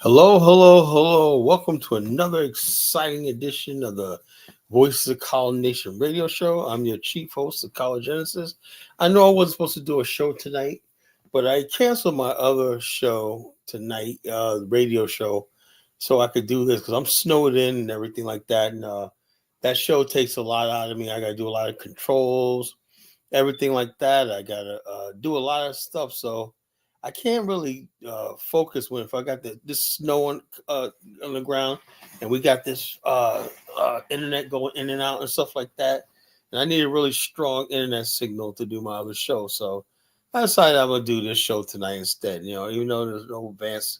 Hello, hello, hello. Welcome to another exciting edition of the Voices of College Nation radio show. I'm your chief host of College Genesis. I know I wasn't supposed to do a show tonight, but I canceled my other show tonight, the radio show, so I could do this because I'm snowed in and everything like that. And that show takes a lot out of me. I got to do a lot of controls, everything like that. I got to do a lot of stuff. So I can't really focus when if I got this snow on the ground and we got this internet going in and out and stuff like that. And I need a really strong internet signal to do my other show. So I decided I'm gonna do this show tonight instead. Even though there's no advance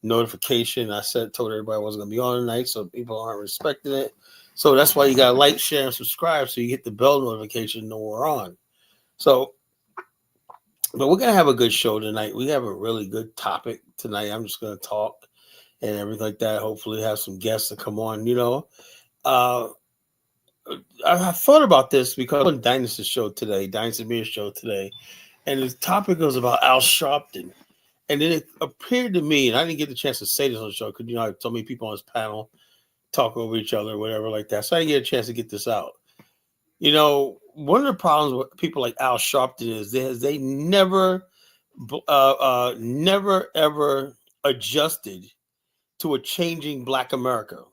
notification, told everybody I wasn't gonna be on tonight, so people aren't respecting it. So that's why you gotta like, share, and subscribe so you get the bell notification to know we're on. So but we're gonna have a good show tonight. We have a really good topic tonight. I'm just gonna talk and everything like that. Hopefully, have some guests to come on. Uh, I thought about this because on Dynasty show today, Dynasty Media show today, and the topic was about Al Sharpton. And then it appeared to me, and I didn't get the chance to say this on the show because so many people on this panel talk over each other or whatever like that. So I didn't get a chance to get this out. One of the problems with people like Al Sharpton is they never ever adjusted to a changing Black America.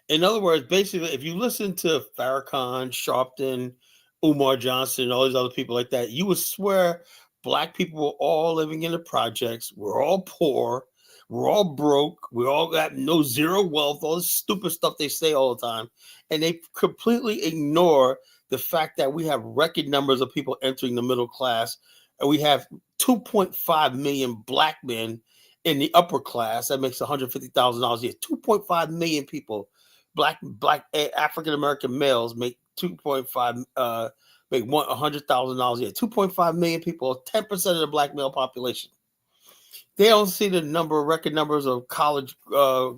In other words, basically, if you listen to Farrakhan, Sharpton, Umar Johnson, all these other people like that, you would swear Black people were all living in the projects. We're all poor. We're all broke. We all got zero wealth, all this stupid stuff they say all the time. And they completely ignore the fact that we have record numbers of people entering the middle class. And we have 2.5 million Black men in the upper class. That makes $150,000 a year. 2.5 million people, Black African American males make 2.5 make $100,000 a year. 2.5 million people, 10% of the Black male population. They don't see the record numbers of college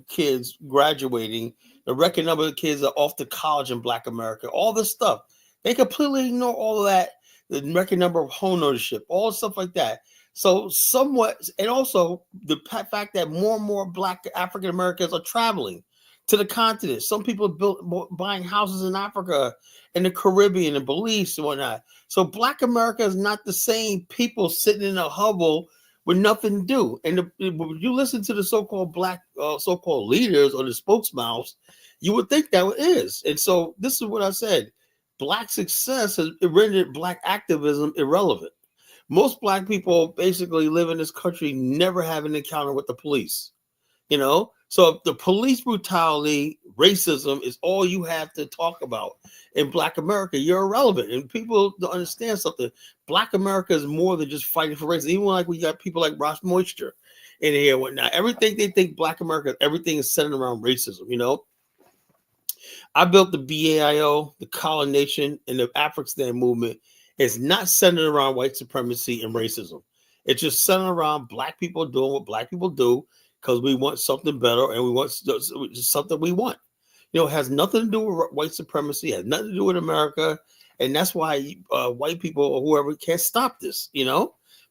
kids graduating, the record number of kids that are off to college in Black America, all this stuff. They completely ignore all of that, the record number of home ownership, all stuff like that. So somewhat, and also the fact that more and more Black African Americans are traveling to the continent. Some people buying houses in Africa, in the Caribbean, and Belize and whatnot. So Black America is not the same people sitting in a hovel with nothing to do. And when you listen to the so-called Black so-called leaders or the spokesmouths, you would think that it is. And so this is what I said. Black success has rendered Black activism irrelevant. Most Black people basically live in this country never have an encounter with the police. So if the police brutality, racism is all you have to talk about in Black America, you're irrelevant. And people don't understand something. Black America is more than just fighting for racism. Even like we got people like Ross Moisture in here and whatnot. Everything they think Black America, everything is centered around racism. I built the BAIO, the College Nation, and the Afghanistan movement. It's not centered around white supremacy and racism. It's just centered around Black people doing what Black people do because we want something better and we want something we want. It has nothing to do with white supremacy, has nothing to do with America. And that's why white people or whoever can't stop this,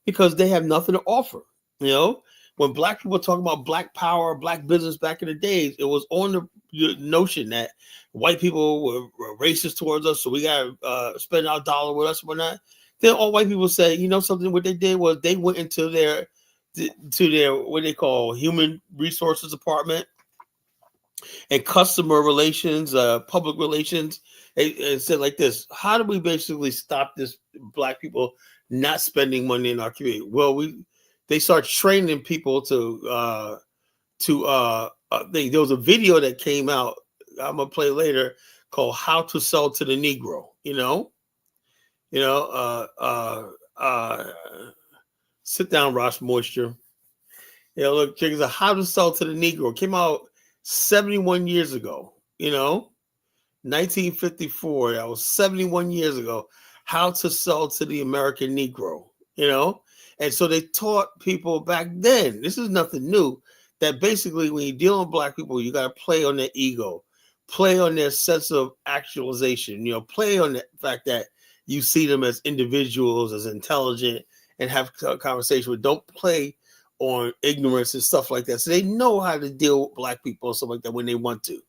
because they have nothing to offer. When Black people talk about Black power, Black business back in the days, it was on the notion that white people were racist towards us, so we got to spend our dollar with us or whatnot. Then all white people say, something, what they did was they went into their what they call human resources department and customer relations, public relations, and said like this: how do we basically stop this Black people not spending money in our community? Well, they start training people there was a video that came out, I'm gonna play later, called "How to Sell to the Negro." Sit down, Ross Moisture. Look, check this out. How to Sell to the Negro came out 71 years ago. 1954. That was 71 years ago. How to Sell to the American Negro. And so they taught people back then. This is nothing new. That basically, when you're dealing with Black people, you got to play on their ego, play on their sense of actualization. Play on the fact that you see them as individuals, as intelligent, and have a conversation with. Don't play on ignorance and stuff like that. So they know how to deal with black people and stuff like that when they want to.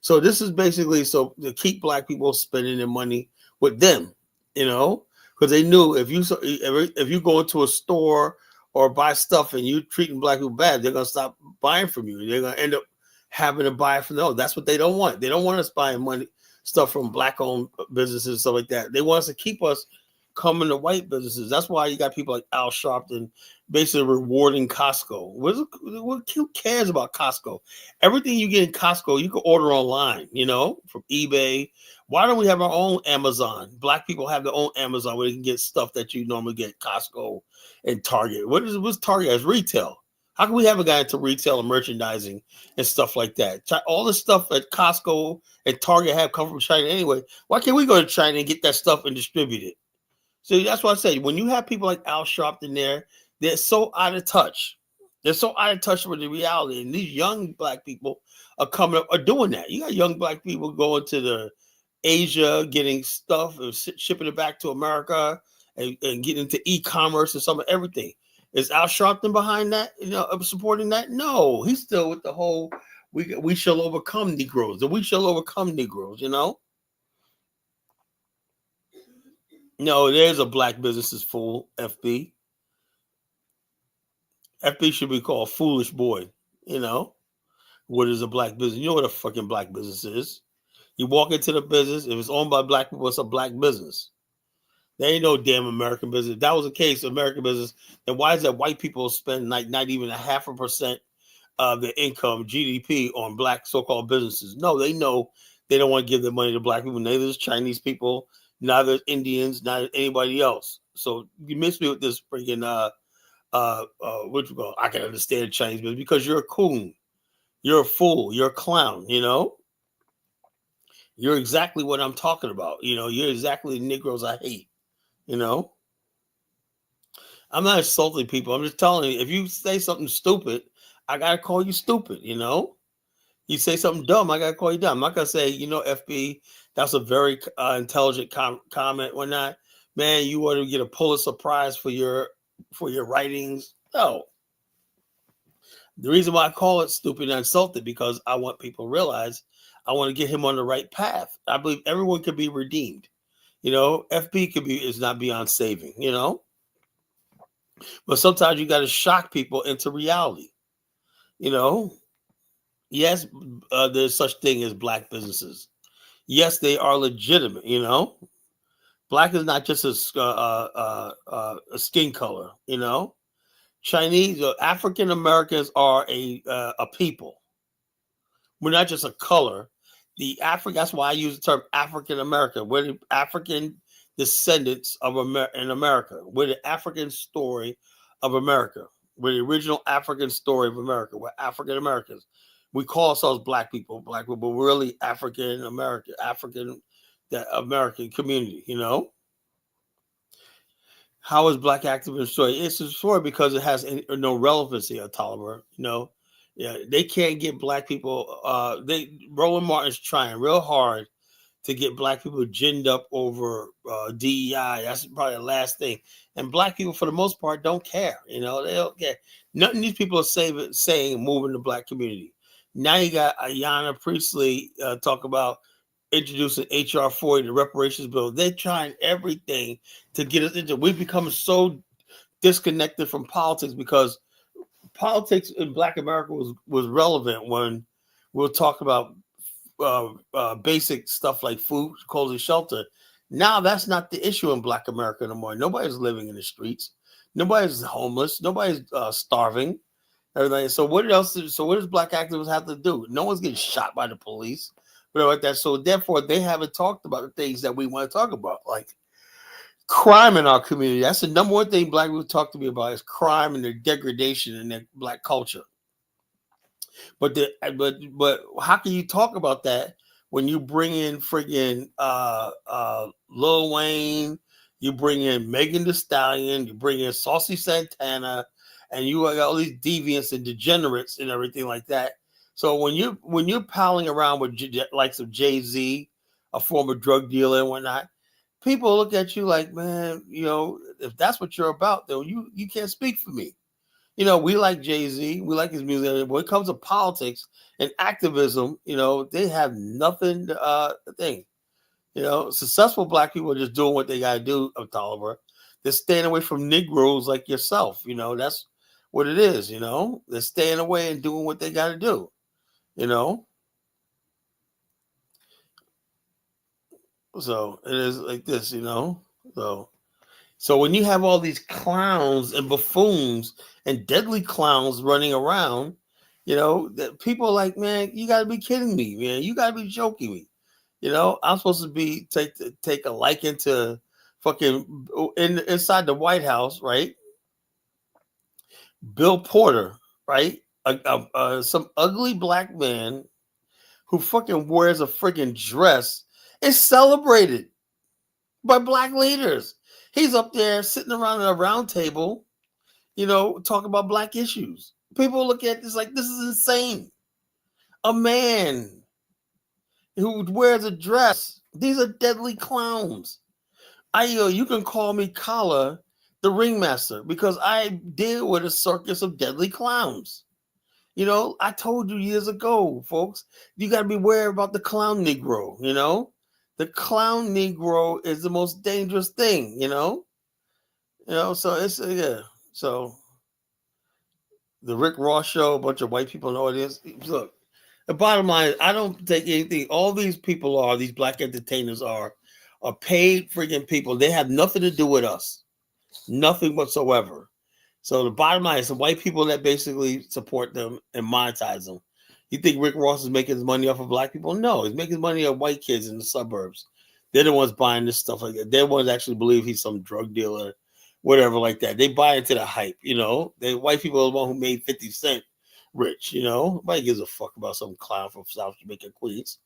So this is basically so to keep black people spending their money with them, because they knew if you go into a store or buy stuff and you treating black people bad, they're gonna stop buying from you. They're gonna end up having to buy from them. Oh, that's what they don't want. They don't want us buying stuff from black-owned businesses and stuff like that. They want us to keep us coming to white businesses. That's why you got people like Al Sharpton basically rewarding Costco. Who cares about Costco? Everything you get in Costco, you can order online, from eBay. Why don't we have our own Amazon? Black people have their own Amazon where they can get stuff that you normally get at Costco and Target. What's Target as retail? How can we have a guy into retail and merchandising and stuff like that? All the stuff that Costco and Target have come from China anyway. Why can't we go to China and get that stuff and distribute it? So that's why I say when you have people like Al Sharpton there, they're so out of touch. They're so out of touch with the reality. And these young black people are doing that. You got young black people going to the Asia, getting stuff and shipping it back to America and getting into e-commerce and some of everything. Is Al Sharpton behind that? Supporting that? No, he's still with the whole we shall overcome Negroes. We shall overcome Negroes. No, there's a black business fool, FB. FB should be called Foolish Boy. What is a black business? You know what a fucking black business is. You walk into the business, if it's owned by black people, it's a black business. There ain't no damn American business. If that was the case, American business, then why is that white people spend like not even 0.5% of their income, GDP, on black so-called businesses? No, they know they don't want to give their money to black people. Neither is Chinese people, neither is Indians, neither anybody else. So you miss me with this freaking what you call? I can understand Chinese business because you're a coon, you're a fool, you're a clown. You're exactly what I'm talking about. You're exactly the Negroes I hate. I'm not insulting people. I'm just telling you, if you say something stupid, I gotta call you stupid. You say something dumb, I gotta call you dumb. I'm not gonna say, FB, that's a very intelligent comment. Or not, man, you ought to get a Pulitzer Prize for your writings. No. The reason why I call it stupid and insulted because I want people to realize I want to get him on the right path. I believe everyone could be redeemed. FB is not beyond saving. But sometimes you got to shock people into reality. Yes, there's such thing as black businesses. Yes, they are legitimate. Black is not just a skin color. Chinese or African Americans are a people. We're not just a color. That's why I use the term African American. We're the African descendants of in America. We're the African story of America. We're the original African story of America. We're African Americans. We call ourselves black people, but we're really African American, the American community. How is black activism story? It's a story because it has no relevancy, Tolliver. Yeah, they can't get black people. Roland Martin's trying real hard to get black people ginned up over DEI. That's probably the last thing. And black people, for the most part, don't care. They don't care. Nothing these people are saying moving the black community. Now you got Ayanna Priestley talk about introducing HR 40, the reparations bill. They're trying everything to get us into. We've become so disconnected from politics because politics in Black America was relevant when we'll talk about basic stuff like food, clothing, shelter. Now that's not the issue in Black America anymore. Nobody's living in the streets. Nobody's homeless. Nobody's starving. Everything. So what does black activists have to do? No one's getting shot by the police, whatever like that. So therefore, they haven't talked about the things that we want to talk about, like crime in our community. That's the number one thing black people talk to me about is crime and their degradation in their black culture. But how can you talk about that when you bring in friggin' Lil Wayne, you bring in Megan Thee Stallion, you bring in Saucy Santana, and you got all these deviants and degenerates and everything like that. So when you're palling around with likes of Jay-Z, a former drug dealer and whatnot, people look at you like, man, if that's what you're about, though, you can't speak for me. We like Jay-Z, we like his music. When it comes to politics and activism, they have nothing to think. Successful black people are just doing what they gotta do, Tolliver. They're staying away from Negroes like yourself. That's what it is. They're staying away and doing what they gotta do. So it is like this. So when you have all these clowns and buffoons and deadly clowns running around, that people are like, man, you got to be kidding me, man. You got to be joking me. I'm supposed to be take a liking to fucking inside the White House, right? Bill Porter, right? Some ugly black man who fucking wears a freaking dress is celebrated by black leaders. He's up there sitting around at a round table, talking about black issues. People look at this like, this is insane. A man who wears a dress. These are deadly clowns. You can call me Kala, the ringmaster, because I deal with a circus of deadly clowns. I told you years ago, folks, you got to be aware about the clown Negro. The clown Negro is the most dangerous thing. So it's So the Rick Ross show, a bunch of white people in the audience. Look, the bottom line is, I don't take anything. All these people these black entertainers are paid freaking people. They have nothing to do with us, nothing whatsoever. So the bottom line is the white people that basically support them and monetize them. You think Rick Ross is making his money off of black people? No, he's making money off white kids in the suburbs. They're the ones buying this stuff like that. They're the ones that actually believe he's some drug dealer, whatever like that. They buy into the hype, They white people are the one who made 50 Cent rich, Nobody gives a fuck about some clown from South Jamaica, Queens,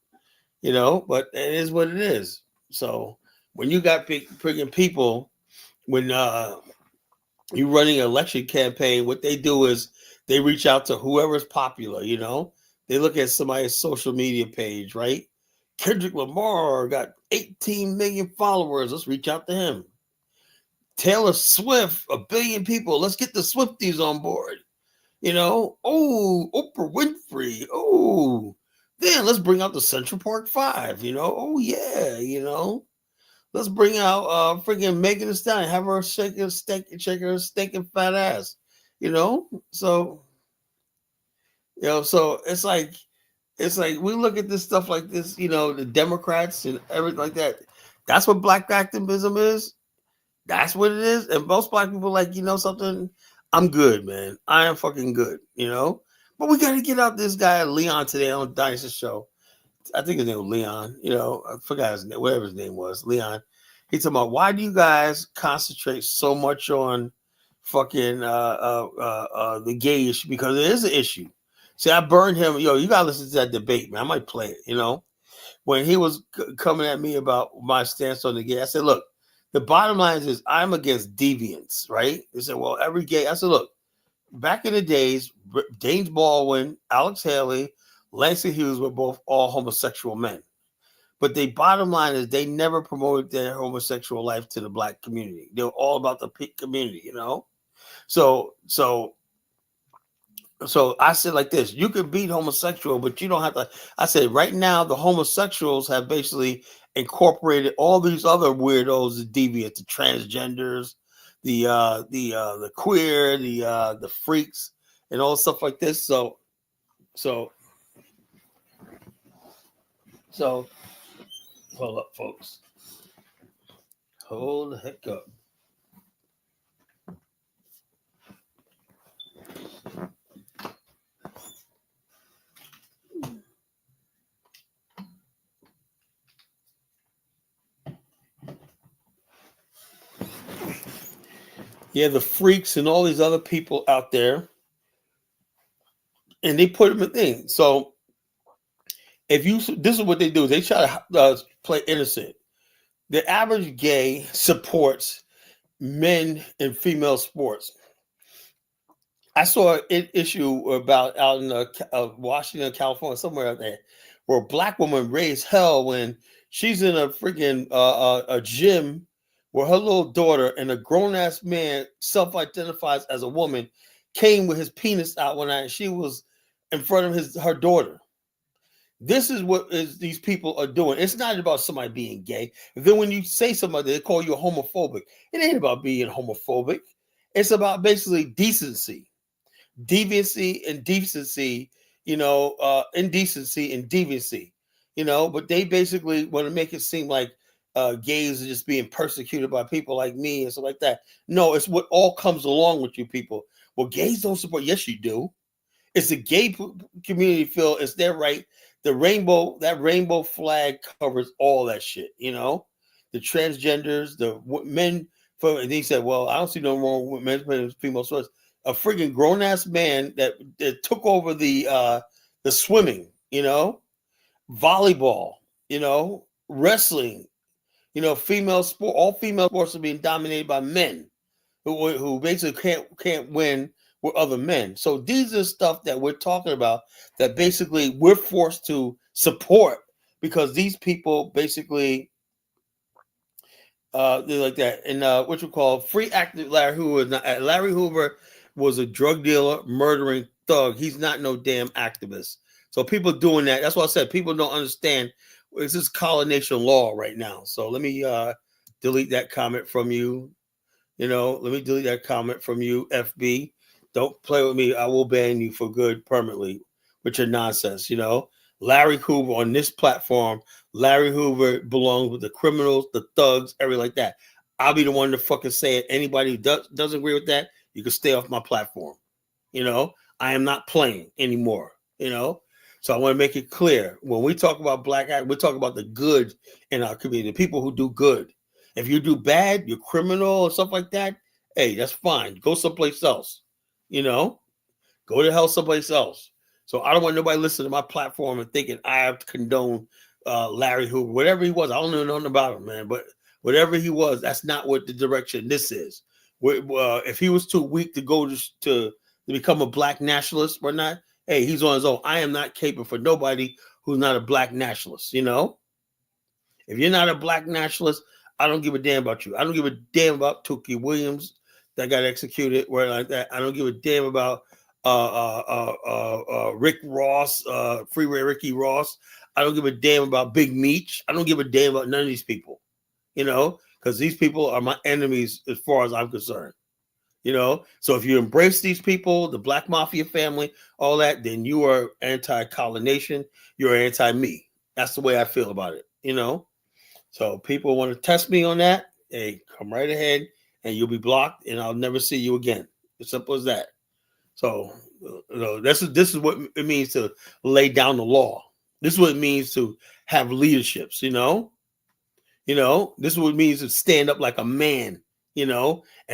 but it is what it is. So when you got freaking people, when you're running an election campaign, what they do is they reach out to whoever's popular, They look at somebody's social media page, right? Kendrick Lamar got 18 million followers. Let's reach out to him. Taylor Swift, 1 billion people. Let's get the Swifties on board. Oh, Oprah Winfrey. Oh, then let's bring out the Central Park Five. Oh yeah, let's bring out freaking Megan Thee Stallion. Have her shake her stinking fat ass. So so it's like we look at this stuff like this. The Democrats and everything like that. That's what black activism is. That's what it is. And most black people like, something. I'm good, man. I am fucking good, But we got to get out this guy, Leon, today on Dice's show. I think his name was Leon. I forgot his name, whatever his name was, Leon. He's talking about, why do you guys concentrate so much on fucking the gay issue? Because it is an issue. See, I burned him. You got to listen to that debate, man. I might play it, When he was coming at me about my stance on the gay, I said, look, the bottom line is I'm against deviance, right? He said, well, every gay. I said, look, back in the days, James Baldwin, Alex Haley, Langston Hughes were both all homosexual men. But the bottom line is they never promoted their homosexual life to the black community. They were all about the community, So I said like this, you can be homosexual, but you don't have to. I said right now the homosexuals have basically incorporated all these other weirdos, the deviant, the transgenders, the queer, the freaks, and all stuff like this. So hold up, folks. Hold the heck up. Yeah, the freaks and all these other people out there, and they put them in things. So this is what they do. They try to play innocent. The average gay supports men and female sports. I saw an issue about out in Washington, California, somewhere out there, where a black woman raised hell when she's in a freaking a gym where her little daughter and a grown ass man self-identifies as a woman came with his penis out one night, and she was in front of her daughter. This is what these people are doing. It's not about somebody being gay. Then when you say somebody, they call you a homophobic. It ain't about being homophobic. It's about basically decency, deviancy, and decency. Indecency and deviancy. But they basically want to make it seem like gays are just being persecuted by people like me and stuff like that. No, it's what all comes along with you people. Well, gays don't support. Yes, you do. It's the gay community feel it's their right. That rainbow flag covers all that shit. The transgenders, the men. And he said, "Well, I don't see no wrong with men's and female sports." A freaking grown ass man that took over the swimming, volleyball, wrestling, female sport. All female sports are being dominated by men who basically can't win with other men. So these are stuff that we're talking about that basically we're forced to support because these people basically they're like that. And what you call free active Larry Hoover. Larry Hoover was a drug dealer, murdering thug. He's not no damn activist. So people doing that. That's what I said. People don't understand. This is colonization law right now. So let me delete that comment from you. Let me delete that comment from you, FB. Don't play with me. I will ban you for good permanently with your nonsense. Larry Hoover on this platform. Larry Hoover belongs with the criminals, the thugs, everything like that. I'll be the one to fucking say it. Anybody who doesn't agree with that, you can stay off my platform. I am not playing anymore. So I want to make it clear. When we talk about black act, we're talking about the good in our community, the people who do good. If you do bad, you're criminal or stuff like that, hey, that's fine. Go someplace else. Go to hell someplace else. So I don't want nobody listening to my platform and thinking I have to condone Larry Hoover, whatever he was. I don't know nothing about him, man. But whatever he was, that's not what the direction this is. If he was too weak to go to become a black nationalist or not, hey, he's on his own. I am not capable for nobody who's not a black nationalist. If you're not a black nationalist, I don't give a damn about you. I don't give a damn about Tookie Williams that got executed, or like that. I don't give a damn about Rick Ross, Freeway Ricky Ross. I don't give a damn about Big Meech. I don't give a damn about none of these people, because these people are my enemies as far as I'm concerned. So if you embrace these people, the Black Mafia family, all that, then you are anti-colonization. You're anti-me. That's the way I feel about it. So people want to test me on that. Hey, come right ahead, and you'll be blocked, and I'll never see you again. As simple as that. So this is what it means to lay down the law. This is what it means to have leaderships. This is what it means to stand up like a man. And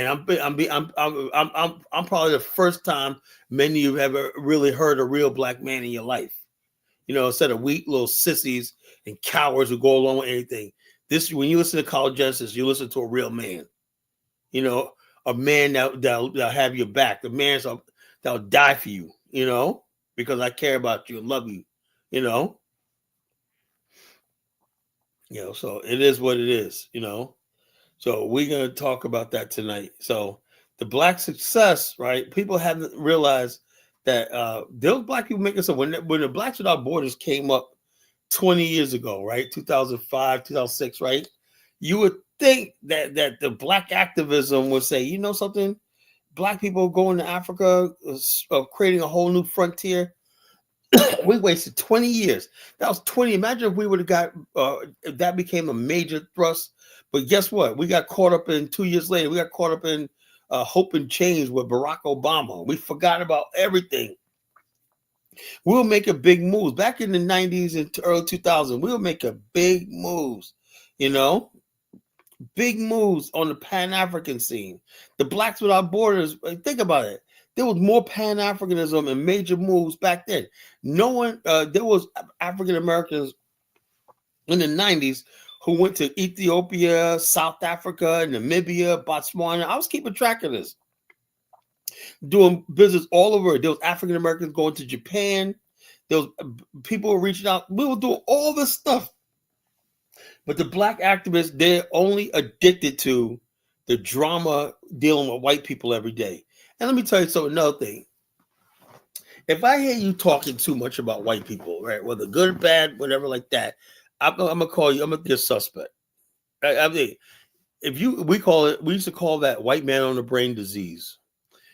I'm probably the first time many of you have ever really heard a real black man in your life. Instead of weak little sissies and cowards who go along with anything. When you listen to College Genesis, you listen to a real man. A man that'll have your back. The man that'll die for you. Because I care about you and love you. So it is what it is. So we're going to talk about that tonight. So the black success, right? People haven't realized that those black people making so when the Blacks Without Borders came up 20 years ago, right? 2005, 2006, right? You would think that the black activism would say, you know something? Black people going to Africa, creating a whole new frontier. We wasted 20 years. That was 20. Imagine if we would have got, if that became a major thrust. But guess what? We got caught up in 2 years later. We got caught up in hope and change with Barack Obama. We forgot about everything. We'll make a big moves. Back in the 90s and early 2000s, we'll make a big moves, big moves on the Pan-African scene. The Blacks Without Borders, think about it. There was more Pan-Africanism and major moves back then. There was African Americans in the 90s who went to Ethiopia, South Africa, Namibia, Botswana. I was keeping track of this. Doing business all over. There was African Americans going to Japan. There was people reaching out. We were doing all this stuff. But the black activists, they're only addicted to the drama dealing with white people every day. And let me tell you something, another thing. If I hear you talking too much about white people, right, whether good or bad, whatever like that, I'm gonna call you. I'm gonna be a suspect. I mean, if you, we used to call that white man on the brain disease.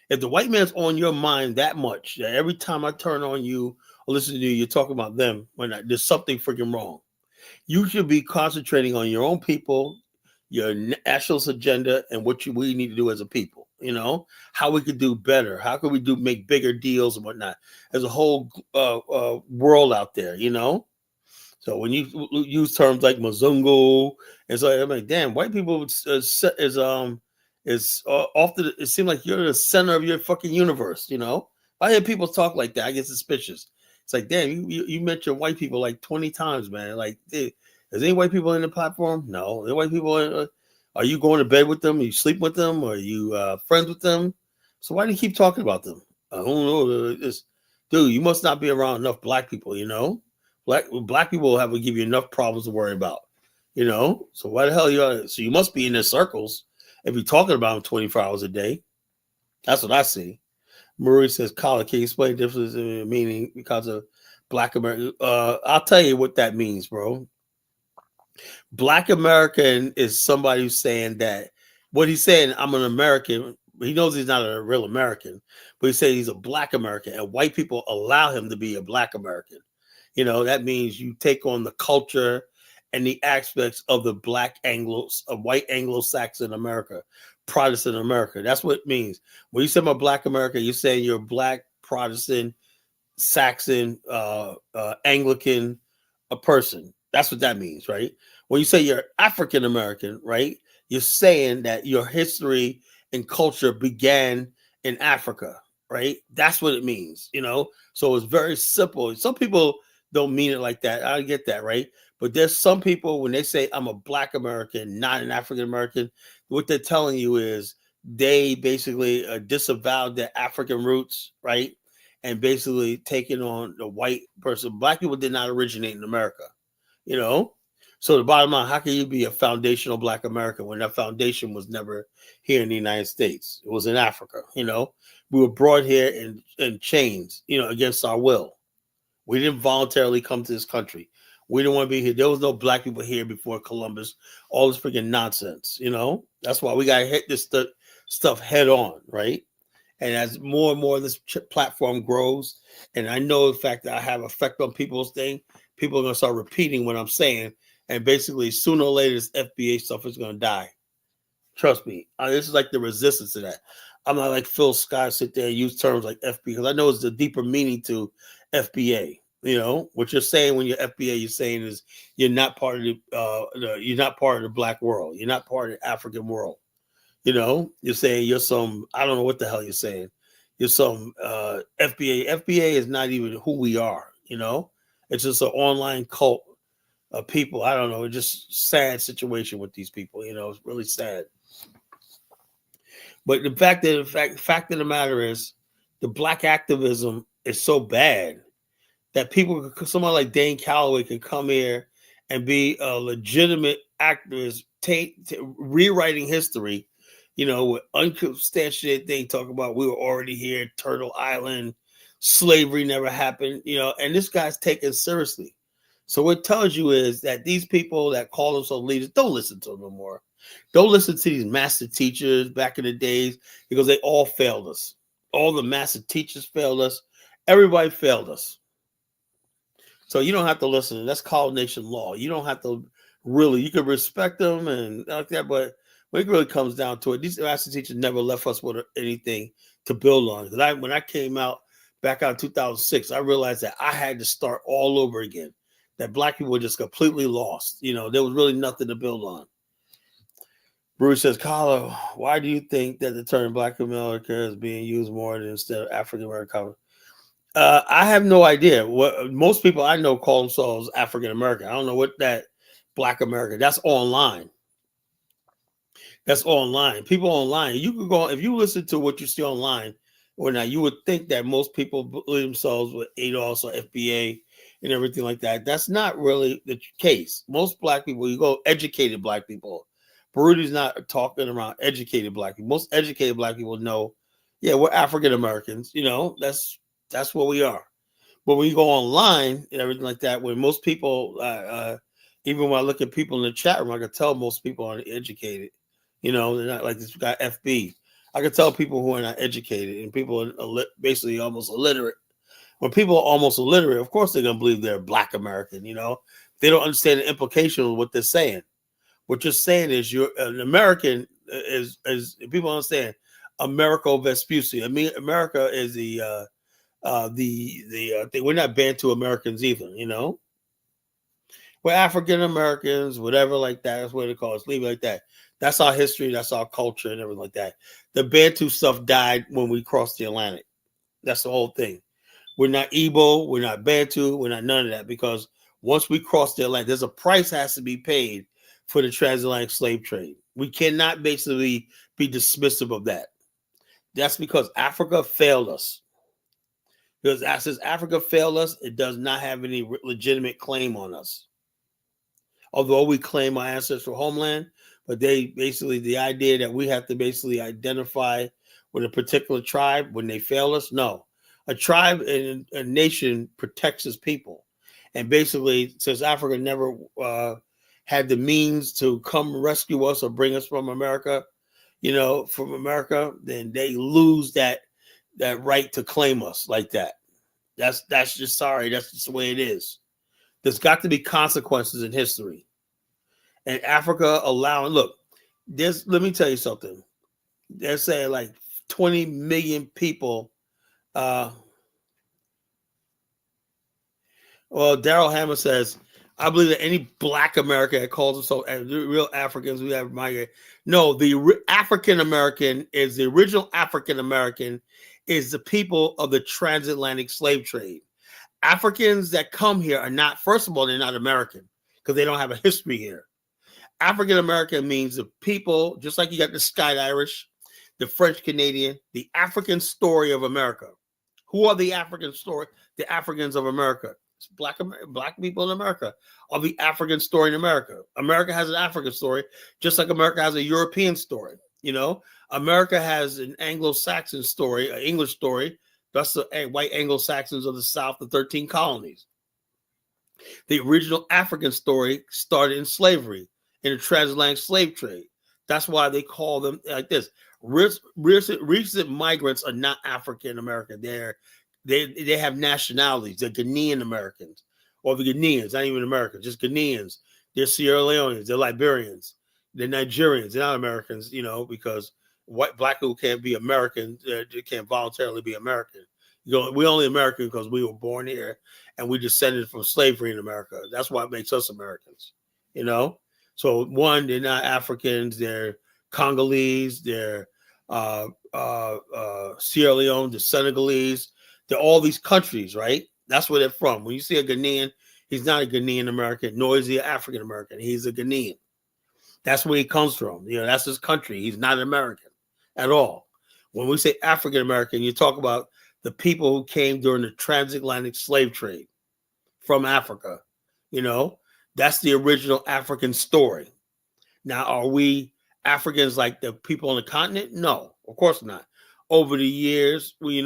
If the white man's on your mind that much, that every time I turn on you or listen to you, you're talking about them, there's something freaking wrong. You should be concentrating on your own people, your nationalist agenda, and we need to do as a people. How we could do better. How could we make bigger deals and whatnot? There's a whole world out there. So when you use terms like Mzungu, and so I'm like, damn, white people is often, it seems like you're the center of your fucking universe. If I hear people talk like that, I get suspicious. It's like, damn, you mentioned white people like 20 times, man. Like, is any white people in the platform? No. Are white people are you going to bed with them? Are you sleep with them? Are you friends with them? So why do you keep talking about them? I don't know. Dude, you must not be around enough black people, Black people will give you enough problems to worry about, So why the hell so you must be in their circles if you're talking about them 24 hours a day. That's what I see. Marie says, Colin, can you explain the difference in meaning because of Black American? I'll tell you what that means, bro. Black American is somebody who's saying that what he's saying, I'm an American. He knows he's not a real American, but he's saying he's a Black American, and white people allow him to be a Black American. That means you take on the culture and the aspects of the white Anglo-Saxon America, Protestant America. That's what it means. When you say about Black America, you're saying you're Black, Protestant, Saxon, Anglican, a person. That's what that means, right? When you say you're African American, right? You're saying that your history and culture began in Africa, right? That's what it means, So it's very simple. Some people don't mean it like that. I get that, right? But there's some people, when they say I'm a Black American, not an African American, what they're telling you is they basically disavowed their African roots, right? And basically taking on the white person. Black people did not originate in America, So the bottom line, how can you be a foundational Black American when that foundation was never here in the United States? It was in Africa, We were brought here in chains, against our will. We didn't voluntarily come to this country. We didn't want to be here. There was no Black people here before Columbus. All this freaking nonsense, That's why we got to hit this stuff head on, right? And as more and more of this platform grows, and I know the fact that I have effect on people's thing, people are going to start repeating what I'm saying. And basically, sooner or later, this FBA stuff is going to die. Trust me. This is like the resistance to that. I'm not like Phil Scott, sit there and use terms like FBA, because I know it's a deeper meaning to FBA. What you're saying when you're FBA, you're saying is you're not part of you're not part of the Black world. You're not part of the African world. You're saying you're some, I don't know what the hell you're saying. You're some FBA. FBA is not even who we are, It's just an online cult of people. I don't know. It's just sad situation with these people, It's really sad. But the fact of the matter is, the Black activism is so bad that someone like Dane Calloway can come here and be a legitimate activist, rewriting history, with unsubstantiated thing, talking about we were already here, Turtle Island, slavery never happened, and this guy's taken seriously. So what it tells you is that these people that call themselves leaders, don't listen to them no more. Don't listen to these master teachers back in the days, because they all failed us. All the master teachers failed us. Everybody failed us. So you don't have to listen. That's called nation law. You don't have to really, you can respect them and like that, but when it really comes down to it, these master teachers never left us with anything to build on. Because when I came out back out in 2006, I realized that I had to start all over again. That Black people were just completely lost. There was really nothing to build on. Bruce says, Carla, why do you think that the term Black America is being used more than instead of African American? I have no idea. What most people I know call themselves African American. I don't know what that Black American. That's online. That's online. People online. You could go if you listen to what you see online. Or now you would think that most people believe themselves with ADOS or FBA and everything like that. That's not really the case. Most Black people, you go educated Black people. Barudi's not talking around educated Black people. Most educated Black people know Yeah, we're African Americans. That's what we are. But when you go online and everything like that, when most people, even when I look at people in the chat room, I can tell most people aren't educated. They're not like this guy FB. I can tell people who are not educated and people are basically almost illiterate. When people are almost illiterate, of course they're gonna believe they're Black American. They don't understand the implication of what they're saying. What you're saying is you're an American is people understand Americo Vespucci. I mean, America is the thing. We're not Bantu Americans either. We're African Americans, whatever like that. That's what they call us. Leave it like that. That's our history. That's our culture and everything like that. The Bantu stuff died when we crossed the Atlantic. That's the whole thing. We're not Igbo. We're not Bantu. We're not none of that because once we cross the Atlantic, there's a price has to be paid for the transatlantic slave trade. We cannot basically be dismissive of that. That's because Africa failed us. Because since Africa failed us, it does not have any legitimate claim on us. Although we claim our ancestral homeland, but they basically, the idea that we have to basically identify with a particular tribe when they fail us, no. A tribe and a nation protects its people. And basically, since Africa never had the means to come rescue us or bring us from America, then they lose that right to claim us like that. That's just sorry. That's just the way it is. There's got to be consequences in history. And Africa look, let me tell you something. They're saying like 20 million people. Well, Daryl Hammer says, I believe that any Black American that calls themselves real Africans, we have migrated. No, the African American is the original African American is the people of the transatlantic slave trade. Africans that come here are not, first of all, they're not American because they don't have a history here. African American means the people, just like you got the Sky Irish, the French Canadian, the African story of America. Who are the African story? The Africans of America. It's black people in America are the African story in America. America has an African story, just like America has a European story. America has an Anglo-Saxon story, an English story. That's the white Anglo-Saxons of the South, the 13 colonies. The original African story started in slavery, in the transatlantic slave trade. That's why they call them like this. Recent migrants are not African American. They have nationalities. They're Ghanaian Americans, or the Ghanaians, not even Americans, just Ghanaians. They're Sierra Leoneans. They're Liberians. They're Nigerians. They're not Americans, because black people can't be American. They can't voluntarily be American. We're only American because we were born here and we descended from slavery in America. That's what makes us Americans, So one, they're not Africans. They're Congolese. They're Sierra Leone. They're Senegalese. They're all these countries, right? That's where they're from. When you see a Ghanaian, he's not a Ghanaian American, nor is he an African American. He's a Ghanaian. That's where he comes from. That's his country. He's not an American at all. When we say African American, you talk about the people who came during the transatlantic slave trade from Africa. That's the original African story. Now, are we Africans like the people on the continent? No, of course not. Over the years, we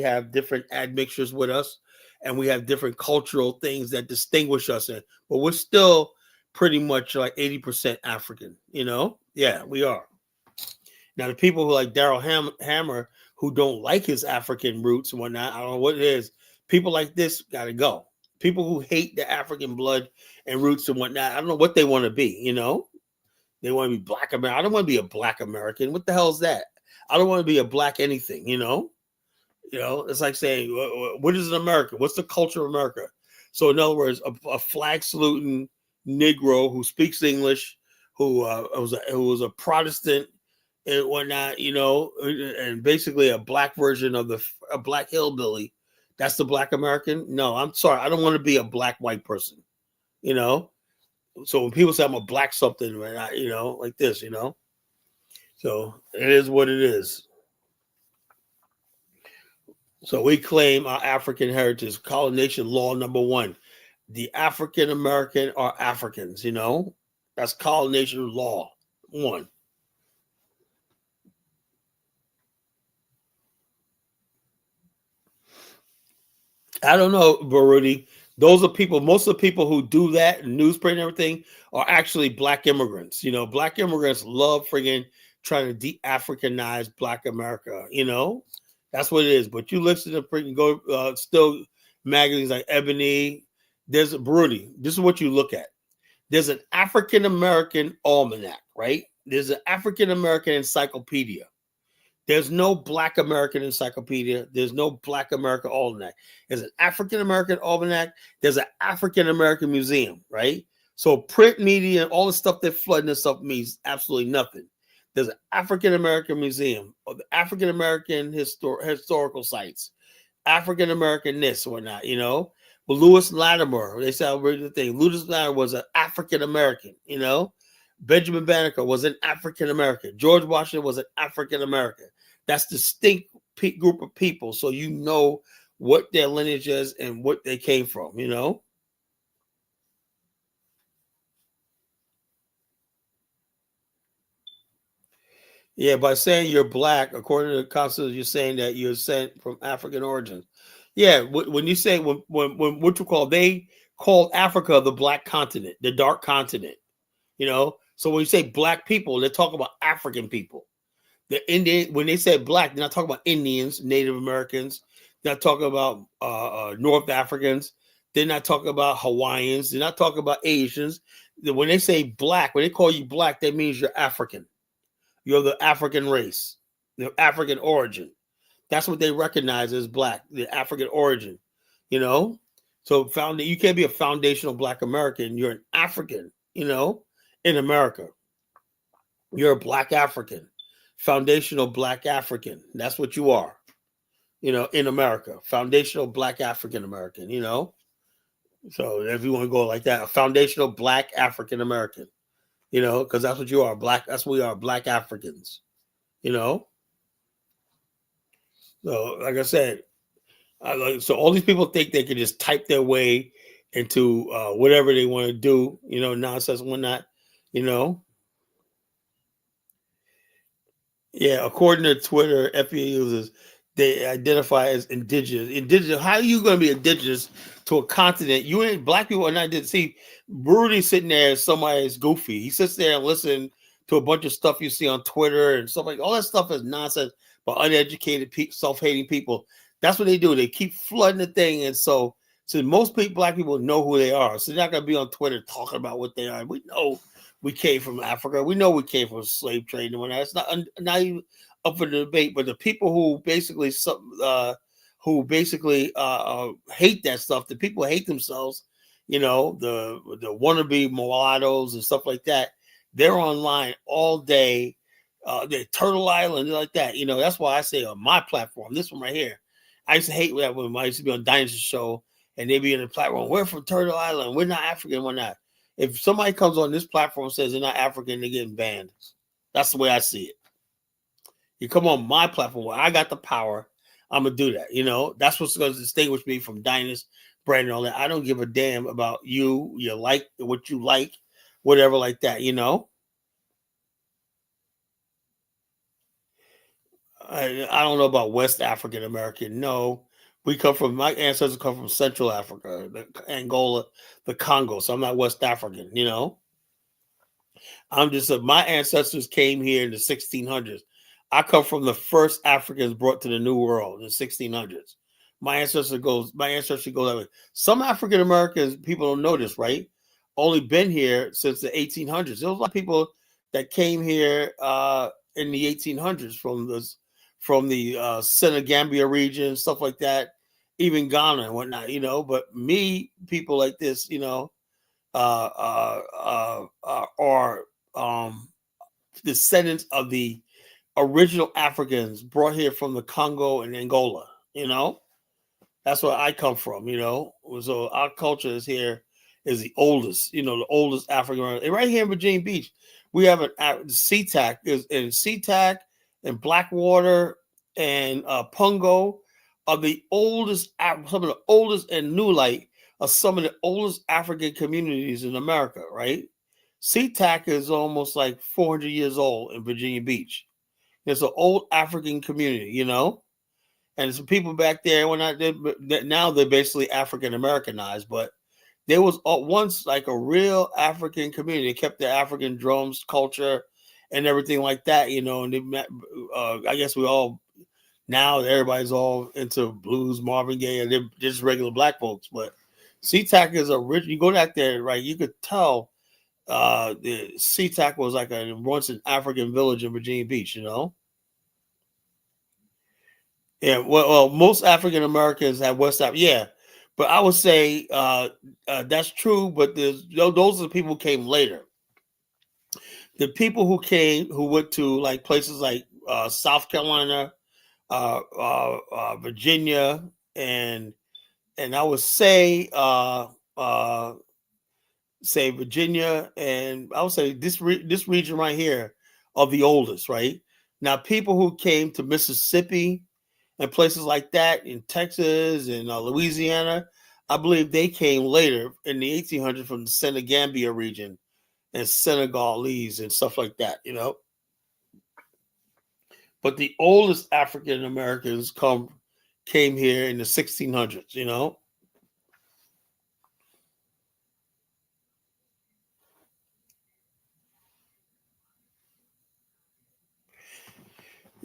have different admixtures with us, and we have different cultural things that distinguish us. But we're still pretty much like 80% African. Yeah, we are. Now, the people who like Daryl Hammer, who don't like his African roots and whatnot, I don't know what it is. People like this got to go. People who hate the African blood and roots and whatnot, I don't know what they want to be. They want to be Black American. I don't want to be a Black American. What the hell is that? I don't want to be a Black anything. It's like saying, what is an American? What's the culture of America? So, in other words, a flag saluting Negro who speaks English, who was a Protestant and whatnot, and basically a Black version of a Black hillbilly. That's the Black American. No, I'm sorry. I don't want to be a Black white person. So when people say I'm a Black something, like this, so it is what it is. So we claim our African heritage. Colonization law number 1. The African American are Africans, That's colonization law 1. I don't know, Baruti. Those are people. Most of the people who do that, newsprint and everything, are actually black immigrants. Black immigrants love friggin' trying to de-Africanize Black America. That's what it is. But you listen to freaking go still magazines like Ebony. There's a Baruti. This is what you look at. There's an African American almanac, right? There's an African American encyclopedia. There's no Black American encyclopedia. There's no Black American almanac. There's an African American almanac. There's an African American museum, right? So print media and all the stuff they're flooding this up means absolutely nothing. There's an African American museum of the African American historical sites, African American this or whatnot. But Lewis Latimer, they said the thing. Lewis Latimer was an African American, Benjamin Banneker was an African American. George Washington was an African American. That's distinct group of people, so you know what their lineage is and what they came from. Yeah, by saying you're black, according to the Constitution, you're saying that you're sent from African origins. Yeah, when you say when what you call they called Africa the black continent, the dark continent. So when you say black people, they're talking about African people. The Indian, when they say black, they're not talking about Indians, Native Americans. They're not talking about North Africans. They're not talking about Hawaiians. They're not talking about Asians. When they say black, when they call you black, that means you're African. You're the African race, the African origin. That's what they recognize as black, the African origin. So you can't be a foundational Black American. You're an African. In America, you're a Black African, foundational Black African. That's what you are. In America, foundational Black African American. So if you want to go like that, a foundational Black African American. Because that's what you are, Black. That's what we are, Black Africans. So like I said, so all these people think they can just type their way into whatever they want to do, nonsense and whatnot, Yeah, according to Twitter, FBA users, they identify as indigenous. Indigenous. How are you going to be indigenous to a continent? You ain't black people are not. See, Rudy sitting there as somebody's goofy. He sits there and listens to a bunch of stuff you see on Twitter and stuff like all that stuff is nonsense. But uneducated, self-hating people. That's what they do. They keep flooding the thing, and so most people, black people, know who they are. So they're not going to be on Twitter talking about what they are. We know we came from Africa. We know we came from slave trade and whatnot. It's not even up for the debate. But the people who basically hate that stuff, the people who hate themselves, the wannabe mulattoes and stuff like that, they're online all day. They're Turtle Island like that. That's why I say on my platform, this one right here. I used to hate that when I used to be on Dinosaur Show and they be in the platform. We're from Turtle Island. We're not African. We're not. If somebody comes on this platform and says they're not African, they're getting banned. That's the way I see it. You come on my platform where I got the power, I'm going to do that. That's what's going to distinguish me from Dinus, Brandon, all that. I don't give a damn about you, what you like, whatever like that, I don't know about West African American. No, my ancestors come from Central Africa, Angola, the Congo. So I'm not West African, I'm just my ancestors came here in the 1600s. I come from the first Africans brought to the New World in the 1600s. My ancestry goes that way. Some African Americans, people don't know this, right? Only been here since the 1800s. There was a lot of people that came here in the 1800s from the Senegambia region, stuff like that, even Ghana and whatnot, But people like this, are descendants of the original Africans brought here from the Congo and Angola. That's where I come from. So our culture is the oldest. The oldest African. And right here in Virginia Beach, we have an SeaTac is in SeaTac and Blackwater and Pungo are the oldest. Some of the oldest, and New Light are some of the oldest African communities in America, right? SeaTac is almost like 400 years old in Virginia Beach. It's an old African community, and some people back there when I did now they're basically African Americanized, but there was once like a real African community. They kept their African drums, culture, and everything like that, and I guess we all now everybody's all into blues, Marvin Gaye, and they're just regular black folks. But SeaTac is a rich. You go back there, right? You could tell the SeaTac was like once an African village in Virginia Beach. Yeah, well, most African Americans have West Africa. Yeah, but I would say that's true. But those are the people who came later. The people who went to like places like South Carolina, Virginia, and I would say Virginia, and I would say this region right here are the oldest. Right now, people who came to Mississippi and places like that in Texas and Louisiana, I believe they came later in the 1800s from the Senegambia region and Senegalese and stuff like that. But the oldest African Americans came here in the 1600s.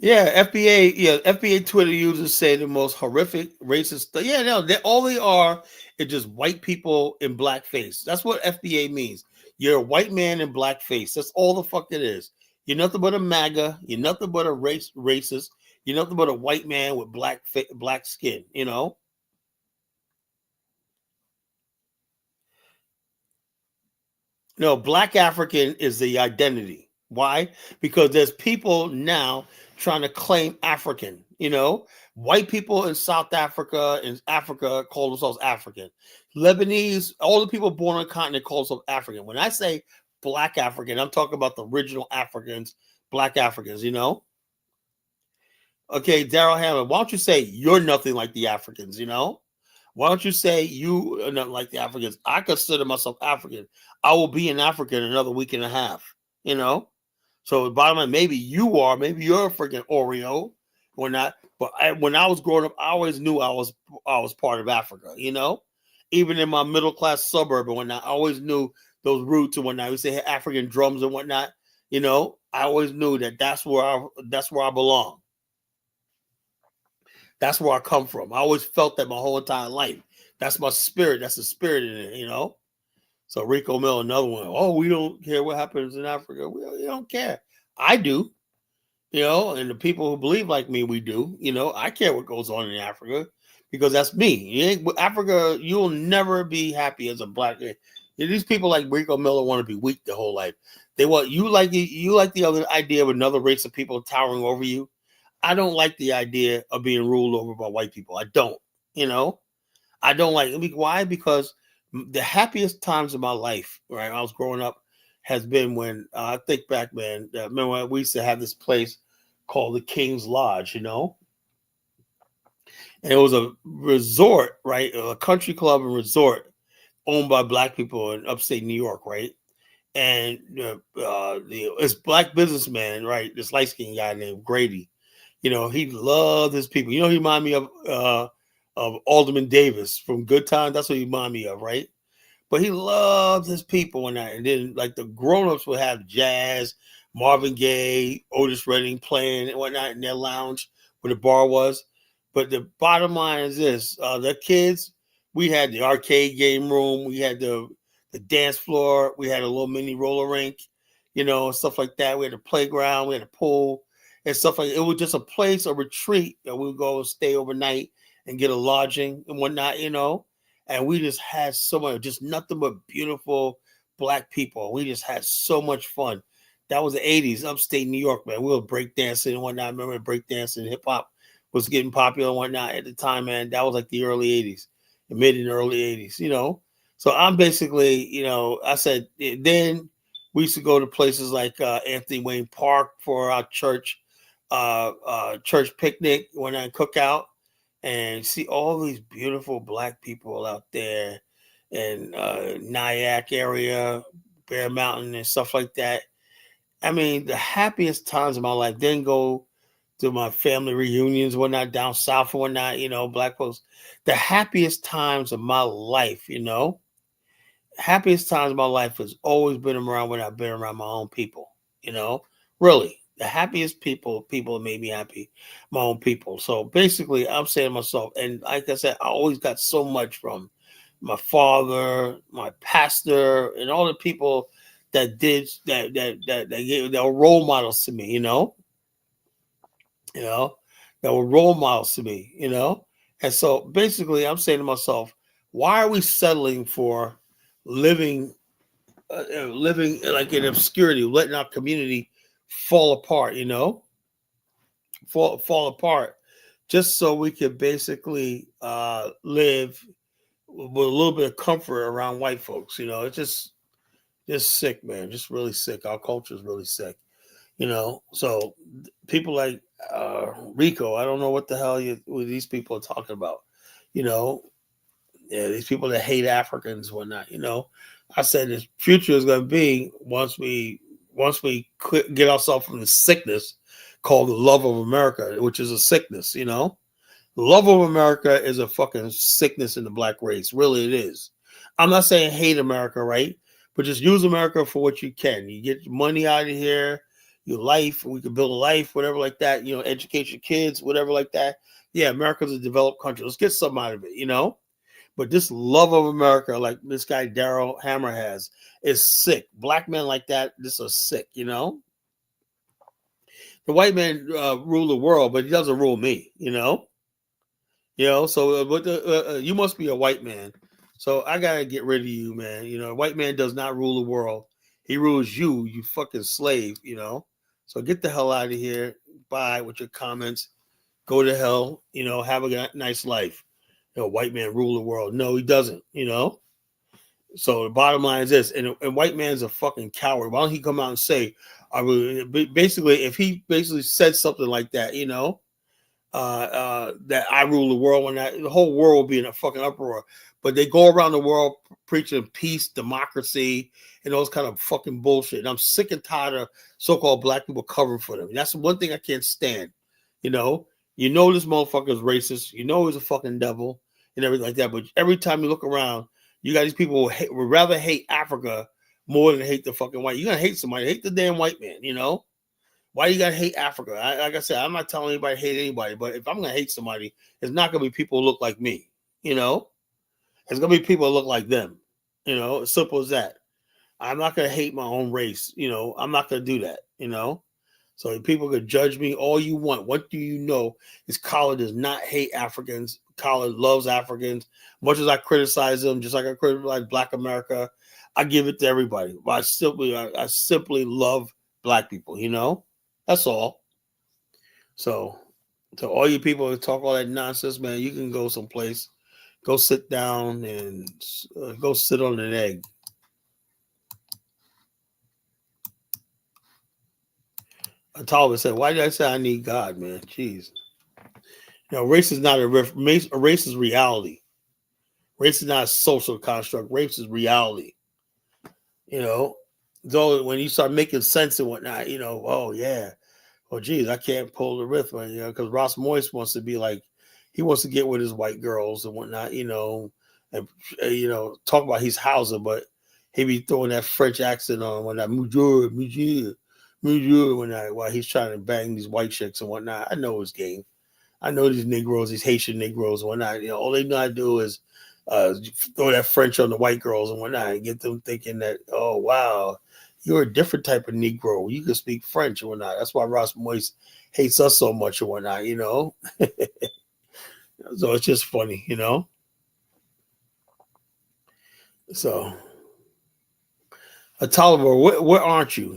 Yeah, FBA Twitter users say the most horrific racist stuff. Yeah, no, all they are is just white people in blackface. That's what FBA means. You're a white man in blackface. That's all the fuck it is. You're nothing but a MAGA. You're nothing but a racist. You're nothing but a white man with black skin. No, black African is the identity. Why? Because there's people now trying to claim African. White people in South Africa and Africa call themselves African. Lebanese, all the people born on the continent call themselves African. When I say black African, I'm talking about the original Africans, black Africans. Okay, Daryl Hammond, why don't you say you're nothing like the Africans? Why don't you say you are not like the Africans? I consider myself African. I will be in Africa in another week and a half. You know, so bottom line, maybe you're a freaking Oreo or not. But when I was growing up, I always knew I was part of Africa. Even in my middle class suburb and whatnot, I always knew those roots and whatnot. We say African drums and whatnot. I always knew that's where I belong. That's where I come from. I always felt that my whole entire life. That's my spirit. That's the spirit in it. So Rico Mill, another one. Oh, we don't care what happens in Africa. We don't care. I do. And the people who believe like me, we do. I care what goes on in Africa because that's me. Africa, you'll never be happy as a black. These people like Rico Miller want to be weak their whole life. They want you like the other idea of another race of people towering over you. I don't like the idea of being ruled over by white people. I don't. I don't like it. Why? Because the happiest times of my life, right, I was growing up, has been when I think back, man. Remember when we used to have this place called the King's Lodge, and it was a resort, right, a country club and resort owned by black people in upstate New York, right. And this black businessman, right, this light skinned guy named Grady, he loved his people. He reminded me of Alderman Davis from Good Times. That's what he reminded me of, right? But he loved his people and that. And then like the grown-ups would have jazz, Marvin Gaye, Otis Redding playing and whatnot in their lounge where the bar was. But the bottom line is this: the kids, we had the arcade game room, we had the dance floor, we had a little mini roller rink, stuff like that. We had a playground, we had a pool and stuff like that. It was just a place, a retreat that we would go and stay overnight and get a lodging and whatnot. And we just had so much, just nothing but beautiful black people. We just had so much fun. That was the 80s, upstate New York, man. We were breakdancing and whatnot. I remember breakdancing, hip hop was getting popular and whatnot at the time, man. That was like the early 80s, the mid and early 80s. So I'm basically, I said, then we used to go to places like Anthony Wayne Park for our church picnic when I cook out and see all these beautiful black people out there in Nyack area, Bear Mountain and stuff like that. I mean, the happiest times of my life. Then go to my family reunions, whatnot, down south and whatnot, black folks. The happiest times of my life, happiest times of my life has always been around when I've been around my own people, really. The happiest people that made me happy, my own people. So basically, I'm saying to myself, and like I said, I always got so much from my father, my pastor, and all the people that did that were role models to me, you know, that were role models to me, And so basically, I'm saying to myself, why are we settling for living, living like in obscurity, letting our community fall apart, fall apart, just so we could basically live with a little bit of comfort around white folks? It's just sick, man. Just really sick. Our culture is really sick. So people like Rico, I don't know what the hell what these people are talking about. You know, yeah, these people that hate Africans and whatnot. I said the future is going to be once we get ourselves from the sickness called the love of America, which is a sickness. The love of America is a fucking sickness in the black race. Really, it is. I'm not saying hate America, right? But just use America for what you can. You get your money out of here, your life. We can build a life, whatever like that. Educate your kids, whatever like that. Yeah, America's a developed country. Let's get something out of it. But this love of America, like this guy Daryl Hammer has, is sick. Black men like that, this is sick. The white man rule the world, but he doesn't rule me. So but you must be a white man. So I gotta get rid of you, man. A white man does not rule the world. He rules you, you fucking slave. So get the hell out of here. Bye with your comments. Go to hell. Have a nice life. White man rule the world. No, he doesn't. So the bottom line is this, and white man's a fucking coward. Why don't he come out and say, I would basically, if he basically said something like that, that I rule the world, when the whole world will be in a fucking uproar. But they go around the world preaching peace, democracy, and those kind of fucking bullshit. And I'm sick and tired of so-called black people covering for them. And that's one thing I can't stand. This motherfucker's racist. He's a fucking devil and everything like that. But every time you look around, you got these people who would rather hate Africa more than hate the fucking white. You're gonna hate somebody, hate the damn white man. Why you gotta hate Africa? Like I said, I'm not telling anybody to hate anybody, but if I'm gonna hate somebody, it's not gonna be people who look like me. It's gonna be people who look like them. As simple as that. I'm not gonna hate my own race. I'm not gonna do that. So people could judge me all you want. What do you know? Is Colin does not hate Africans. Colin loves Africans. Much as I criticize them, just like I criticize Black America, I give it to everybody. But I simply love Black people. That's all. So to all you people who talk all that nonsense, man, you can go someplace, go sit down and go sit on an egg. Talbot said, "Why did I say I need God, man? Jeez, race is not race is reality. Race is not a social construct. Race is reality. Though when you start making sense and whatnot, oh yeah, oh geez, I can't pull the riff, because Ross Moist wants to be like, he wants to get with his white girls and whatnot, and talk about he's Hausa, but he be throwing that French accent on when that Mujur, while he's trying to bang these white chicks and whatnot. I know his game. I know these Negroes, these Haitian Negroes and whatnot. All they know how to do is throw that French on the white girls and whatnot and get them thinking that, oh wow, you're a different type of Negro. You can speak French and whatnot. That's why Ross Moist hates us so much and whatnot, So it's just funny, So, Tolliver, where aren't you?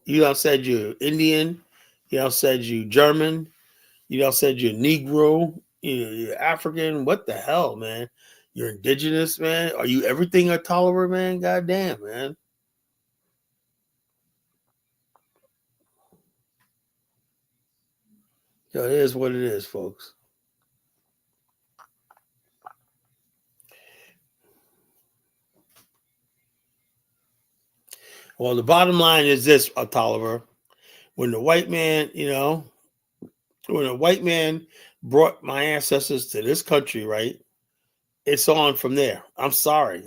You said you're Indian. You said you German. You said you're Negro. You're African. What the hell, man? You're indigenous, man. Are you everything a Tolliver, man? Goddamn, man. So it is what it is, folks. Well, the bottom line is this, Tolliver. When the white man, when a white man brought my ancestors to this country, right? It's on from there. I'm sorry,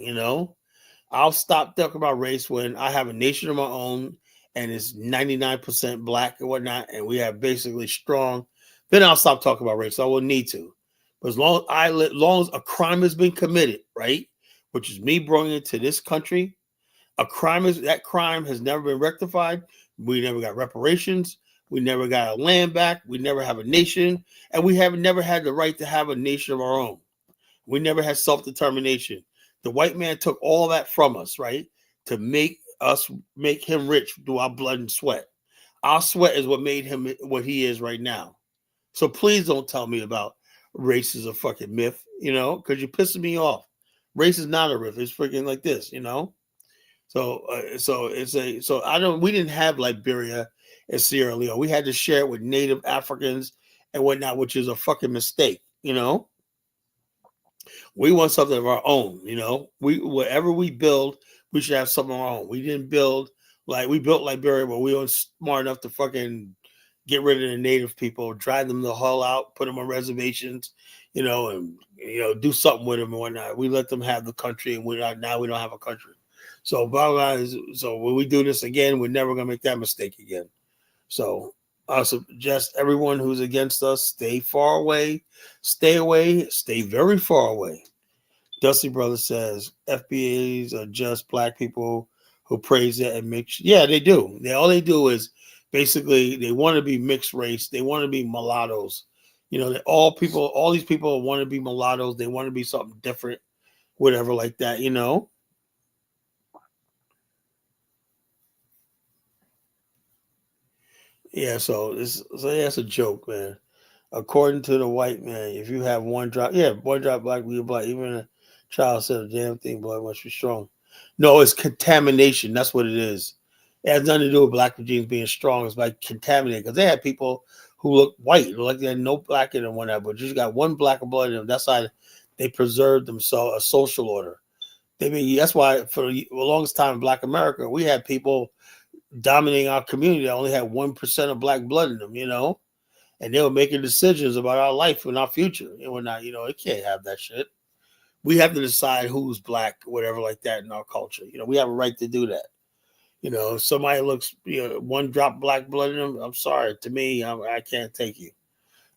I'll stop talking about race when I have a nation of my own and it's 99% black and whatnot, and we have basically strong. Then I'll stop talking about race. I will need to, but as long as a crime has been committed, right, which is me bringing it to this country, that crime has never been rectified. We never got reparations. We never got our land back. We never have a nation, and we have never had the right to have a nation of our own. We never had self-determination. The white man took all that from us, right? To make him rich through our blood and sweat. Our sweat is what made him what he is right now. So please don't tell me about race is a fucking myth, because you're pissing me off. Race is not a myth. It's freaking like this. We didn't have Liberia and Sierra Leone. We had to share it with Native Africans and whatnot, which is a fucking mistake. We want something of our own, whatever we build, we should have something of our own. We built Liberia, but we weren't smart enough to fucking get rid of the native people, drive them the hell out, put them on reservations, and do something with them and whatnot. We let them have the country, and now we don't have a country. So bottom line is, so when we do this again, we're never gonna make that mistake again. So I suggest everyone who's against us stay far away, stay very far away. Dusty Brother says FBAs are just black people who praise it and mix. Yeah, they do. All they do is basically they want to be mixed race. They want to be mulattoes. All these people want to be mulattoes. They want to be something different, whatever like that. Yeah, so that's a joke, man. According to the white man, if you have one drop black, we black. Even a child said a damn thing, blood must be strong. No, it's contamination. That's what it is. It has nothing to do with black genes being strong. It's like contaminated because they had people who look white, like they had no black in them, whatever, but just got one black blood in them. That's how they preserved themselves a social order. That's why for the longest time in Black America, we had people dominating our community that only had 1% of black blood in them, and they were making decisions about our life and our future. And we're not, it can't have that shit. We have to decide who's black, whatever like that in our culture. We have a right to do that. If somebody looks, one drop black blood in them, I'm sorry. To me, I can't take you.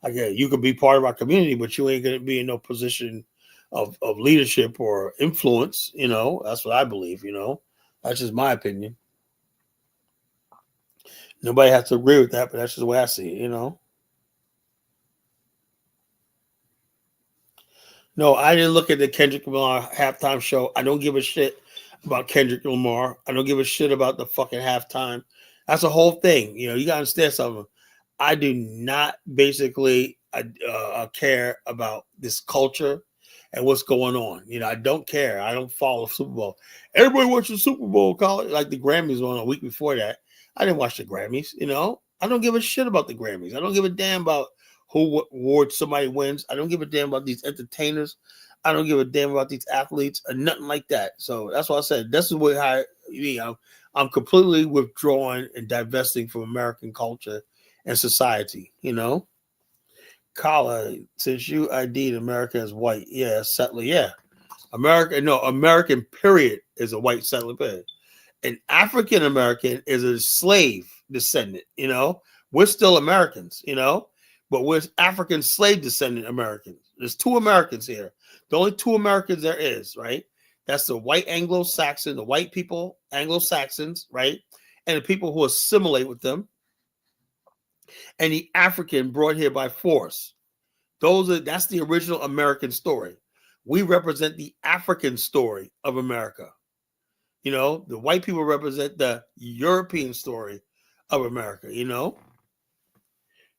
You could be part of our community, but you ain't going to be in no position of leadership or influence. That's what I believe. That's just my opinion. Nobody has to agree with that, but that's just the way I see it. No, I didn't look at the Kendrick Lamar halftime show. I don't give a shit about Kendrick Lamar. I don't give a shit about the fucking halftime. That's a whole thing. You got to understand something. I do not basically care about this culture and what's going on. I don't care. I don't follow Super Bowl. Everybody watches Super Bowl, like the Grammys on a week before that. I didn't watch the Grammys. I don't give a shit about the Grammys. I don't give a damn about who award somebody wins. I don't give a damn about these entertainers. I don't give a damn about these athletes or nothing like that. So that's why I said this is what I'm completely withdrawing and divesting from American culture and society. Kala, since you ID'd America as white, yeah, settler, yeah. American period is a white settler period. An African American is a slave descendant. We're still Americans, but we're African slave descendant Americans. There's two Americans here. The only two Americans there is, right? That's the white Anglo-Saxon, the white people, Anglo-Saxons, right? And the people who assimilate with them. And the African brought here by force. That's the original American story. We represent the African story of America. The white people represent the European story of America,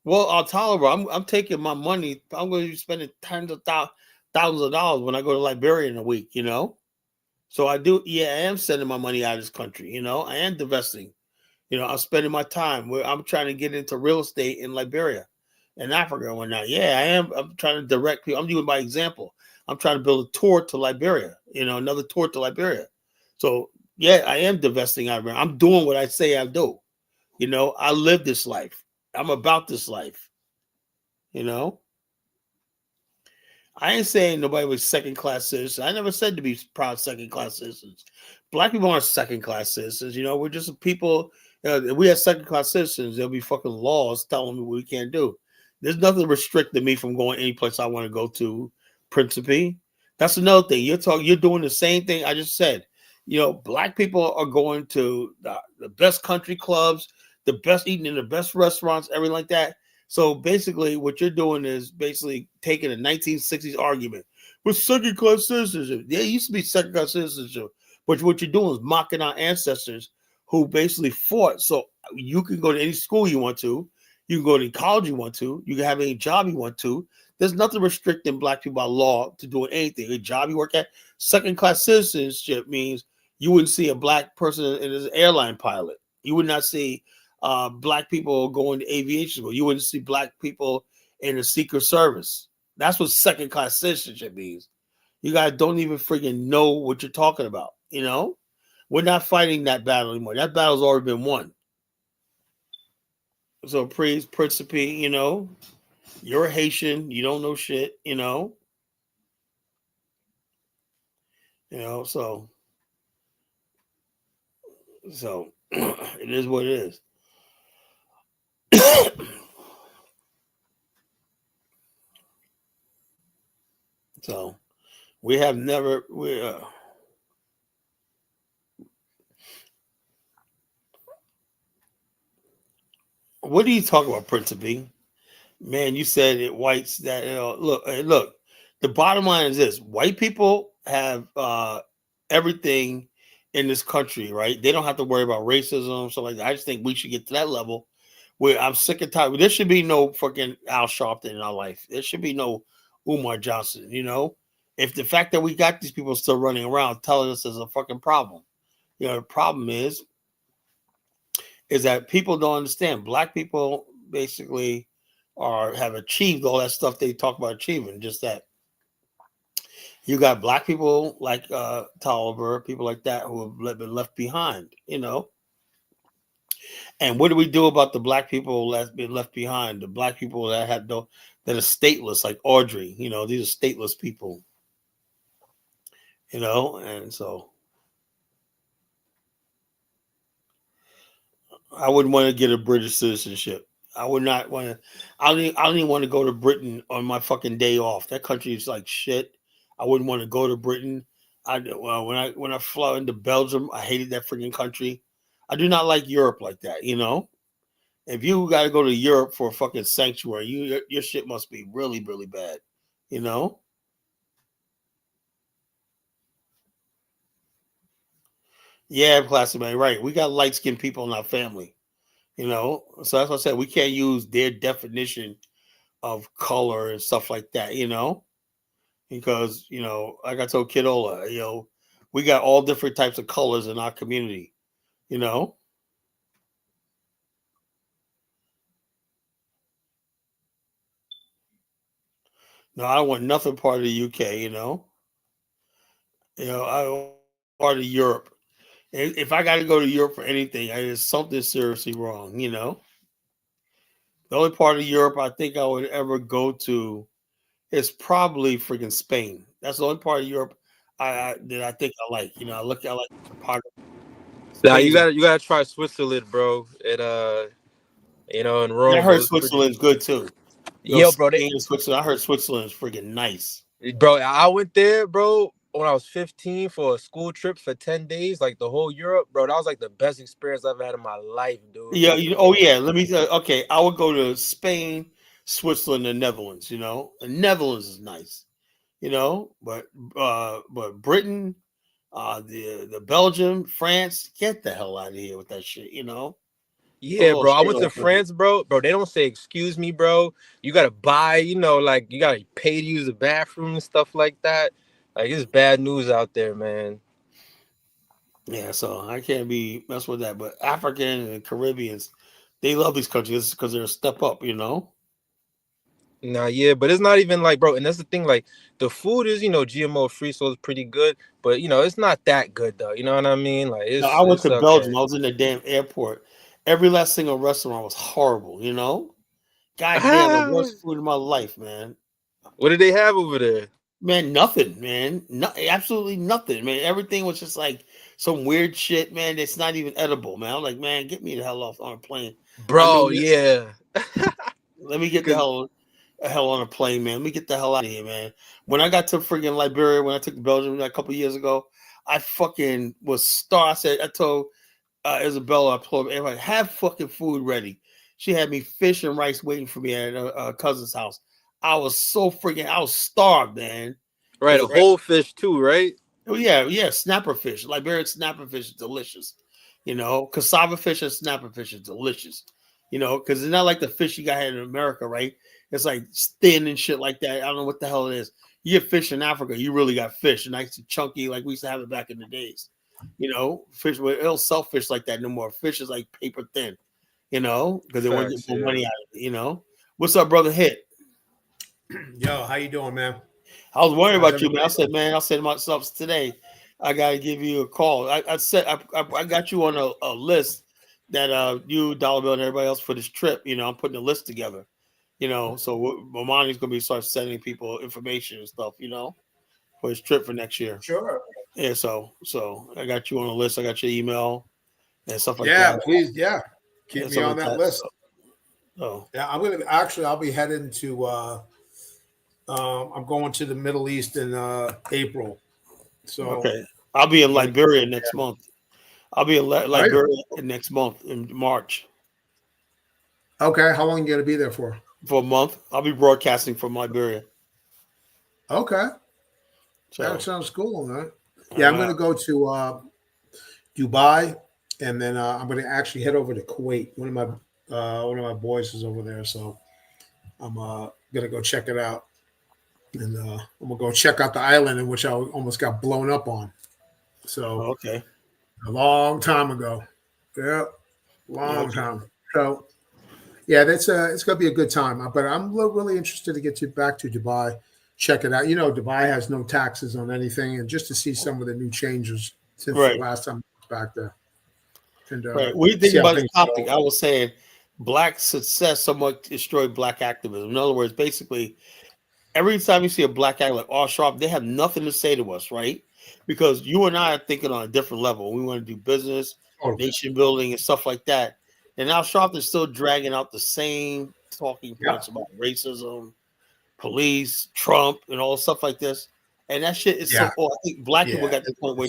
Well, I'll tolerate. I'm taking my money. I'm going to be spending tens of thousands of dollars when I go to Liberia in a week, So I do. Yeah, I am sending my money out of this country, I am divesting. I'm spending my time where I'm trying to get into real estate in Liberia and Africa and whatnot. Yeah, I am. I'm trying to direct people. I'm doing by example. I'm trying to build a tour to Liberia, another tour to Liberia. So yeah, I am divesting out of Liberia. I'm doing what I say I do. I live this life. I'm about this life. You know, I ain't saying nobody was second class citizens. I never said to be proud second class citizens. Black people aren't second class citizens. You know, we're just people. If we had second class citizens, there'll be fucking laws telling me what we can't do. There's nothing restricting me from going any place I want to go to. Principe. That's another thing. You're talking. You're doing the same thing I just said. You know, black people are going to the best country clubs, the best eating in the best restaurants, everything like that. So basically, what you're doing is basically taking a 1960s argument with second class citizenship. There used to be second class citizenship, but what you're doing is mocking our ancestors who basically fought. So you can go to any school you want to, you can go to any college you want to, you can have any job you want to. There's nothing restricting black people by law to doing anything. A job you work at, second class citizenship means you wouldn't see a black person in an airline pilot. You would not see black people going to aviation school. You wouldn't see black people in the Secret Service. That's what second class citizenship means. You guys don't even freaking know what you're talking about. You know, we're not fighting that battle anymore. That battle's already been won. So, please, Principe, you know, you're a Haitian. You don't know shit. So it is what it is. So we have never what do you talk about, Principe? Man, you said it whites that look. The bottom line is this: white people have everything in this country, right? They don't have to worry about racism, so like that. I just think we should get to that level where I'm sick and tired. There should be no fucking Al Sharpton in our life. There should be no Umar Johnson. You know, if the fact that we got these people still running around telling us there's a fucking problem, the problem is that people don't understand. Black people basically are have achieved all that stuff they talk about achieving. Just that you got black people like Tolliver, people like that who have been left behind. And what do we do about the black people that's been left behind? The black people that that are stateless, like Audrey. These are stateless people. And so I wouldn't want to get a British citizenship. I would not want to. I don't even want to go to Britain on my fucking day off. That country is like shit. I wouldn't want to go to Britain. When I flew into Belgium, I hated that freaking country. I do not like Europe like that. If you got to go to Europe for a fucking sanctuary, your shit must be really really bad. You know. Yeah, plastic man, right? We got light skinned people in our family. So that's what I said. We can't use their definition of color and stuff like that, because, like I told Kidola, we got all different types of colors in our community, you know. No, I don't want nothing part of the UK, I want part of Europe. If I got to go to Europe for anything, there's something seriously wrong. The only part of Europe I think I would ever go to is probably freaking Spain. That's the only part of Europe that I think I like. I like topography. Now Spain's a you gotta try Switzerland, bro. In I Rome, bro. heard It's pretty. Switzerland's good too. Yo, bro, Spain and Switzerland. I heard Switzerland's freaking nice. I went there, bro, when I was 15 for a school trip for 10 days, like the whole Europe, bro. That was like the best experience I've had in my life, dude. Yeah. Oh yeah. Let me. Okay, I would go to Spain, Switzerland, and Netherlands. The Netherlands is nice. But Britain, the Belgium, France, get the hell out of here with that shit. Those Yeah, little bro. I straight went to off. France, bro. Bro, they don't say excuse me, bro. You gotta buy, like you gotta pay to use the bathroom and stuff like that. Like it's bad news out there, man. Yeah, so I can't be messed with that. But African and Caribbeans, they love these countries because they're a step up. Nah, yeah, but it's not even like, bro, and that's the thing, like the food is, GMO free, so it's pretty good, but it's not that good though. You know what I mean? Like Now, it's I went it's to okay. Belgium. I was in the damn airport. Every last single restaurant was horrible. God damn, the worst food in my life, man. What did they have over there? Man, nothing, man. No, absolutely nothing, man. Everything was just like some weird shit, man. It's not even edible, man. I'm like, man, get me the hell off on a plane. I knew Bro, that. yeah. Let me get the Cause hell on a plane, man. Let me get the hell out of here, man. When I got to freaking Liberia, when I took Belgium a couple years ago, I fucking was I told Isabella, I told everybody, have fucking food ready. She had me fish and rice waiting for me at a cousin's house. I was starved, man. right, a Because whole fish too, right? oh yeah, snapper fish. Liberian snapper fish is delicious. Cassava fish and snapper fish is delicious. Because it's not like the fish you got here in America, right? It's like thin and shit like that. I don't know what the hell it is. You get fish in Africa, you really got fish, nice and chunky, like we used to have it back in the days. Fish, well, it'll sell fish like that no more. Fish is like paper thin. Because they want to Facts, get more yeah. money out of it. What's up, brother? Hit. Yo, how you doing, man? I was worried How's about you, man. I everybody said, doing? man, I said to myself today, I gotta give you a call. I said I got you on a list that you, Dollar Bill, and everybody else for this trip. I'm putting a list together. So Mamani's gonna be start sending people information and stuff. For his trip for next year. Sure. Yeah. So I got you on a list. I got your email and stuff like Yeah, that. please. Yeah, keep And me stuff on like that that. list. So Yeah, I'll be heading to. I'm going to the Middle East in April. So okay, I'll be in I'm gonna. Liberia next month. I'll be in Are you? Liberia next month in March. Okay. How long are you gonna be there for? For a month. I'll be broadcasting from Liberia. Okay, that So sounds cool, man. Yeah, I'm uh, gonna go to Dubai, and then I'm gonna actually head over to Kuwait. One of my boys is over there, so I'm gonna go check it out. And I'm gonna go check out the island in which I almost got blown up on. So okay, a long time ago, yeah, long okay, time. So yeah, that's it's gonna be a good time. But I'm really interested to get back to Dubai, check it out. Dubai has no taxes on anything, and just to see some of the new changes since the right, last time I was back there, and right. What do you think see how about the things topic? go. I was saying black success somewhat destroyed black activism. In other words, basically, every time you see a black act like all sharp, they have nothing to say to us, right? Because you and I are thinking on a different level. We want to do business, Oh, nation building, and stuff like that. And now Sharp is still dragging out the same talking yeah, points about racism, police, Trump, and all stuff like this. And that shit is yeah, so. Oh, I think black people yeah. got to the point where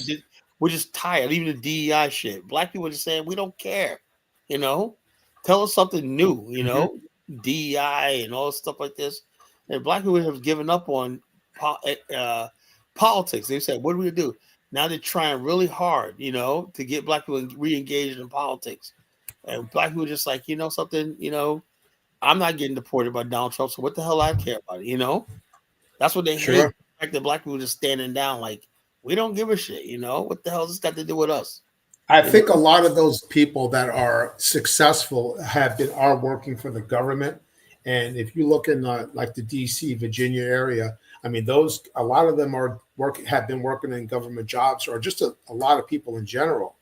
we're just tired. Even the DEI shit. Black people are just saying we don't care. You know, tell us something new. Mhm. DEI and all stuff like this. And black people have given up on politics. They said, "What do we do?" Now they're trying really hard, to get black people re-engaged in politics. And black people are just like, something, I'm not getting deported by Donald Trump, so what the hell I care about it? That's what they hate. Sure. The fact that black people just standing down, like we don't give a shit. What the hell has this got to do with us? I You know? think a lot of those people that are successful are working for the government, and if you look in like the D.C. Virginia area, I mean, a lot of them have been working in government jobs, or just a lot of people in general.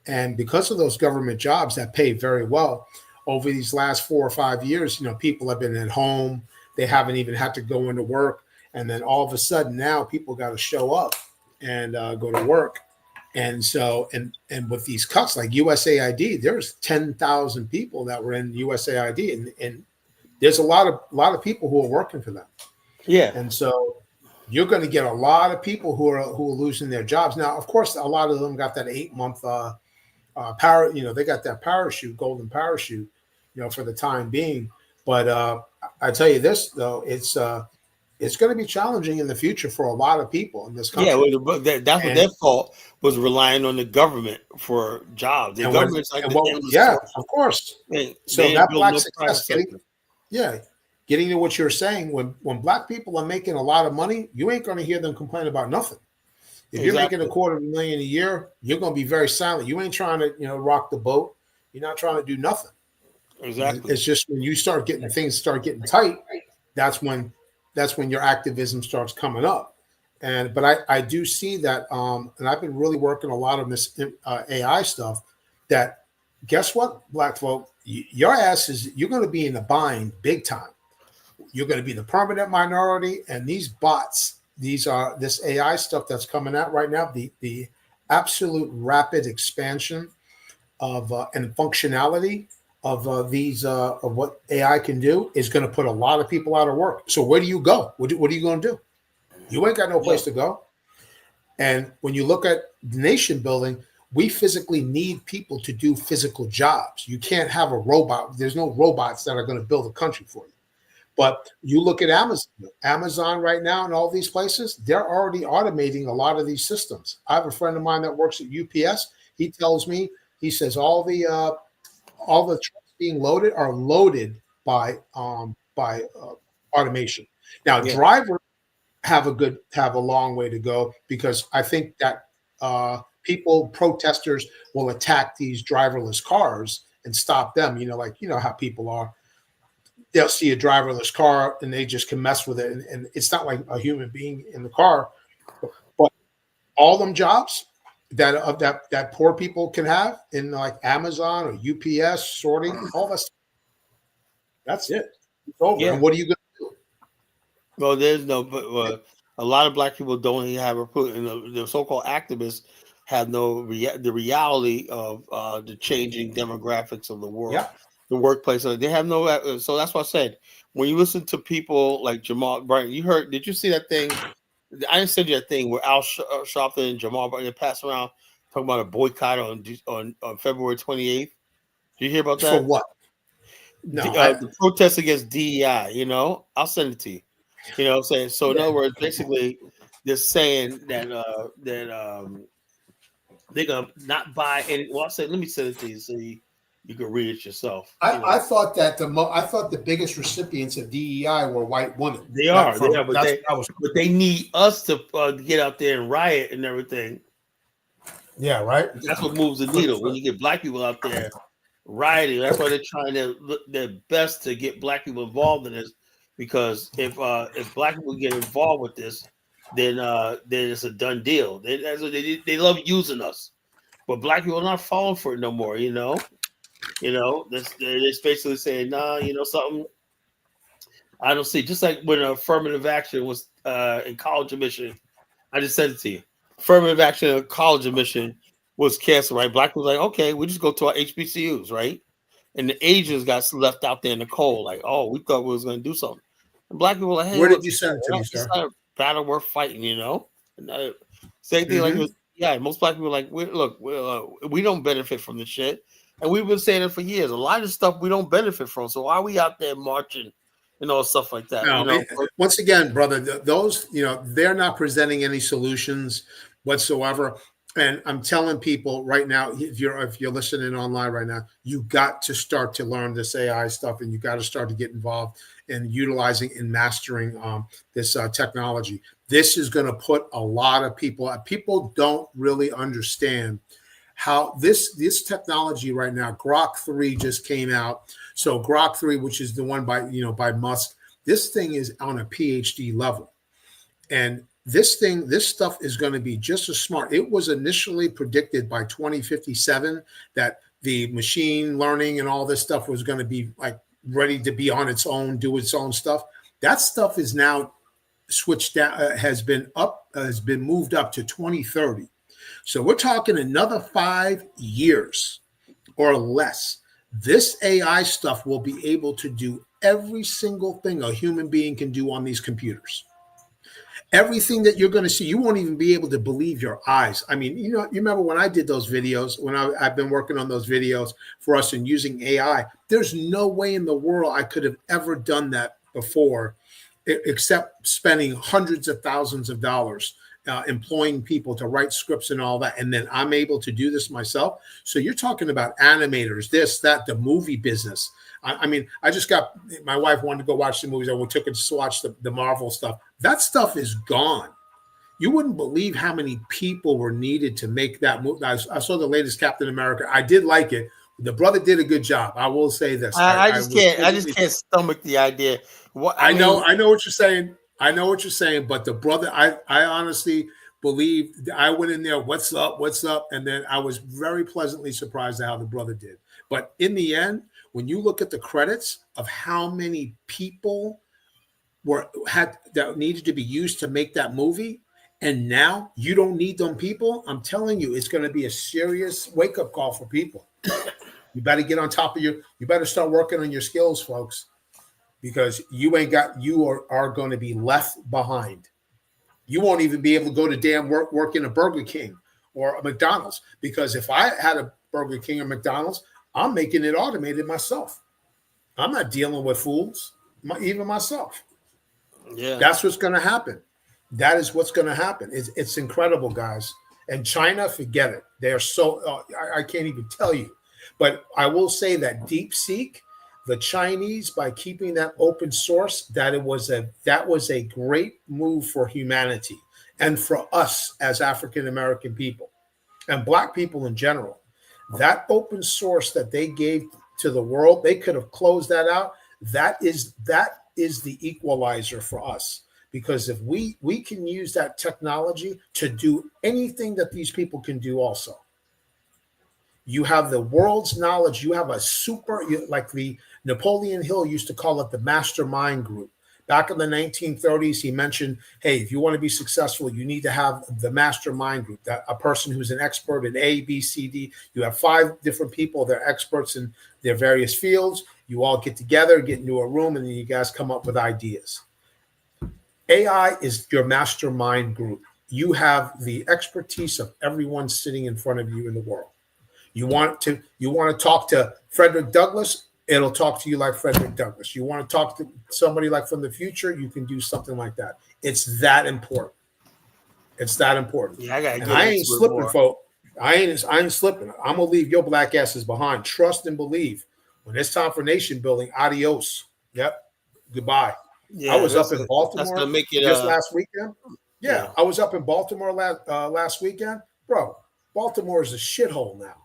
And because of those government jobs that pay very well, over these last 4 or 5 years, people have been at home. They haven't even had to go into work. And then all of a sudden now people got to show up and go to work. And so, and with these cuts like USAID, there's 10,000 people that were in USAID, and there's a lot of people who are working for them. Yeah, And so you're going to get a lot of people who are losing their jobs. Now, of course, a lot of them got that 8 month power, they got that parachute, golden parachute, for the time being. But I tell you this though, it's going to be challenging in the future for a lot of people in this yeah. country. But that's what And their fault was, relying on the government for jobs. The and when government's like and the what endless yeah, source. of course. They So ain't that building black no private success, sector. yeah, getting to what you're saying, when black people are making a lot of money, you ain't going to hear them complain about nothing. If you're making Exactly. $250,000 a year, you're going to be very silent. You ain't trying to, rock the boat. You're not trying to do nothing. Exactly. It's just when you start getting things start getting tight, that's when your activism starts coming up. But I do see that, and I've been really working a lot on this AI stuff, that guess what, black folk? Your ass is, you're going to be in a bind big time. You're going to be the permanent minority, and these bots, this AI stuff that's coming out right now, the absolute rapid expansion of and functionality of these of what AI can do is going to put a lot of people out of work. So where do you go? What are you going to do? You ain't got no place to go. And when you look at nation building, we physically need people to do physical jobs. You can't have a robot. There's no robots that are going to build a country for you. But you look at Amazon right now and all these places, they're already automating a lot of these systems. I have a friend of mine that works at UPS. He tells me, he says all the trucks being loaded are loaded by automation. Now, drivers have a long way to go, because I think that protesters will attack these driverless cars and stop them. You know how people are. They'll see a driverless car and they just can mess with it, and it's not like a human being in the car. But all them jobs that poor people can have in like Amazon or UPS, sorting, all this, that's it. It's over. Yeah. And what are you going to do? Well, there's no, but a lot of black people don't even have the so-called activists have the reality of the changing demographics of the world, the workplace. So they have no. So that's what I said. When you listen to people like Jamal Bryant, did you see that thing? I didn't send you that thing where Al Sharpton and Jamal Bryant pass around talking about a boycott on February 28th. Did you hear about that? For what? No, the protest against DEI. I'll send it to you. You know what I'm saying? So in other words, basically they're saying that they're gonna not buy any. Well, I said, let me send it to you so you can read it yourself. I thought that the biggest recipients of DEI were white women. They are, but they need us to get out there and riot and everything. Yeah, right. That's what moves the needle. When you get black people out there rioting, that's why they're trying their best to get black people involved in this. Because if black people get involved with this, then it's a done deal. They love using us, but black people are not falling for it no more. They're basically saying, nah, something. I don't see. Just like when affirmative action was in college admission, I just sent it to you. Affirmative action in college admission was canceled, right? Black people was like, okay, we just go to our HBCUs, right? And the Asians got left out there in the cold, like, oh, we thought we was going to do something. And black people were like, hey, where did you send it to me, sir? It's not a battle worth fighting, And, same thing like, most black people are like, we don't benefit from this shit. And we've been saying it for years. A lot of stuff we don't benefit from. So why are we out there marching and all stuff like that? No, once again, brother, those, they're not presenting any solutions whatsoever. And I'm telling people right now, if you're listening online right now, you got to start to learn this AI stuff, and you got to start to get involved in utilizing and mastering this technology. This is going to put a lot of people don't really understand how this technology right now. Grok 3 just came out. So Grok 3, which is the one by Musk, this thing is on a PhD level. And this stuff is going to be just as smart. It was initially predicted by 2057 that the machine learning and all this stuff was going to be like ready to be on its own, do its own stuff. That stuff is now switched down, has been moved up to 2030. So we're talking another 5 years or less. This AI stuff will be able to do every single thing a human being can do on these computers. Everything that you're going to see, you won't even be able to believe your eyes. I mean, you remember when I did those videos, when I've been working on those videos for us and using AI, there's no way in the world I could have ever done that before, except spending hundreds of thousands of dollars employing people to write scripts and all that. And then I'm able to do this myself. So you're talking about animators, this, that, the movie business. I mean, I just got, my wife wanted to go watch the movies. We took her to watch the Marvel stuff. That stuff is gone. You wouldn't believe how many people were needed to make that movie. I saw the latest Captain America. I did like it. The brother did a good job. I will say this. I just can't stomach the idea. I know what you're saying. But the brother, I honestly, believe. I went in there, what's up, what's up, and then I was very pleasantly surprised at how the brother did. But in the end, when you look at the credits of how many people had that needed to be used to make that movie, and now you don't need them people, I'm telling you, it's going to be a serious wake up call for people. You better get on top of you better start working on your skills, folks, because you are going to be left behind. You won't even be able to go to damn work in a Burger King or a McDonald's, because if I had a Burger King or McDonald's, I'm making it automated myself. I'm not dealing with fools, even myself. Yeah, that's what's going to happen. That is what's going to happen. It's incredible, guys. And China, forget it. They're so I can't even tell you. But I will say that DeepSeek, the Chinese, by keeping that open source, that was a great move for humanity and for us as African American people and Black people in general. That open source that they gave to the world, they could have closed that out. That is the equalizer for us, because if we can use that technology to do anything that these people can do also. You have the world's knowledge. You have like the Napoleon Hill used to call it the mastermind group. Back in the 1930s, he mentioned, hey, if you want to be successful, you need to have the mastermind group, that a person who's an expert in A, B, C, D. You have 5 different people. They're experts in their various fields. You all get together, get into a room, and then you guys come up with ideas. AI is your mastermind group. You have the expertise of everyone sitting in front of you in the world. You want to talk to Frederick Douglass, it'll talk to you like Frederick Douglass. You want to talk to somebody like from the future, you can do something like that. It's that important. It's that important. Yeah, I gotta get I ain't slipping, more. folks. I ain't slipping. I'm gonna leave your black asses behind. Trust and believe. When it's time for nation building, adios. Yep. Goodbye. Yeah, I was up in Baltimore that's gonna make it, just last weekend. Yeah, I was up in Baltimore last weekend. Bro, Baltimore is a shithole now.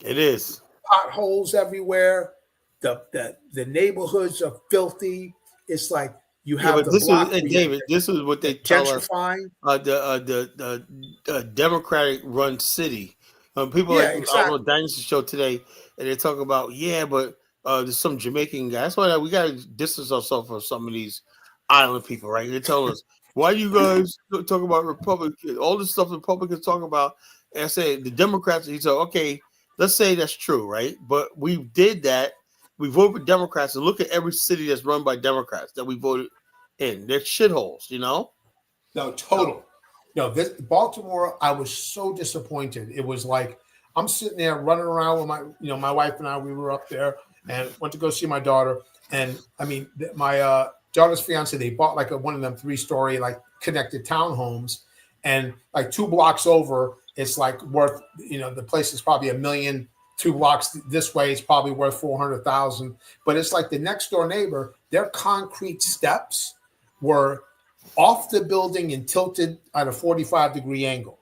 It is. Potholes everywhere. The neighborhoods are filthy. It's like you have the block. David, this is what they tell us. Gentrifying. The Democratic-run city. People exactly. I was on Dynasty Show today, and they talk about but there's some Jamaican guy. That's why we got to distance ourselves from some of these island people, right? They tell us, why you guys talk about Republicans, all this stuff the Republicans talk about, and I say the Democrats. He said, okay, let's say that's true, right? But we did that. We voted for Democrats, and look at every city that's run by Democrats that we voted in. They're shitholes, No, total. No, Baltimore, I was so disappointed. It was like I'm sitting there running around with my wife and I. We were up there and went to go see my daughter. And I mean, my daughter's fiance, they bought like one of them 3-story like connected townhomes, and like 2 blocks over, it's like worth the place is probably $1 million. 2 blocks this way, it's probably worth $400,000. But it's like the next door neighbor, their concrete steps were off the building and tilted at a 45-degree angle.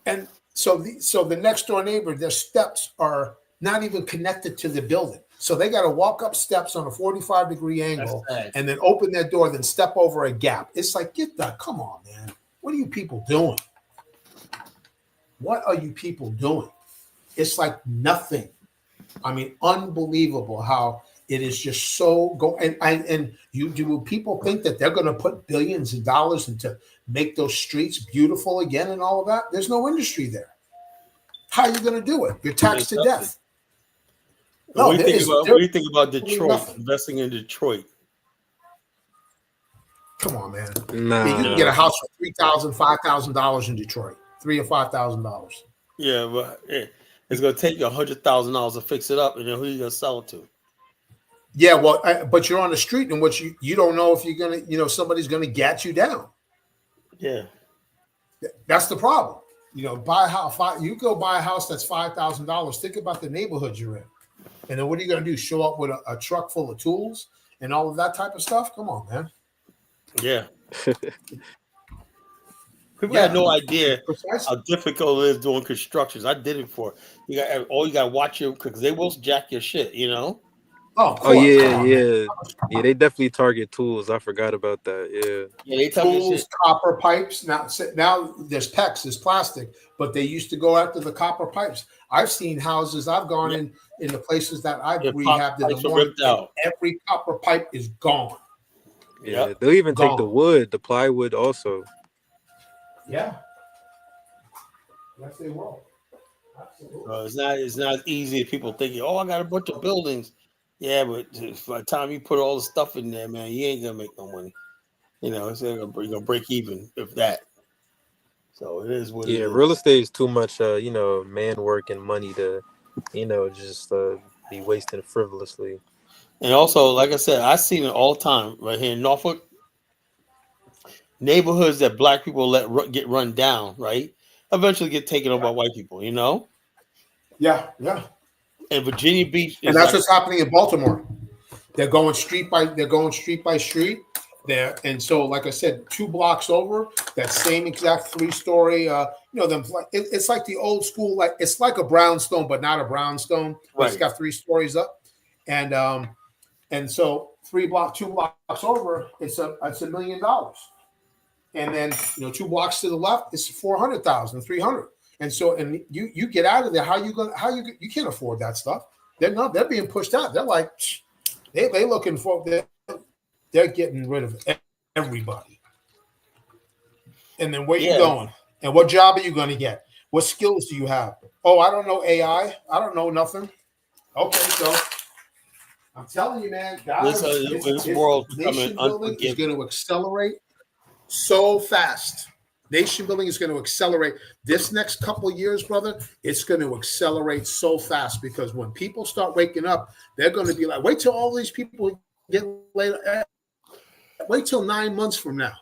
And so the next door neighbor, their steps are not even connected to the building. So they got to walk up steps on a 45-degree angle and then open their door, then step over a gap. It's like, come on, man. What are you people doing? What are you people doing? It's like nothing. I mean, unbelievable how it is just so and do people think that they're going to put billions of dollars into make those streets beautiful again and all of that? There's no industry there. How are you going to do it? You're taxed to death. No, what do you think about Detroit? Investing in Detroit? Come on, man. Nah. You can get a house for $3,000, $5,000 in Detroit. $3,000 or $5,000. Yeah, but it's going to take you $100,000 to fix it up, and then who are you going to sell it to? Yeah, well, but you're on the street in which you don't know if you're going to, somebody's going to gat you down. Yeah. That's the problem. Buy a house. You go buy a house that's $5,000. Think about the neighborhood you're in. And then what are you going to do? Show up with a truck full of tools and all of that type of stuff? Come on, man. Yeah. People had no idea how difficult it is doing constructions. I did it before. You got to watch it because they will jack your shit, Oh, of Oh course. yeah, Come on, man. yeah. They definitely target tools. I forgot about that. Yeah. Yeah, they tell me Tools, shit. copper pipes. Now there's PEX, there's plastic, but they used to go after the copper pipes. I've seen houses. I've gone in the places that I've Your rehabbed in the pipes are morning, ripped and out. every copper pipe is gone. Yeah. Yep. They'll even take the Gone. wood, the plywood also. Yeah. Yes, they will. Absolutely. It's not easy. People thinking, oh, I got a bunch of buildings. Yeah, but by the time you put all the stuff in there, man, you ain't gonna make no money. It's gonna break even if that. So it is what it Yeah, is. real estate is too much man work and money to, just be wasting frivolously. And also, like I said, I seen it all the time right here in Norfolk. Neighborhoods that black people get run down, right? Eventually get taken over by white people, Yeah, yeah. And Virginia Beach And is that's like, what's happening in Baltimore. They're going street by street. There, and so like I said, 2 blocks over, that same exact 3-story. Them it's like the old school, like it's like a brownstone, but not a brownstone. But it's right. got 3 stories up, and so 2 blocks over, it's $1 million. And then 2 blocks to the left, it's 400,000, 300. And so, and you get out of there. You can't afford that stuff. They're being pushed out. They're like, they looking for, they're getting rid of everybody. And then where you going? And what job are you going to get? What skills do you have? Oh, I don't know AI. I don't know nothing. Okay, so I'm telling you, man, guys, this world becoming nation building is unforgiving. going to accelerate so fast. Nation building is going to accelerate this next couple of years, brother. It's going to accelerate so fast because when people start waking up, they're going to be like, wait till all these people get laid. Wait till 9 months from now.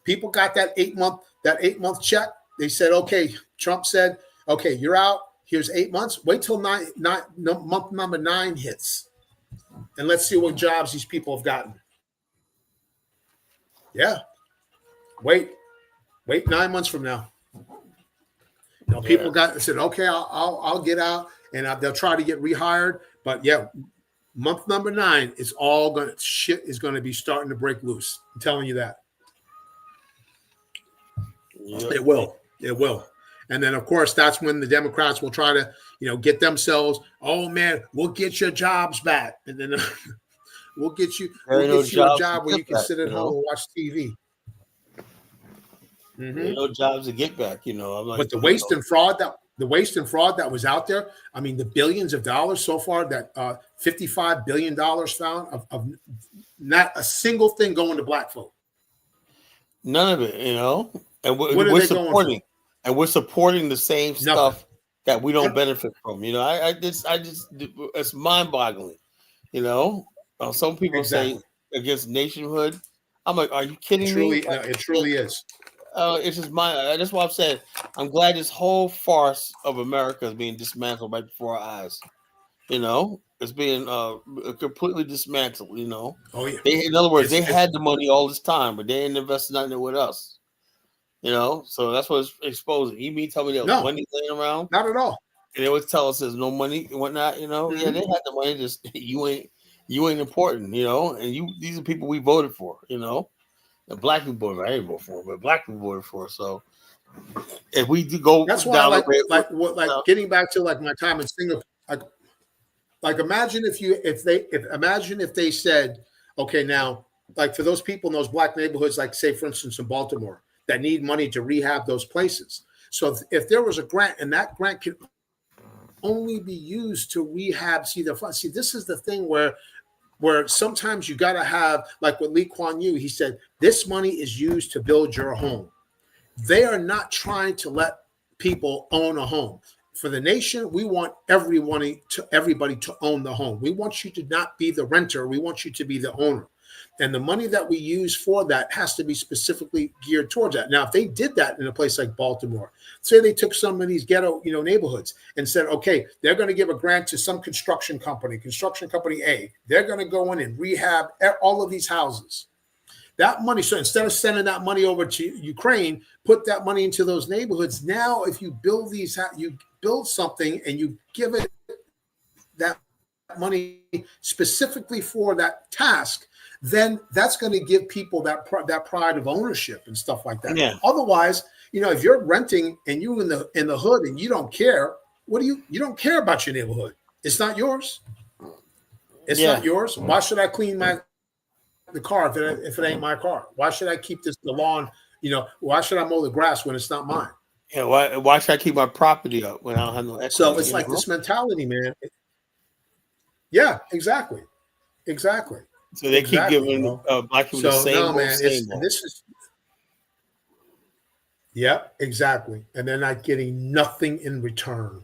People got that 8-month check. They said, okay, Trump said, okay, you're out. Here's 8 months. Wait till month number 9 hits. And let's see what jobs these people have gotten. Yeah. Wait 9 months from now. People said, okay, I'll get out, and they'll try to get rehired. But yeah, month number 9 is shit is going to be starting to break loose. I'm telling you that. Yep. It will. And then, of course, that's when the Democrats will try to, get themselves. Oh man, we'll get your jobs back, and then we'll get you a job where you can sit at home and watch TV. Mm-hmm. No jobs to get back, I'm like, but the waste and fraud that was out there. I mean, the billions of dollars so far that $55 billion found of not a single thing going to black folk. None of it, and we're supporting, and we're supporting the same stuff that we don't benefit from. I just it's mind-boggling. Some people say against nationhood. I'm like, are you kidding me? It truly is. It's just that's why I've said I'm glad this whole farce of America is being dismantled right before our eyes. It's being completely dismantled. Oh yeah. In other words, they had the money all this time, but they didn't invest nothing with us. So that's what it's exposing. You mean tell me there was money laying around? Not at all. And they always tell us there's no money and whatnot. Mm-hmm. Yeah, they had the money. Just you ain't important. And these are people we voted for. The black people voted for. I didn't vote for, but black people voted for. So if we do go, that's why getting back to like my time in Singapore. Like imagine if they said, okay, now like for those people in those black neighborhoods, like say for instance in Baltimore, that need money to rehab those places. So if there was a grant and that grant can only be used to rehab, see this is the thing where sometimes you got to have, like with Lee Kuan Yew, he said, this money is used to build your home. They are not trying to let people own a home. For the nation, we want everybody to own the home. We want you to not be the renter. We want you to be the owner. And the money that we use for that has to be specifically geared towards that. Now, if they did that in a place like Baltimore, say they took some of these ghetto, neighborhoods and said, okay, they're going to give a grant to some construction company A. They're going to go in and rehab all of these houses. That money, so instead of sending that money over to Ukraine, put that money into those neighborhoods. Now, if you build you build something and you give it that money specifically for that task, then that's going to give people that pride of ownership and stuff like that. Yeah. Otherwise, if you're renting and you in the hood and you don't care, you don't care about your neighborhood. It's not yours. It's Yeah. not yours. Why should I clean the car if it ain't my car? Why should I keep the lawn? Why should I mow the grass when it's not mine? Yeah. Why should I keep my property up when I don't have no equity? So it's like this mentality, man. Yeah, exactly. So they keep giving black people the same old, man, same old. this is yeah, exactly. And they're not getting nothing in return.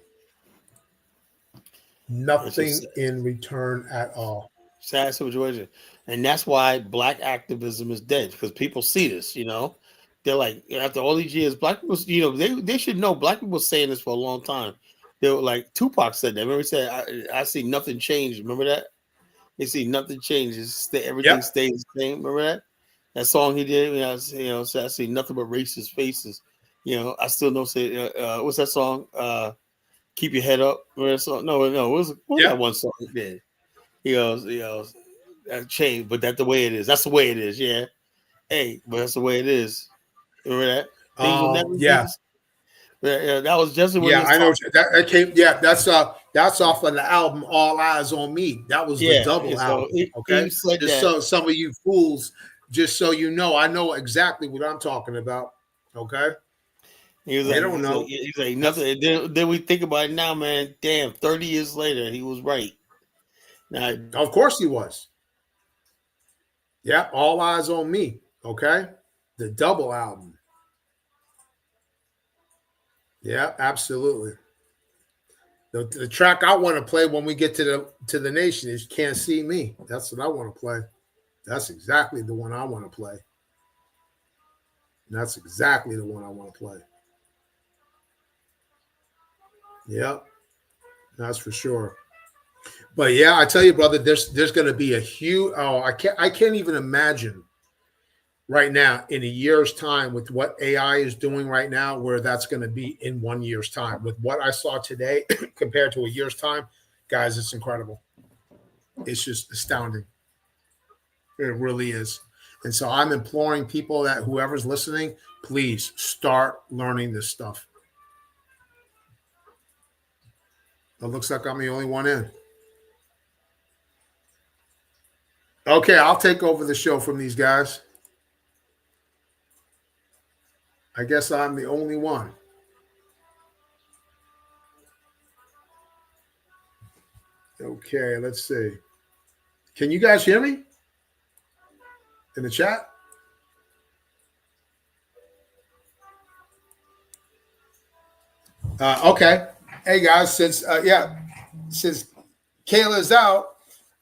Nothing in return at all. Sad situation. And that's why black activism is dead, because people see this, They're like, after all these years, black people, they should know black people saying this for a long time. They were like, Tupac said that. Remember he said, I see nothing change. Remember that? They see nothing changes. Everything stays the same. Remember that? That song he did, so I see nothing but racist faces. I still don't say, what's that song? Keep your head up. Remember that song? No. What was that one song he did? He goes, that change, but that's the way it is. That's the way it is. Yeah. Hey, but that's the way it is. Remember that? Things will never be. That was just when I know that came. Yeah, that's off of the album All Eyes on Me. That was the double album. Okay, so some of you fools, just so you know, I know exactly what I'm talking about. Okay, they don't know. He's like nothing. Then we think about it now, man. Damn, 30 years later, he was right. Now, of course he was. Yeah, All Eyes on Me. Okay, the double album. Yeah, absolutely. The track I want to play when we get to the nation is "Can't See Me." That's what I want to play. That's exactly the one I want to play. That's exactly the one I want to play. Yep, that's for sure. But yeah, I tell you, brother, there's going to be a huge. I can't even imagine right now in a year's time with what AI is doing right now, where that's going to be in 1 year's time. With what I saw today compared to a year's time, guys, it's incredible. It's just astounding. It really is. And so I'm imploring people that whoever's listening, please start learning this stuff. It looks like I'm the only one in. Okay, I'll take over the show from these guys. I guess I'm the only one. Okay, let's see. Can you guys hear me in the chat? Okay. Hey guys, since Kayla's out,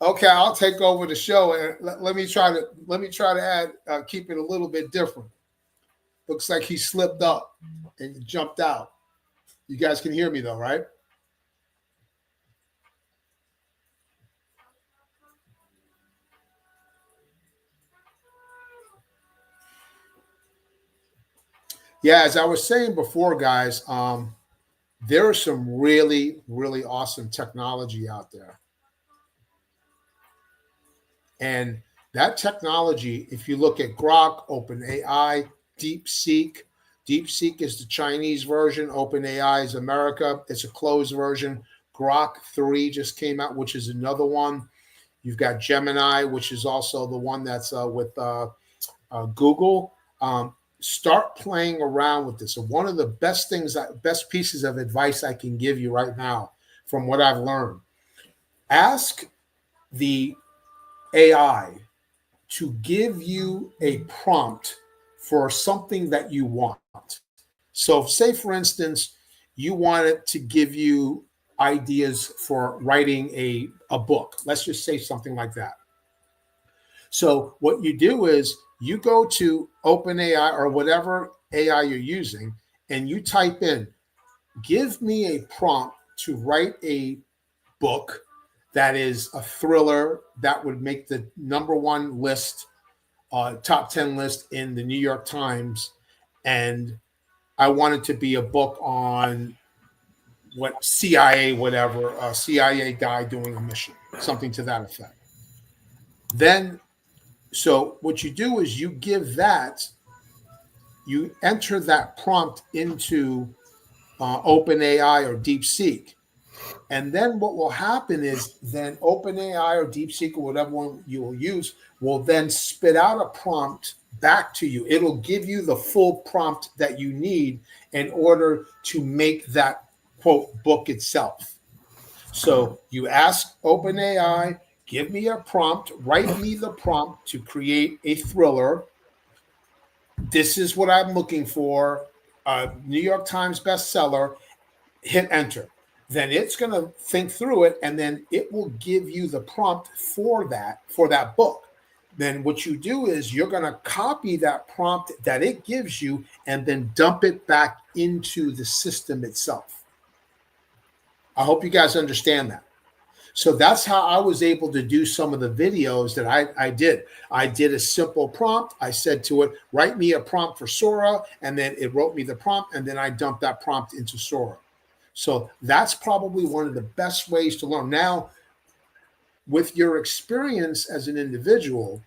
okay, I'll take over the show and let me try to add keep it a little bit different. Looks like he slipped up and jumped out. You guys can hear me though, right? Yeah, as I was saying before, guys, there is some really, really awesome technology out there. And that technology, if you look at Grok, OpenAI, DeepSeek is the Chinese version. OpenAI is America. It's a closed version. Grok 3 just came out, which is another one. You've got Gemini, which is also the one that's with Google. Start playing around with this. And one of the best pieces of advice I can give you right now from what I've learned, ask the AI to give you a prompt for something that you want. So say, for instance, you want it to give you ideas for writing a book. Let's just say something like that. So what you do is you go to OpenAI or whatever AI you're using, and you type in, give me a prompt to write a book that is a thriller that would make the #1 list, top 10 list in the New York Times. And I want it to be a book on what CIA, whatever, a CIA guy doing a mission, something to that effect. Then, so what you do is you enter that prompt into OpenAI or DeepSeek. And then what will happen is then OpenAI or DeepSeek or whatever one you will use will then spit out a prompt back to you. It'll give you the full prompt that you need in order to make that quote book itself. So you ask OpenAI, give me a prompt, write me the prompt to create a thriller. This is what I'm looking for. New York Times bestseller. Hit enter. Then it's going to think through it, and then it will give you the prompt for that book. Then what you do is you're going to copy that prompt that it gives you and then dump it back into the system itself. I hope you guys understand that. So that's how I was able to do some of the videos that I did. I did a simple prompt. I said to it, write me a prompt for Sora, and then it wrote me the prompt, and then I dumped that prompt into Sora. So that's probably one of the best ways to learn. Now, with your experience as an individual,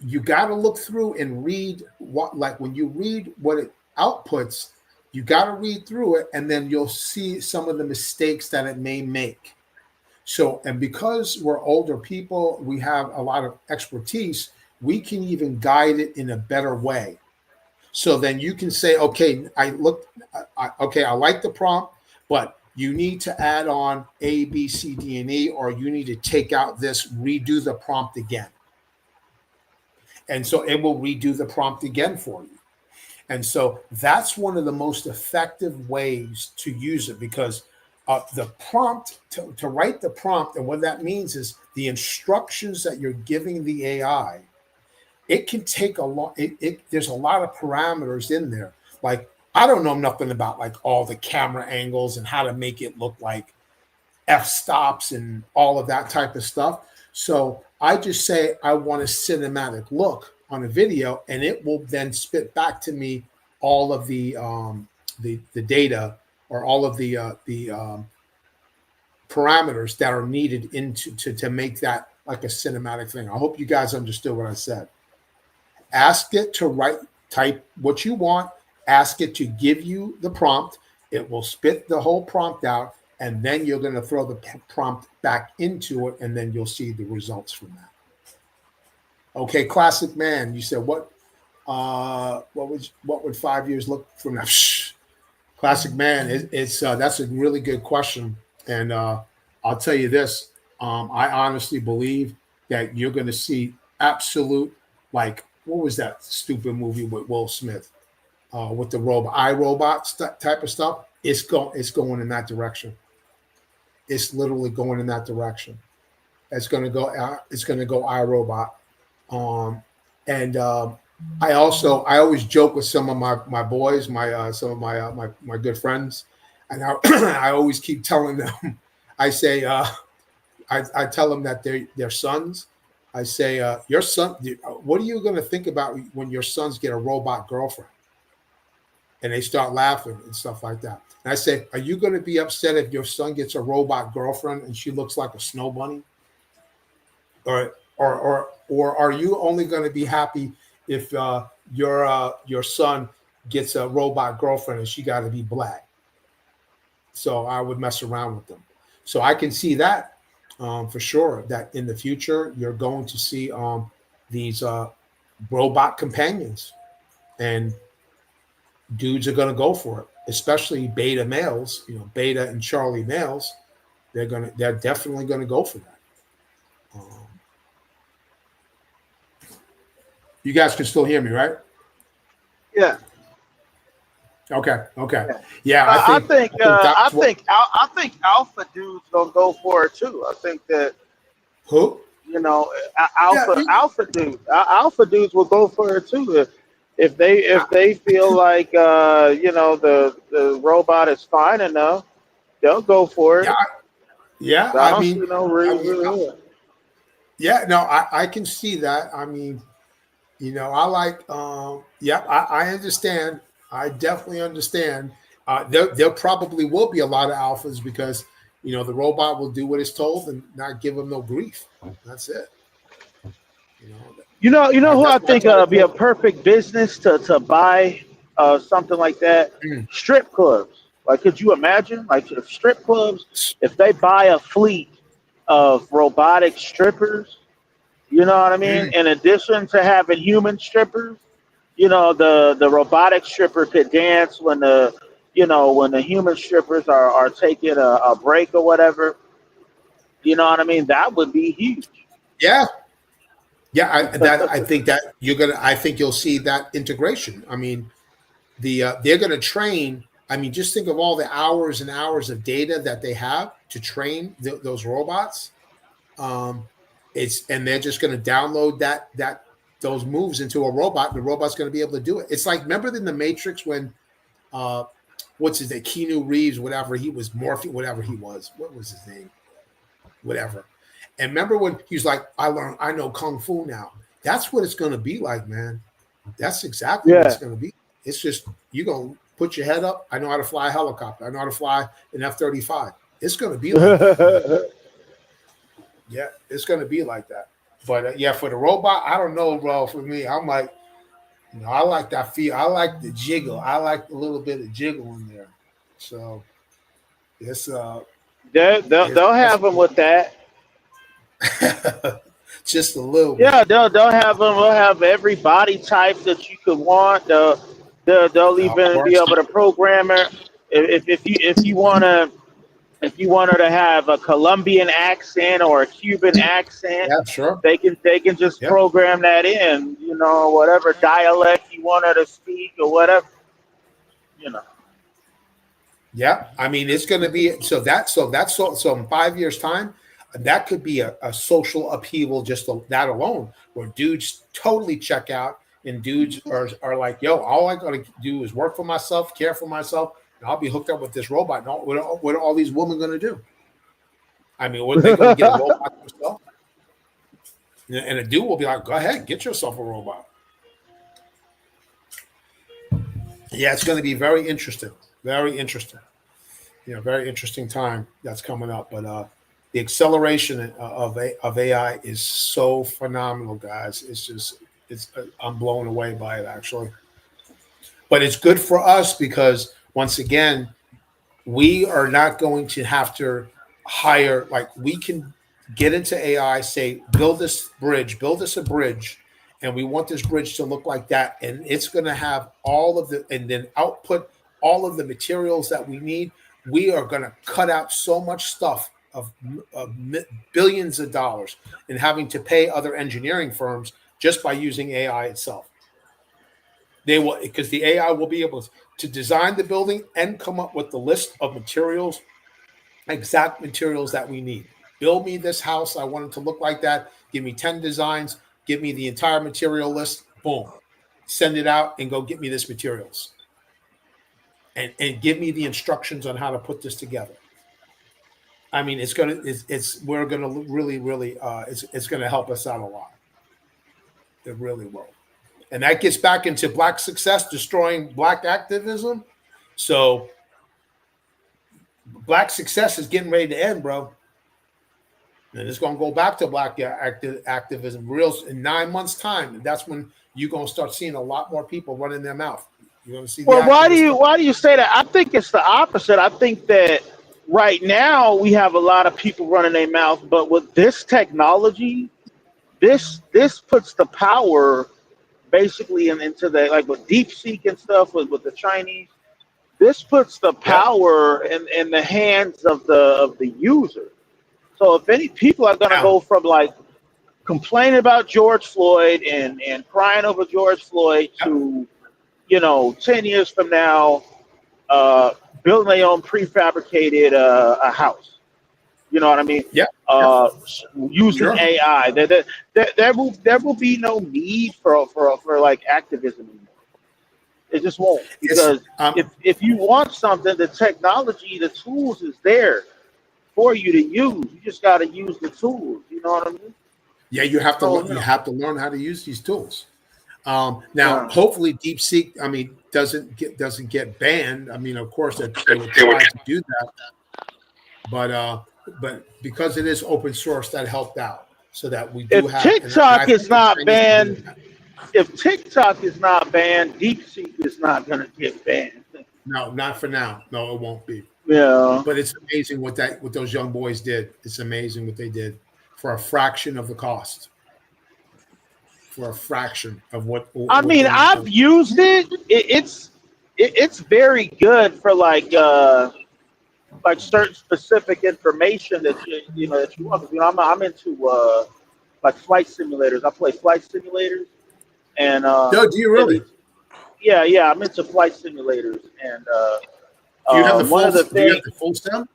you got to look through and read when you read what it outputs, you got to read through it, and then you'll see some of the mistakes that it may make. So, and because we're older people, we have a lot of expertise, we can even guide it in a better way. So then you can say, okay, I like the prompt, but you need to add on A, B, C, D, and E, or you need to take out this, redo the prompt again. And so it will redo the prompt again for you. And so that's one of the most effective ways to use it, because the prompt, to write the prompt, and what that means is the instructions that you're giving the AI, it can take a lot. There's a lot of parameters in there. Like, I don't know nothing about like all the camera angles and how to make it look like f-stops and all of that type of stuff. So I just say I want a cinematic look on a video, and it will then spit back to me all of the data, or all of the parameters that are needed to make that like a cinematic thing. I hope you guys understood what I said. Ask it to type what you want, ask it to give you the prompt. It will spit the whole prompt out, and then you're going to throw the prompt back into it, and then you'll see the results from that. Okay, Classic Man, you said what would 5 years look from now? Classic Man, that's a really good question, and I'll tell you this: I honestly believe that you're going to see absolute, like, what was that stupid movie with Will Smith with the iRobot type of stuff? It's going in that direction. It's literally going in that direction. It's going to go iRobot, I always joke with some of my boys, some of my good friends, and I always keep telling them. I say I tell them that they're their sons. I say, your son, what are you going to think about when your sons get a robot girlfriend? And they start laughing and stuff like that. And I say, are you going to be upset if your son gets a robot girlfriend and she looks like a snow bunny? Or are you only going to be happy if your son gets a robot girlfriend and she got to be black? So I would mess around with them. So I can see that for sure, that in the future you're going to see these robot companions, and dudes are going to go for it, especially beta males. Beta and Charlie males. They're definitely going to go for that. You guys can still hear me, right? Yeah. Okay. Yeah, I think alpha dudes gonna go for it too. I think that who? Alpha dudes will go for it too if they feel like the robot is fine enough, they'll go for it. Yeah. So I don't see no reason. Yeah, no, I can see that. I mean, I like I understand. I definitely understand. There probably will be a lot of alphas because the robot will do what it's told and not give them no grief. That's it. You know, Who that's I what I think try to be a tell. perfect business to buy something like that? Mm. Strip clubs. Like, could you imagine? Like, if strip clubs, if they buy a fleet of robotic strippers, you know what I mean? Mm. In addition to having human strippers, the robotic stripper could dance when the human strippers are taking a break or whatever. You know what I mean? That would be huge. Yeah, yeah. I think that you're gonna. I think you'll see that integration. I mean, they're gonna train. I mean, just think of all the hours and hours of data that they have to train those robots. Um, and they're just going to download those moves into a robot, and the robot's going to be able to do it. It's like, remember in the Matrix when uh, what's his name, Keanu Reeves, whatever he was, Morphe, whatever he was, what was his name, whatever. And remember when he was like, I know kung fu now. That's what it's going to be like, man. That's exactly what it's Yeah. going to be. It's just you gonna put your head up. I know how to fly a helicopter. I know how to fly an F-35. It's going to be like that, man. Yeah, it's going to be like that. But yeah, for the robot, I don't know, bro. For me, I'm like, I like that feel. I like the jiggle. I like a little bit of jiggle in there. So it's They'll that's have them with that. just a little bit. Yeah, they'll have them. They'll have every body type that you could want. They'll Of even be course. able to program it. If you want her to have a Colombian accent or a Cuban accent, Yeah, sure. they can just Yeah. program that in. Whatever dialect you want her to speak or whatever. You know. Yeah. I mean, it's going to be so in 5 years' time, that could be a social upheaval just that alone, where dudes totally check out and dudes are like, yo, all I got to do is work for myself, care for myself, and I'll be hooked up with this robot. And what are all these women going to do? I mean, what are they going to get a robot themselves? And a dude will be like, go ahead, get yourself a robot. Yeah, it's going to be very interesting. Very interesting. Very interesting time that's coming up. But the acceleration of AI is so phenomenal, guys. I'm blown away by it, actually. But it's good for us because, once again, we are not going to have to hire, like, we can get into AI, say, build us a bridge, and we want this bridge to look like that. And it's going to have and then output all of the materials that we need. We are going to cut out so much stuff of billions of dollars and having to pay other engineering firms just by using AI itself. They will, because the AI will be able to design the building and come up with the list of materials, exact materials that we need. Build me this house. I want it to look like that. Give me 10 designs. Give me the entire material list. Boom. Send it out and go get me this materials. And give me the instructions on how to put this together. I mean, we're gonna really, really, it's gonna help us out a lot. It really will. And that gets back into Black success, destroying Black activism. So Black success is getting ready to end, bro. And it's going to go back to Black activism real in 9 months' time. And that's when you're going to start seeing a lot more people running their mouth. You're going to see the Well, why do activists. you say that? I think it's the opposite. I think that right now we have a lot of people running their mouth, but with this technology, this puts the power basically into the, like, with DeepSeek and stuff with the Chinese. This puts the Yep. power in the hands of the user. So if any people are gonna Now, go from, like, complaining about George Floyd and crying over George Floyd yep. to 10 years from now, uh, building their own prefabricated a house. You know what I mean? Yep. Uh, Using Sure. AI, there will be no need for like activism anymore. It just won't, It's because if you want something, the technology, the tools is there for you to use. You just got to use the tools. You know what I mean? yeah, you have to So learn. You have to learn how to use these tools. Now, hopefully, DeepSeek, I mean, doesn't get banned. I mean, of course, that they would try to do that, but because it is open source, that helped out, so that we do If have. And I TikTok think is the not Chinese are doing banned, that. if TikTok is not banned, DeepSeek is not going to get banned. No, not for now. No, it won't be. Yeah. But it's amazing what those young boys did. It's amazing what they did for a fraction of the cost. For a fraction of what I mean, they. I've used it. It's very good for like certain specific information that that you want. 'Cause, I'm into like flight simulators. I play flight simulators, and No, do you really? yeah, I'm into flight simulators, and Do you have the one full? of the Do you have things. the full stem?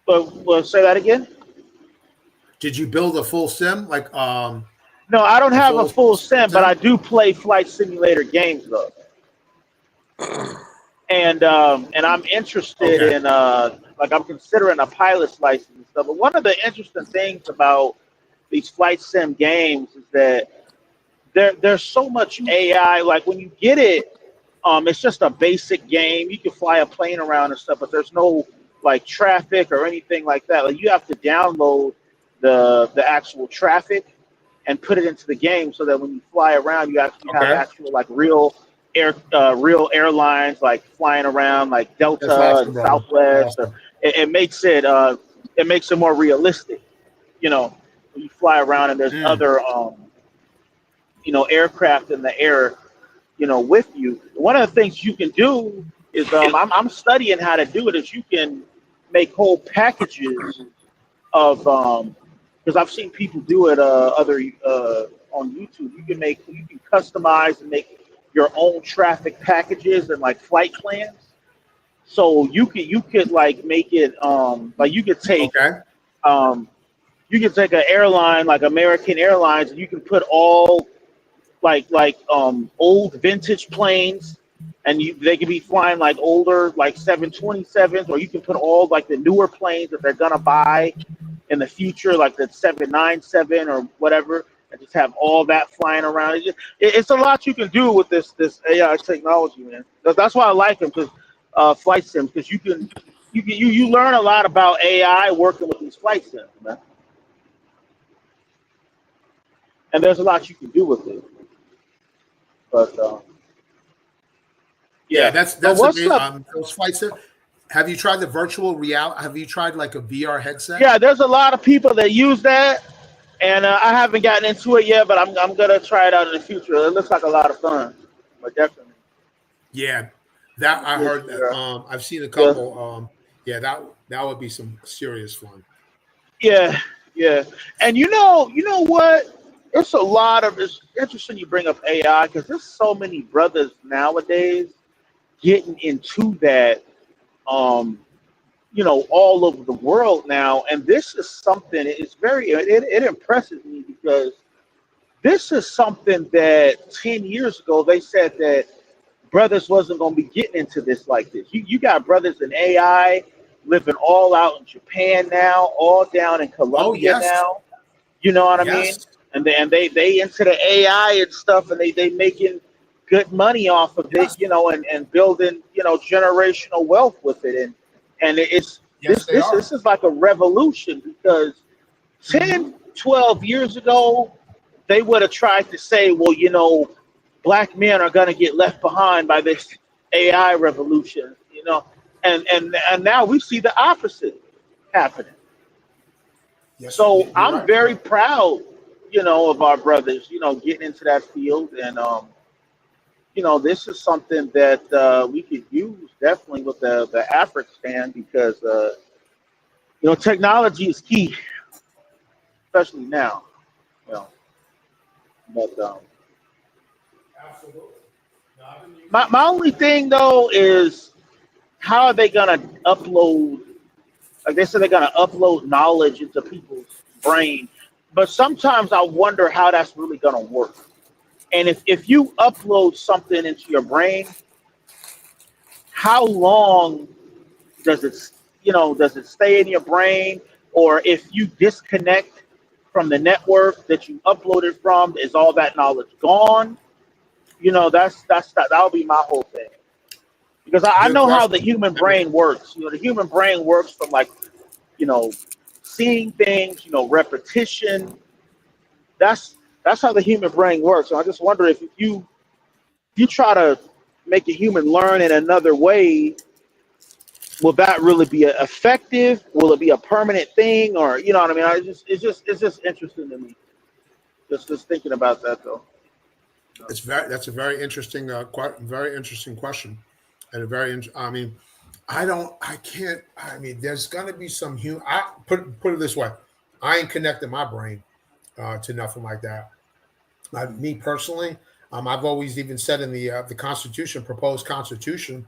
Well, say that again. Did you build a full sim like No, I don't a have a full full sim, but I sim? do play flight simulator games though. And I'm interested Okay. in like I'm considering a pilot's license and stuff. But one of the interesting things about these flight sim games is that there's so much AI. Like when you get it, it's just a basic game. You can fly a plane around and stuff, but there's no like traffic or anything like that. Like you have to download the actual traffic and put it into the game so that when you fly around, you actually have Okay. actual like real airlines like flying around like That's Delta awesome, and brother. Southwest. Or Awesome. it makes it more realistic. You know, when you fly around and there's Mm. other aircraft in the air, with you. One of the things you can do is I'm studying how to do it. Is you can make whole packages of because I've seen people do it other on YouTube. You can customize and make your own traffic packages and like flight plans. So you could like make it like Okay. um you could take an airline like American Airlines and you can put all old vintage planes and they could be flying like older like 727s, or you can put all like the newer planes that they're gonna buy in the future, like the 797 or whatever, and just have all that flying around. It's a lot you can do with this AI technology, man. That's why I like them, because flight sims, because you learn a lot about AI working with these flight sims, man. And there's a lot you can do with it. But Yeah, yeah. But that's what's amazing. up? Those flights. Have you tried the virtual reality? Have you tried like a VR headset? Yeah, there's a lot of people that use that, and I haven't gotten into it yet, but I'm gonna try it out in the future. It looks like a lot of fun, but definitely. Yeah, that I Yes, heard that. yeah. I've seen a Yeah, couple. Yeah, that would be some serious fun. yeah, yeah. And you know what? It's interesting you bring up AI because there's so many brothers nowadays getting into that, um, all over the world now. And this is something. It impresses me because this is something that 10 years ago they said that brothers wasn't going to be getting into this like this. You got brothers in AI living all out in Japan now, all down in Oh Colombia yes, now. You know what I mean? yes, And they into the AI and stuff, and they making good money off of it, yes, and building generational wealth with it, and it's yes. They are. this is like a revolution because Hmm. 10, 12 years ago they would have tried to say, well, black men are going to get left behind by this AI revolution, and now we see the opposite happening. Yes, So you're I'm right. very proud, of our brothers, getting into that field, and this is something that we could use definitely with the Afristan because technology is key, especially now. You know, but Absolutely. No, I've been using my only thing though is how are they gonna upload? Like they said, they're gonna upload knowledge into people's brain, but sometimes I wonder how that's really gonna work. And if you upload something into your brain, how long does it stay in your brain? Or if you disconnect from the network that you uploaded from, is all that knowledge gone? You know, that'll be my whole thing. Because I Good know how the question. human brain works. You know, the human brain works from like, you know, seeing things, you know, repetition. That's how the human brain works. So I just wonder if you try to make a human learn in another way, will that really be effective? Will it be a permanent thing, or you know what I mean? It's just interesting to me. Just thinking about that though. That's a very interesting, very interesting question, and a very. I mean, I can't. I mean, there's gonna be some human. I put it this way, I ain't connected my brain to nothing like that. Me personally, I've always even said in the Constitution, proposed Constitution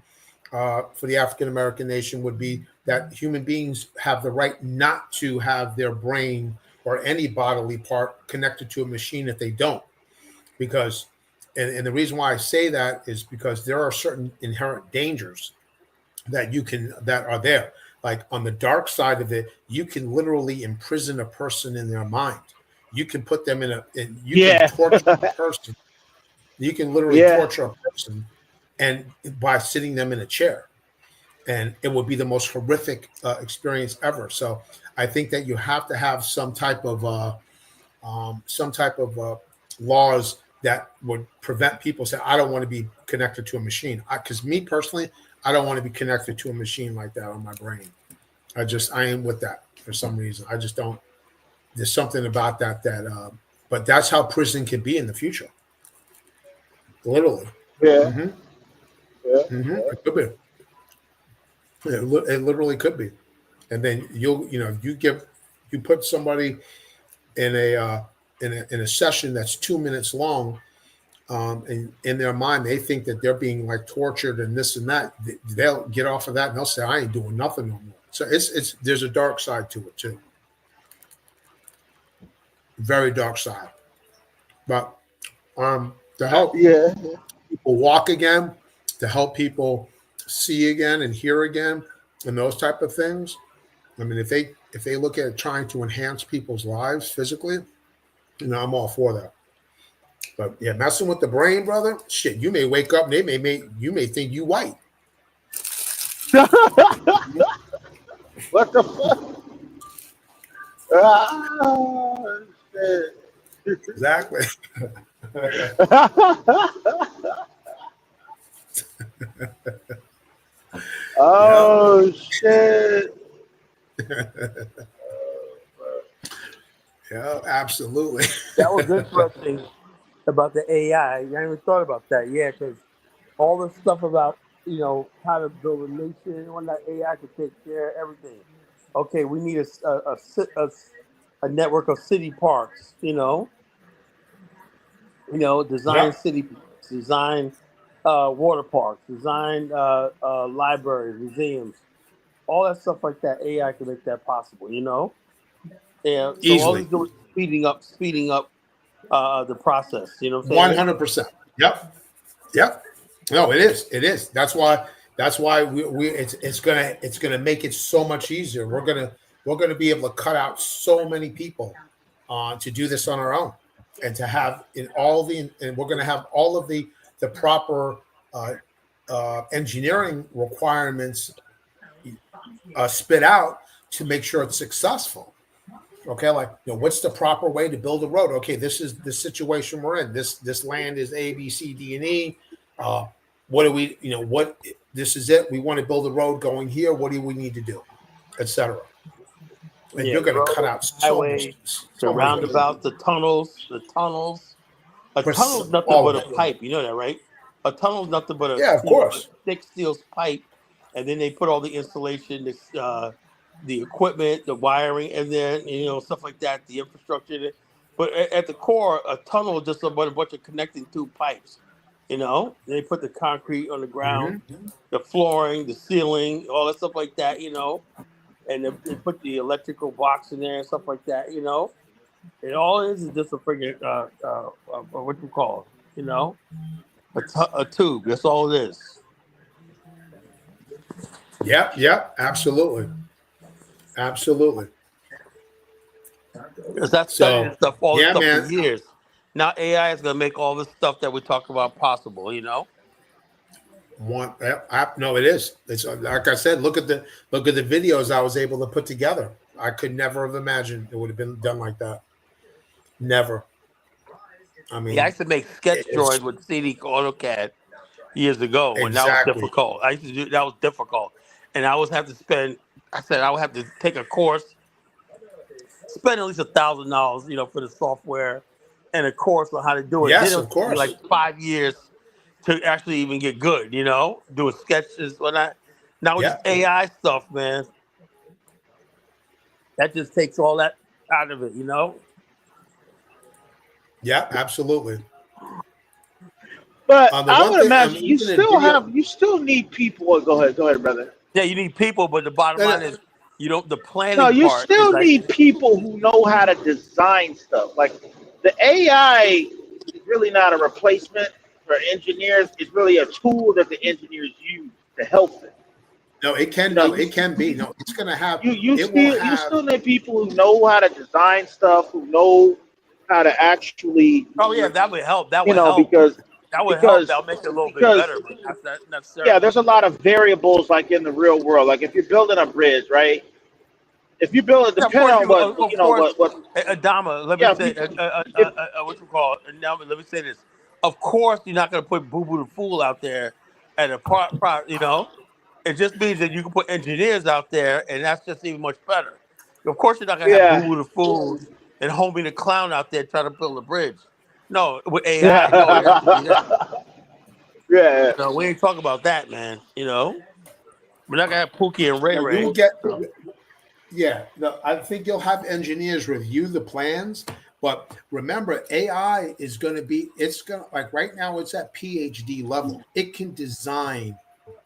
for the African American nation would be that human beings have the right not to have their brain or any bodily part connected to a machine if they don't, because and the reason why I say that is because there are certain inherent dangers that are there. Like on the dark side of it, you can literally imprison a person in their mind. You can put them you can Yeah, torture a person. You can literally yeah, torture a person, and by sitting them in a chair, and it would be the most horrific experience ever. So I think that you have to have some type of laws that would prevent people saying, I don't want to be connected to a machine. Because me personally, I don't want to be connected to a machine like that on my brain. I am with that for some reason. I just don't. There's something about but that's how prison can be in the future. Literally. yeah, hmm yeah. It could be. It literally could be. And then you put somebody in a session that's 2 minutes long, and in their mind they think that they're being like tortured and this and that. They'll get off of that and they'll say, I ain't doing nothing no more. So it's there's a dark side to it too, very dark side. But to help Yeah. people walk again, to help people see again and hear again, and those type of things. I mean, if they look at trying to enhance people's lives physically, I'm all for that. But yeah, messing with the brain, brother, shit, you may wake up and you may think you white. What the fuck? Ah, shit. Exactly. Yeah. Oh shit. Yeah, absolutely. That was interesting about the AI. I never thought about that. Yeah, because all the stuff about how to build a nation and all that AI could take care of everything. Okay, we need a network of city parks. Design Yep. city parks, design water parks, design libraries, museums, all that stuff like that. AI can make that possible. And so all Easily. it's doing is speeding up the process. You know what I'm saying? 100%. Yep. Yep. No, it is. It is. That's why it's gonna make it so much easier. We're gonna be able to cut out so many people to do this on our own, and to have and we're gonna have all of the proper uh, engineering requirements spit out to make sure it's successful. Okay, like what's the proper way to build a road? Okay, this is the situation we're in. This land is A, B, C, D, and E. Uh, what do we, what this is it? We want to build a road going here. What do we need to do, etc. And Yeah, you're the going to cut road, out the highway, the so many people. roundabouts, the tunnels, A tunnel's nothing All but of a it. pipe. You know that, right? A tunnel's nothing but Yeah, of a course. thick steel pipe, and then they put all the installation, the equipment, the wiring, and then stuff like that, the infrastructure. But at the core, a tunnel is just a bunch of connecting two pipes. They put the concrete on the ground, hmm the flooring, the ceiling, all that stuff like that. And they put the electrical box in there and stuff like that. It all is just a freaking what you call it, a tube. That's all it is. Yep. Yep. Absolutely. Absolutely. Because I studied So this stuff, all this yeah, stuff for man. years. Now AI is gonna make all this stuff that we talk about possible. No, it is. It's like I said. Look at the videos I was able to put together. I could never have imagined it would have been done like that. Never. I Yeah, I mean, used to make sketch it's drawings with CD AutoCAD years ago when that was exactly. difficult. I used to do that was difficult, and I always have to spend. I said I would have to take a course, spend at least $1,000, for the software, and a course on how to do it. Then Yes, it'll of take me like course. 5 years to actually even get good. Doing sketches when I now with Yeah, this AI stuff, man, that just takes all that out of it. yeah, absolutely. But The I one would thing imagine even in video, you still need people. Go ahead, brother. Yeah, you need people, but the bottom no, line no, is you don't. The No, planning you part is still like, need people who know how to design stuff. Like the AI is really not a replacement for engineers. It's really a tool that the engineers use to help them. no, it can You know, no, it can be. No, it's gonna have it will you have still need people who know how to design stuff, who know how to actually, oh yeah, that would help. That you would know, help. because That would help. because That'll make it a little bit because better, but that's not yeah, necessarily. there's a lot of variables like in the real world. Like if you're building a bridge, right? If you build it, Yeah, of depending course on you. what Of you know, course, what Adama. Let me yeah, say, if what you call it? Now, let me say this. Of course, you're not going to put Boo Boo the Fool out there at a part. It just means that you can put engineers out there, and that's just even much better. Of course, you're not going to have Boo yeah. Boo the Fool and Homie the Clown out there trying to build a bridge. No, with AI, no, it has to be that. Yeah. Yeah. No, we ain't talking about that, man. We're not gonna have Pookie and Ray no, you Ray. will get yeah. No, I think you'll have engineers review the plans, but remember, AI is going to be. It's going to like right now. It's at PhD level. It can design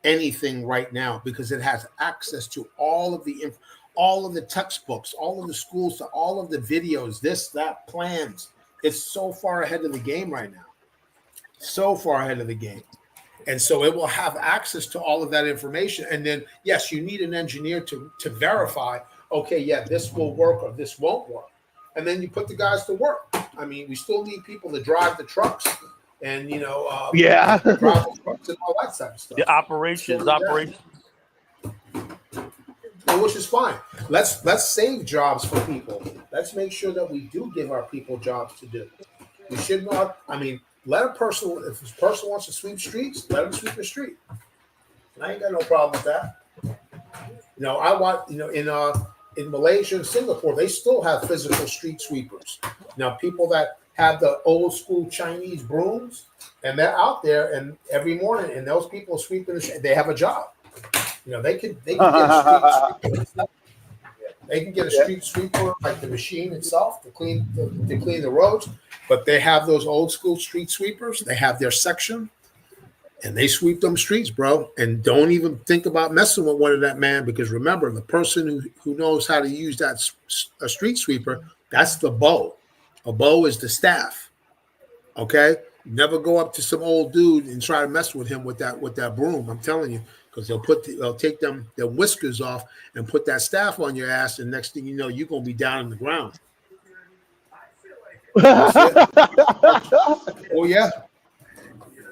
anything right now because it has access to all of the textbooks, all of the schools, to all of the videos, this, that, plans. It's so far ahead of the game right now. So far ahead of the game. And so it will have access to all of that information. And then, yes, you need an engineer to verify, okay, yeah, this will work or this won't work. And then you put the guys to work. I mean, we still need people to drive the trucks and, Yeah. drive the trucks and all that type of stuff. The operations. Which is fine. Let's save jobs for people. Let's make sure that we do give our people jobs to do. We should not. I mean, let a person if a person wants to sweep streets, let them sweep the street. I ain't got no problem with that. I want in Malaysia and Singapore, they still have physical street sweepers. Now, people that have the old school Chinese brooms, and they're out there and every morning, and those people are sweeping the street. They have a job. They can get a street sweeper. They can get a Yeah. street sweeper, like the machine itself, to clean the roads. But they have those old school street sweepers. They have their section, and they sweep them streets, bro. And don't even think about messing with one of that, man, because remember, the person who knows how to use a street sweeper, that's the bow. A bow is the staff. Okay, never go up to some old dude and try to mess with him with that broom. I'm telling you, because they'll take their whiskers off and put that staff on your ass, and next thing you know, you're gonna be down in the ground. That's it. Oh yeah,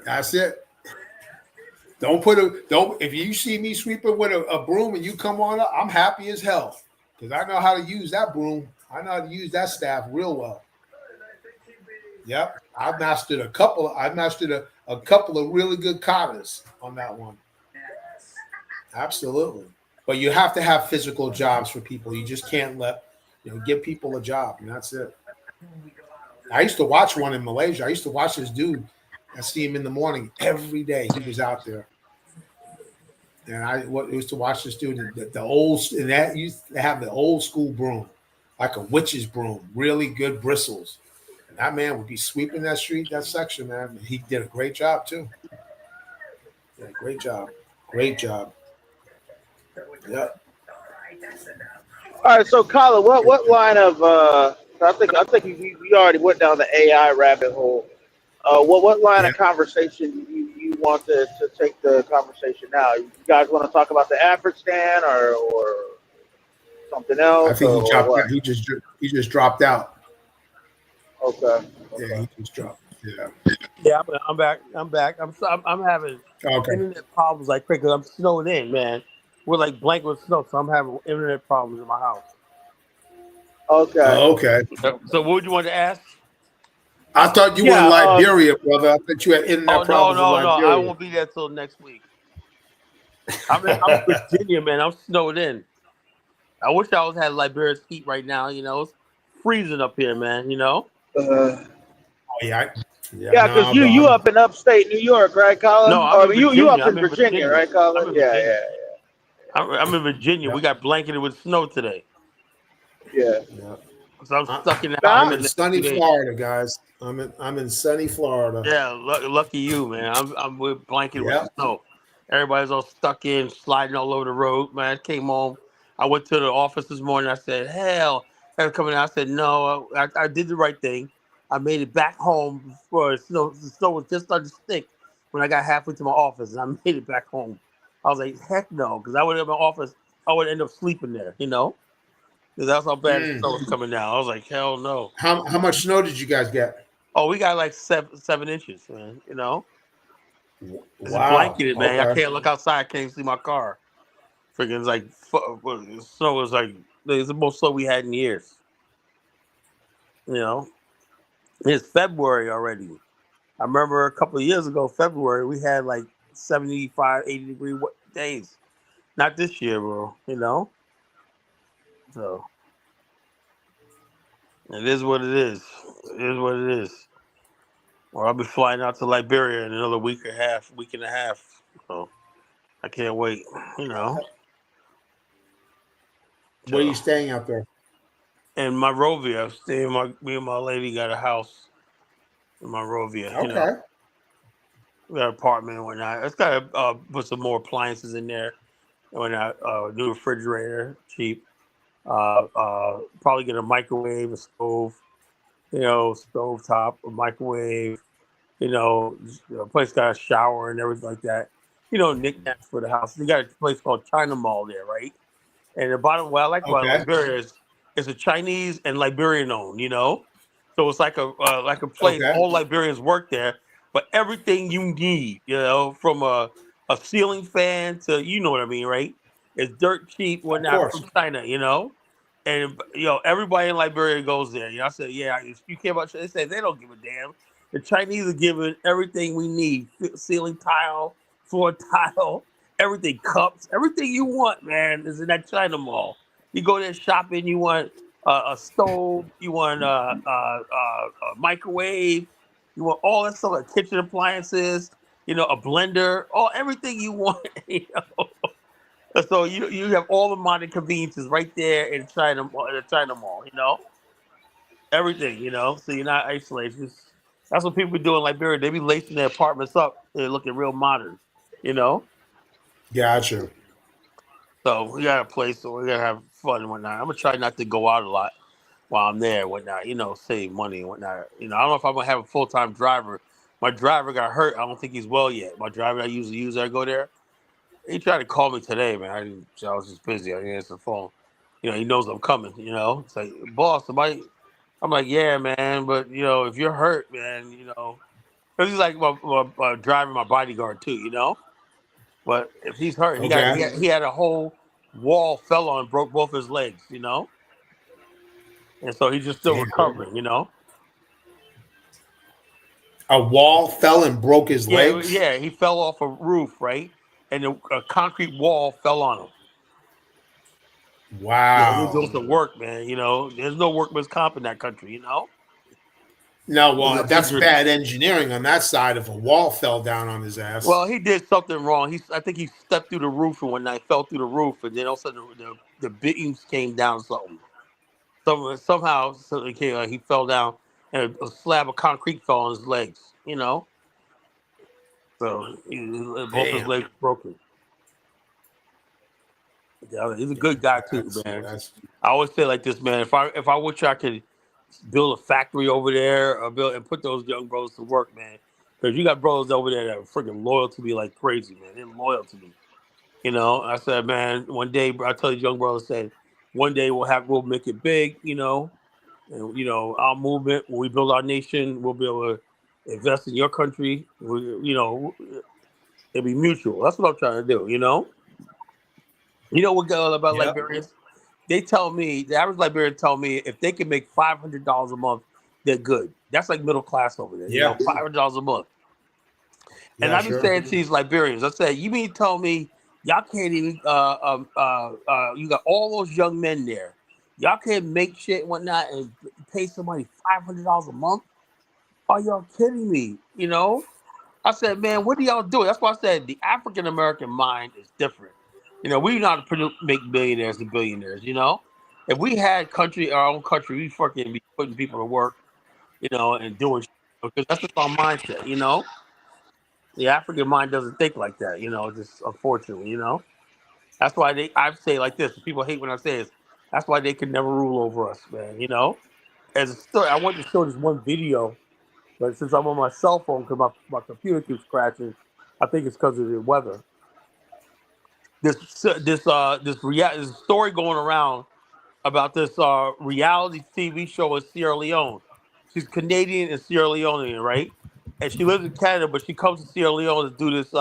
that's it. If you see me sweeping with a broom and you come on up, I'm happy as hell because I know how to use that broom. I know how to use that staff real well. Yep, I mastered a couple of really good katas on that one. Absolutely. But you have to have physical jobs for people. You just can't give people a job, and that's it. I used to watch one in Malaysia. I used to watch this dude. I see him in the morning every day. He was out there. And I used to watch this dude, and that used to have the old school broom, like a witch's broom, really good bristles. And that man would be sweeping that street, that section, man. And he did a great job too. Yeah, great job. Great job. Yeah. All right. So, Colin, what line of I think we already went down the AI rabbit hole. What line Yeah. of conversation you want to take the conversation now? You guys want to talk about the Afghanistan or something I else think he or dropped out. what? He just dropped out. Okay. Yeah, Okay. he just dropped. Yeah. Yeah, I'm back. I'm back. I'm having Okay. internet problems like crazy because I'm snowed in, man. We're like blank with snow, so I'm having internet problems in my house. Okay. Okay. So what would you want to ask? I thought you were in Yeah. Liberia, brother. I thought you had Oh internet no, problems in no, no! I Liberia. won't be there till next week. I'm in Virginia, man. I'm snowed in. I wish I was had Liberia's heat right now. It's freezing up here, man. Uh, Oh yeah. Yeah. yeah, because No, you up in upstate New York, right, No, Colin? I'm Or I in mean, you Virginia. up I'm in in Virginia, Virginia. right, I'm Colin? in Yeah. Virginia. Yeah. I'm in Virginia. yeah. We got blanketed with snow today, Yeah. Yeah. so I'm stuck in the house I'm Nah. for in the next sunny 2 days. Florida, guys. I'm in sunny Florida. Yeah, lucky you, man. I'm with blanket with Yeah. snow. Everybody's all stuck in, sliding all over the road. Man, I came home. I went to the office this morning. I said, "Hell!" I was coming out. I said, "No, I did the right thing. I made it back home before snow. The snow was just starting to stick when I got halfway to my office, and I made it back home. I was like, heck no, because I would have my office. I would end up sleeping there, because that's how bad the Mm. snow was coming down. I was like, hell no. How much snow did you guys get? Oh, we got like 7 inches, man. It's Wow. blanketed, man. I Okay. can't look outside. I can't see my car. Freaking it's like snow was like it's the most snow we had in years. You know, it's February already. I remember a couple of years ago, February, we had like 75, 80-degree days. Not this year, bro. So it is what it is. It is what it is. Or I'll be flying out to Liberia in another week and a half. So I can't wait. You know. Where are So you staying out there? in Monrovia, me and my lady got a house in Monrovia. Okay. We got an apartment and whatnot. It's got to put some more appliances in there and whatnot. New refrigerator, cheap. Probably get a microwave, a stove, stove top, a microwave. The place got a shower and everything like that. Knickknacks for the house. You got a place called China Mall there, right? And the bottom, what I like about Okay. Liberia is it's a Chinese and Liberian owned. So it's like a place. Okay. All Liberians work there, but everything you need, from a ceiling fan to what I mean, right? It's dirt cheap, Of whatnot course. from China. And everybody in Liberia goes there. I said, yeah, if you care about, they say they don't give a damn. The Chinese are giving everything we need: ceiling tile, floor tile, everything, cups, everything you want, man, is in that China Mall. You go there shopping, you want a stove, you want a microwave, you want all that stuff, like kitchen appliances, a blender, everything you want. So you have all the modern conveniences right there in the China Mall. Everything. So you're not isolated. That's what people be doing in Liberia. They be lacing their apartments up. They're looking real modern. You know. Gotcha. So we got a place, so we gotta have fun and whatnot. I'm gonna try not to go out a lot while I'm there and whatnot. Save money and whatnot. I don't know if I'm gonna have a full time driver. My driver got hurt. I don't think he's well yet. My driver I usually use, I go there. He tried to call me today, man. I was just busy. I didn't answer the phone. He knows I'm coming. It's like, boss, somebody. I'm like, yeah, man, but if you're hurt, man, because he's like my driver, my bodyguard too. But if he's hurt, he got Okay. he had a whole wall fell on, broke both his legs. And so he's just still Damn. recovering. A wall fell and broke his Yeah, legs. yeah, he fell off a roof, right, and a concrete wall fell on him. Yeah, he was Wow. doing some work, man. There's no workman's comp in that country. No, It well, was that's dangerous. bad engineering on that side if a wall fell down on his ass. Well, he did something wrong. I think he stepped through the roof, and when I fell through the roof, and then all of a sudden the beams came down. Something. Somehow, so he fell down, and a slab of concrete fell on his legs. So both his Damn. legs broken. Yeah, he's a good guy too, man. That's I always say like this, man. If I wish I could build a factory over there or build and put those young brothers to work, man. Because you got brothers over there that are freaking loyal to me like crazy, man. They're loyal to me. I said, man, one day I told these young brothers, said, One day we'll make it big, and our movement, when we build our nation, we'll be able to invest in your country. It'll be mutual. That's what I'm trying to do. What good about Yep. Liberians? They tell me, the average Liberian tell me, if they can make $500 a month, they're good. That's like middle class over there. Yeah. $500 a month. And Yeah, I've been sure. saying to these Liberians, I said, you mean tell me y'all can't even you got all those young men there. Y'all can't make shit and whatnot and pay somebody $500 a month? Are y'all kidding me? I said, man, what are y'all doing? That's why I said the African American mind is different. We know how to make millionaires and billionaires. If we had our own country, we fucking be putting people to work, and doing shit, because that's just our mindset. The African mind doesn't think like that. Just unfortunately. That's why I say like this. People hate when I say this. That's why they can never rule over us, man. As a story, I want to show this one video. But since I'm on my cell phone because my computer keeps crashing, I think it's because of the weather. This story going around about this reality TV show in Sierra Leone. She's Canadian and Sierra Leonean, right? And she lives in Canada, but she comes to Sierra Leone to do this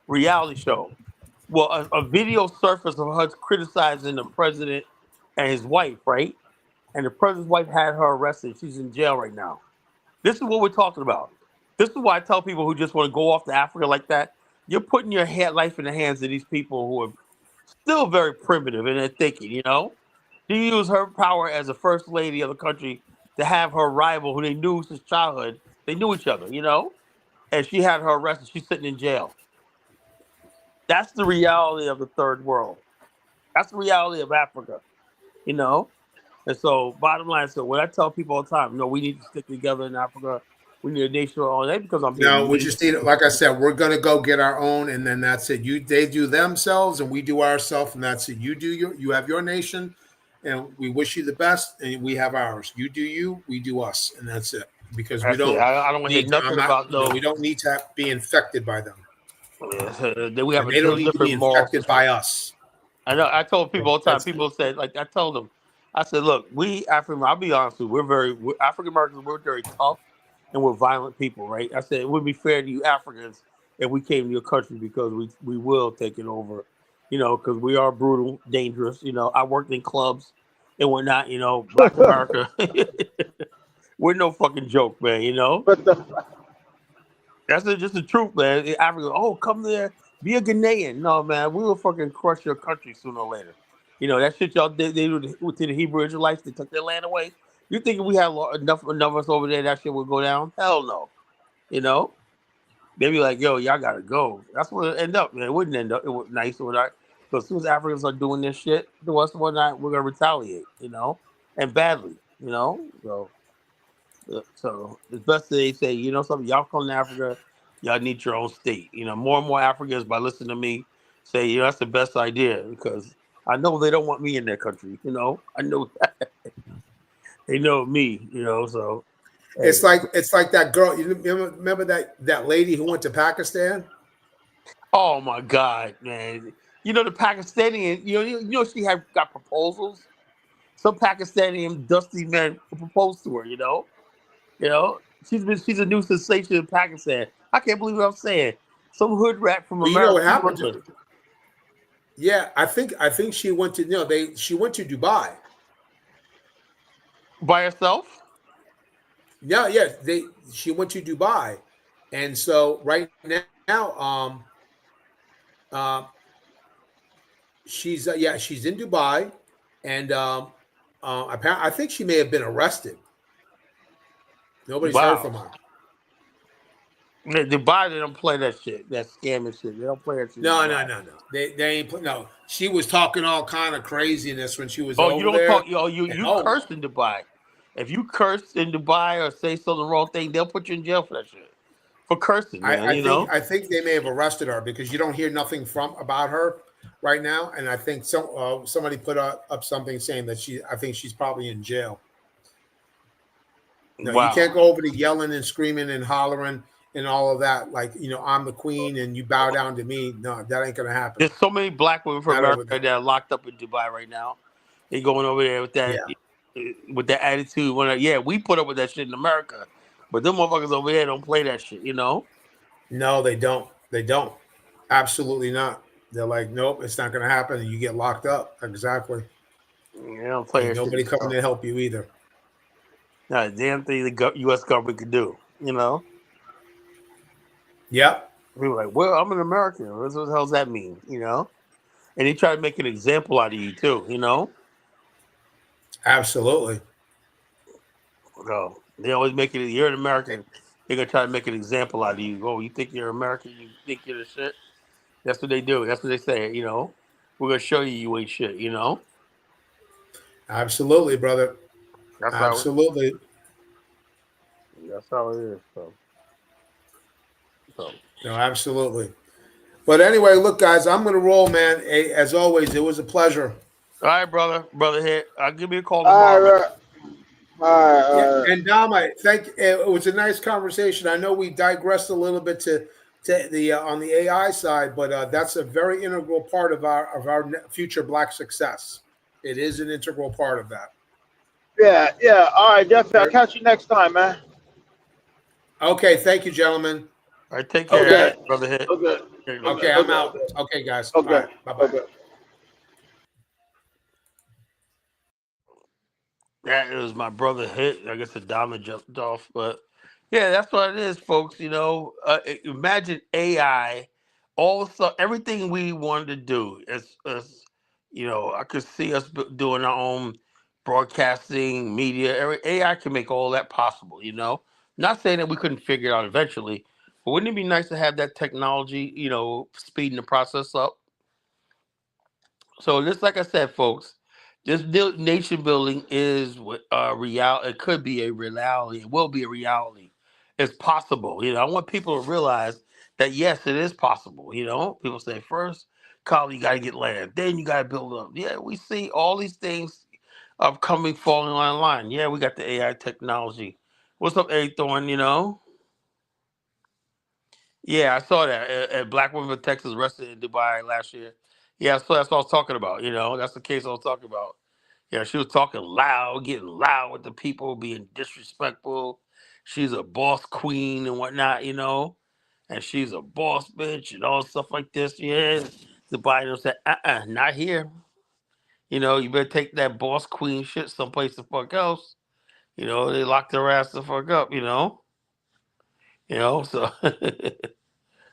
reality show. Well, a video surfaced of her criticizing the president and his wife, right? And the president's wife had her arrested. She's in jail right now. This is what we're talking about. This is why I tell people who just want to go off to Africa like that, you're putting your life in the hands of these people who are still very primitive in their thinking. She used her power as the first lady of the country to have her rival, who they knew since childhood. They knew each other. And she had her arrested. She's sitting in jail. That's the reality of the third world. That's the reality of Africa. And so, bottom line, so when I tell people all the time, we need to stick together in Africa. We need a nation on that because I'm being No, we mean. just need, like I said, we're going to go get our own, and then that's it. They do themselves, and we do ourselves, and that's it. You have your nation, and we wish you the best, and we have ours. You do you, we do us, and that's it. Because we That's it. don't I don't hear need to. I'm nothing not. about no. We don't need to be infected by them, Then we have and they don't need to be different moral infected system. by us. I know. I told people all the time. That's People said, like, I told them, I said, look, we African. I'll be honest with you. We're African Americans. We're very tough and we're violent people, right? I said it would be fair to you Africans if we came to your country because we will take it over, because we are brutal, dangerous. I worked in clubs and whatnot. Black America, we're no fucking joke, man. But the That's just the truth, man. In Africa, oh, come there, be a Ghanaian. No, man, we will fucking crush your country sooner or later. That shit y'all did. They do to the Hebrew Israelites. They took their land away. You think if we had enough of us over there, that shit would go down? Hell no. You know, they be like, yo, y'all gotta go. That's what it end up, man. It wouldn't end up. It was nice or not. But as soon as Africans are doing this shit to us, whatnot, we're gonna retaliate. And badly. So it's best that they say, something, y'all come to Africa, y'all need your own state. More and more Africans, by listening to me, say, that's the best idea because I know they don't want me in their country. I know that. They know me. So hey. it's like that girl. You remember that lady who went to Pakistan? Oh my God, man! The Pakistani, she got proposals. Some Pakistani dusty men proposed to her. She's a new sensation in Pakistan. I can't believe what I'm saying. Some hood rat from Well, you know America. what happened to her? Yeah, I think she went to she went to Dubai By herself. Yeah, she went to Dubai, and so right now, uh, she's she's in Dubai, and apparently I think she may have been arrested. Nobody's heard from Wow. her. Dubai, they don't play that shit, that scamming shit. They don't play that shit. No. They ain't no. She was talking all kind of craziness when she was Oh, you over don't there. talk. You cursed in Dubai. If you cursed in Dubai or say something wrong thing, they'll put you in jail for that shit. For cursing, man. I think they may have arrested her because you don't hear nothing about her right now, and I think somebody put up something saying that I think she's probably in jail. No, you can't Wow. go over to yelling and screaming and hollering and all of that. Like, I'm the queen and you bow down to me. No, that ain't gonna happen. There's so many black women from Not over America there. that are locked up in Dubai right now. They going over there Yeah. with that attitude. When yeah, we put up with that shit in America, but them motherfuckers over there don't play that shit. You know. No, they don't. They don't. Absolutely not. They're like, nope, it's not going to happen, and you get locked up. Exactly. They don't play Ain't that shit. nobody coming So, to help you either. not a damn thing the U.S. government could do. You know. Yep. People are like, well, I'm an American. What the hell does that mean? You know. And they try to make an example out of you too. You know. Absolutely. So they always make it. You're an American. They're gonna try to make an example out of you. Oh, you think you're American? You think you're the shit? That's what they do. That's what they say. You know, we're gonna show you you ain't shit. You know, Absolutely, brother. that's how. Absolutely. That's how it is. So. No, absolutely. But anyway, look, guys, I'm going to roll, man. Hey, as always, it was a pleasure. All right, brother hit. I'll give you a call All tomorrow, man. right, all right, Yeah, all right. and Dom, I thank. It was a nice conversation. I know we digressed a little bit to the on the AI side, but that's a very integral part of our future Black success. It is an integral part of that. Yeah, yeah. All right, Jeffy. I'll Very- catch you next time, man. Okay, thank you, gentlemen. All right, take care, Okay, Okay, brother hit. okay, There you go. okay, okay, I'm okay, out. Okay, guys. All okay, right, bye bye. okay. That is my brother hit. I guess the diamond jumped off, but yeah, that's what it is, folks. You know, imagine AI. All stuff, everything we wanted to do is, you know, I could see us doing our own broadcasting, media. AI can make all that possible. You know, not saying that we couldn't figure it out eventually, but wouldn't it be nice to have that technology? You know, speeding the process up. So just like I said, folks, this nation building is real. It could be a reality. It will be a reality. It's possible. You know, I want people to realize that yes, it is possible. You know, people say first, Carl, you got to get land, then you got to build up. Yeah, we see all these things upcoming falling online. Yeah, we got the AI technology. What's up, A Thorn? You know. Yeah, I saw that. A black woman in Texas arrested in Dubai last year. Yeah, so that's what I was talking about. You know, that's the case I was talking about. Yeah, she was talking loud, getting loud with the people, being disrespectful. She's a boss queen and whatnot, you know, and she's a boss bitch and all stuff like this. Yeah, the Biden said, not here. You know, you better take that boss queen shit someplace the fuck else. You know, they locked their ass the fuck up. So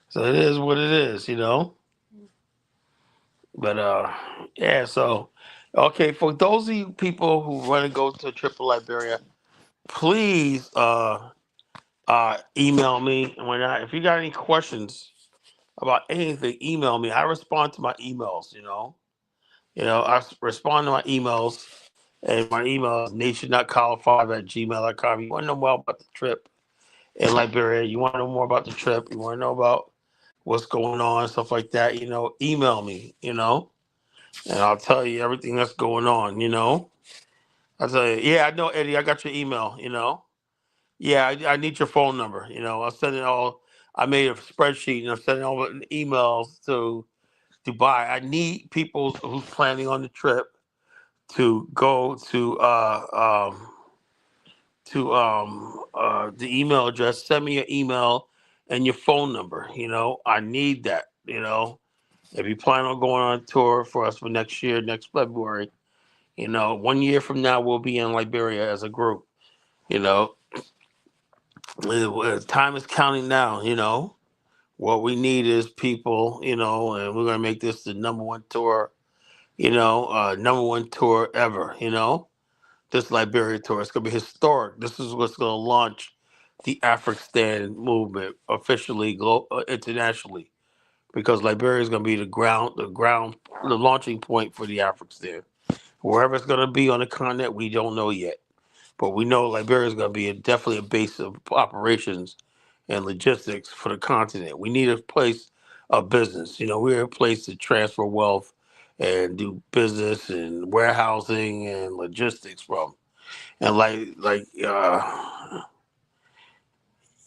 so it is what it is. But yeah. So okay, for those of you people who want to go to a trip to Liberia, please email me and whatnot. If you got any questions about anything, email me. I respond to my emails. Respond to my emails, and my email is nation.collar5@gmail.com. You want to know more about the trip in Liberia? You want to know more about the trip? You want to know about what's going on, stuff like that? Email me. And I'll tell you everything that's going on. I'll tell you. Yeah, I know, Eddie. I got your email. Yeah, I need your phone number. I'll send it all. I made a spreadsheet and I'm sending all the emails to Dubai. I need people who's planning on the trip to go to the email address. Send me your email and your phone number. I need that. If you plan on going on a tour for us for next year, next February, 1 year from now we'll be in Liberia as a group. You know, time is counting down. What we need is people, and we're gonna make this the number one tour, number one tour ever, this Liberia tour. It's gonna be historic. This is what's gonna launch the Afghanistan movement officially, internationally, because Liberia is gonna be the launching point for the Afghanistan. Wherever it's gonna be on the continent, we don't know yet, but we know Liberia is gonna be definitely a base of operations and logistics for the continent. We need a place of business. We're a place to transfer wealth and do business and warehousing and logistics from. And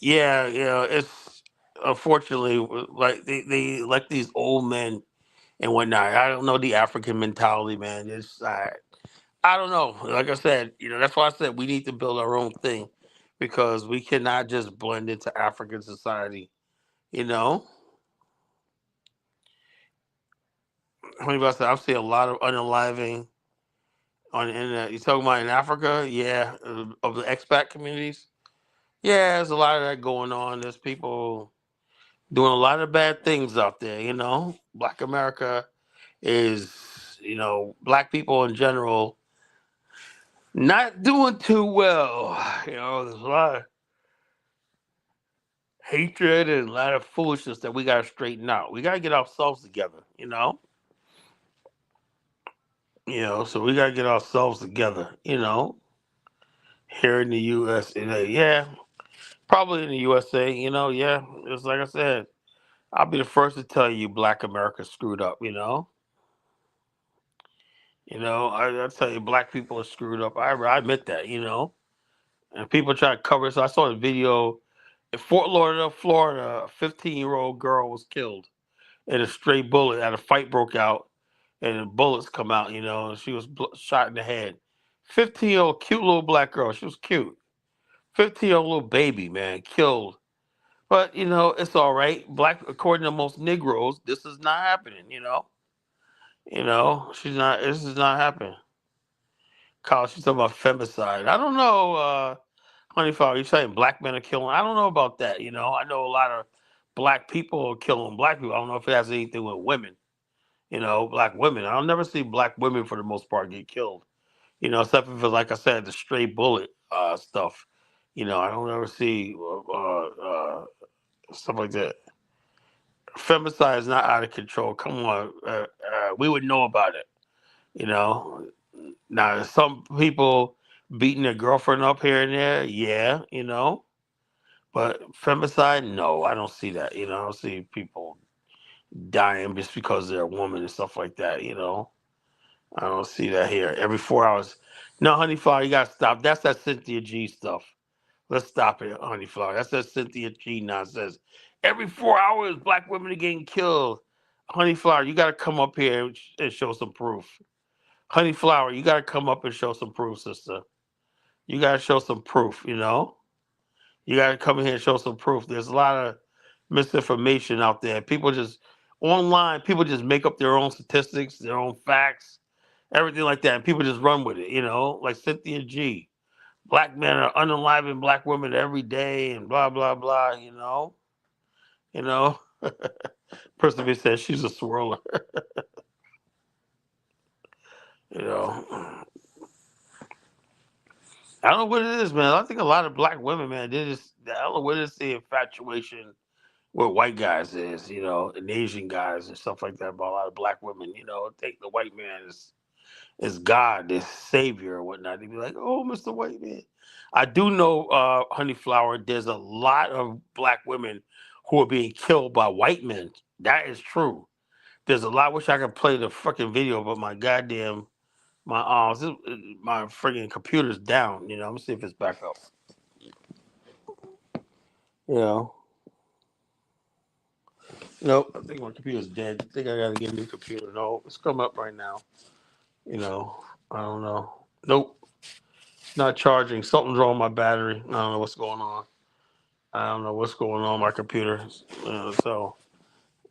yeah, it's unfortunately like they like these old men and whatnot. I don't know the African mentality, man. I don't know. Like I said, that's why I said we need to build our own thing because we cannot just blend into African society. You know, Honey Bus said, I'm seeing a lot of unaliving on the internet. You talking about in Africa? Yeah, of the expat communities. Yeah, there's a lot of that going on. There's people doing a lot of bad things out there. Black America is, black people in general not doing too well. There's a lot of hatred and a lot of foolishness that we got to straighten out. We got to get ourselves together. So we got to get ourselves together. Here in the U.S. Yeah, probably in the USA. Yeah, it's like I said. I'll be the first to tell you, Black America screwed up. I tell you, black people are screwed up. I admit that. And people try to cover it. So I saw a video in Fort Lauderdale, Florida. A 15-year-old girl was killed in a stray bullet. At a fight broke out, and the bullets come out. And she was shot in the head. 15-year-old cute little black girl. She was cute. 15-year-old little baby, man, killed. But it's all right. Black, according to most Negroes, this is not happening. She's not. This is not happening. Kyle, she's talking about femicide. I don't know, Honeyflower. You saying black men are killing? I don't know about that. I know a lot of black people are killing black people. I don't know if it has anything with women. Black women. I'll never see black women for the most part get killed. Except for like I said, the stray bullet stuff. I don't ever see stuff like that. Femicide is not out of control. Come on, we would know about it. You know, Now some people beating their girlfriend up here and there, yeah, but femicide, no, I don't see that. I don't see people dying just because they're a woman and stuff like that. I don't see that here. Every 4 hours, no, honey flower, you gotta stop. That's that Cynthia G stuff. Let's stop it, honey flower. That's that Cynthia G nonsense. Every 4 hours, black women are getting killed. Honey flower, you gotta come up here and show some proof. Honey flower, you gotta come up and show some proof, sister. You gotta show some proof. You gotta come in here and show some proof. There's a lot of misinformation out there. People just online. People just make up their own statistics, their own facts, everything like that, and people just run with it. Like Cynthia G. Black men are unaliving black women every day, and blah blah blah. You know. Person B says she's a swirler. you know. I don't know what it is, man. I think a lot of black women, man, I don't know what it is the infatuation with white guys is, and Asian guys and stuff like that. About a lot of black women, think the white man is God, this savior or whatnot. They'd be like, "Oh, Mr. White Man." I do know, Honey Flower. There's a lot of black women who are being killed by white men. That is true. There's a lot. I wish I could play the fucking video, but my friggin' computer's down. Let me see if it's back up. You know. Nope, I think my computer's dead. I think I gotta get a new computer. No, it's coming up right now. I don't know. Nope, it's not charging. Something's wrong with my battery. I don't know what's going on. I don't know what's going on with my computer. So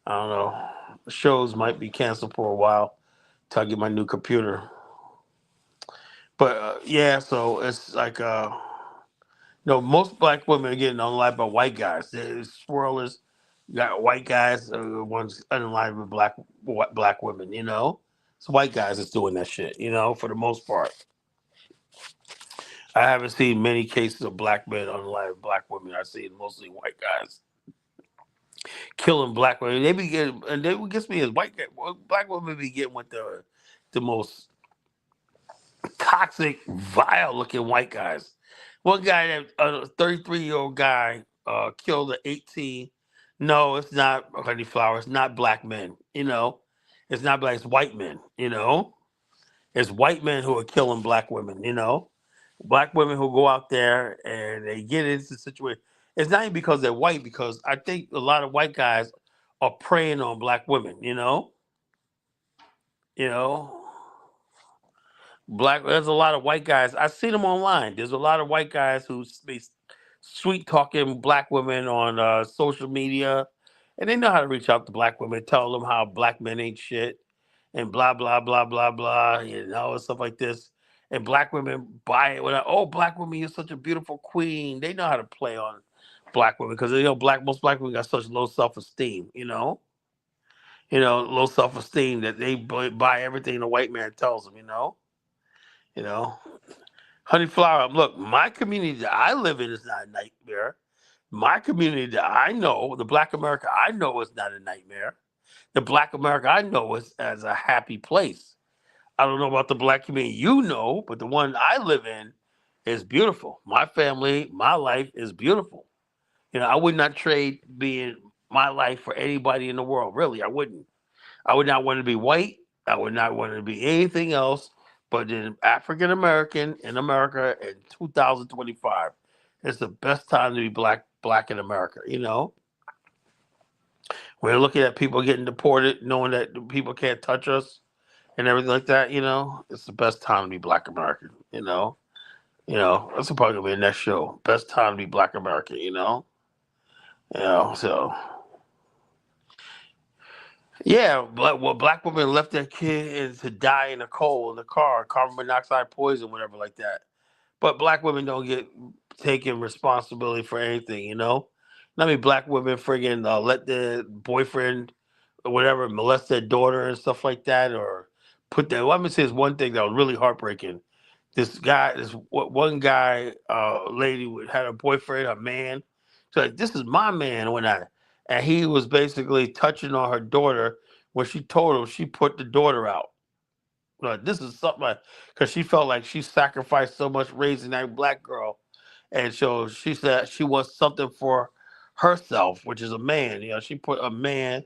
I don't know. The shows might be canceled for a while till I get my new computer. But yeah, so it's like most black women are getting unalived by white guys. They're swirlers. You got white guys, ones unalived with black women. It's white guys that's doing that shit. For the most part. I haven't seen many cases of black men unalived black women. I've seen mostly white guys killing black women. They be getting, and they what gets me is black women be getting with the most toxic, vile looking white guys. One guy, a 33-year-old guy, killed an 18. No, it's not honey flower. It's not black men. It's not black. It's white men. It's white men who are killing black women. Black women who go out there and they get into the situation. It's not even because they're white, because I think a lot of white guys are preying on black women. You know. There's a lot of white guys. I see them online. There's a lot of white guys who be sweet talking black women on social media, and they know how to reach out to black women, tell them how black men ain't shit, and blah blah blah blah blah, and stuff like this. And black women buy it. Oh, black women, you're such a beautiful queen. They know how to play on black women because most black women got such low self esteem. Low self esteem that they buy everything the white man tells them. You know, Honey Flower, look, my community that I live in is not a nightmare. My community that I know, the black America I know, is not a nightmare. The black America I know is as a happy place. I don't know about the black community but the one I live in is beautiful. My family, my life is beautiful. I would not trade being my life for anybody in the world. Really, I wouldn't. I would not want to be white. I would not want to be anything else but an African American in America in 2025. It's the best time to be black in America. We're looking at people getting deported, knowing that people can't touch us and everything like that. It's the best time to be black American. That's probably gonna be the next show. Best time to be black American. So. Yeah, black women left their kid to die in the cold in the car, carbon monoxide poison, whatever like that. But black women don't get taken responsibility for anything, Not many black women friggin' let their boyfriend or whatever molest their daughter and stuff like that, or put that. Let me say this one thing that was really heartbreaking. This one guy, lady had a boyfriend, a man. So like, this is my man when and he was basically touching on her daughter when she told him she put the daughter out. Like, this is something because she felt like she sacrificed so much raising that black girl, and so she said she wants something for herself, which is a man. She put a man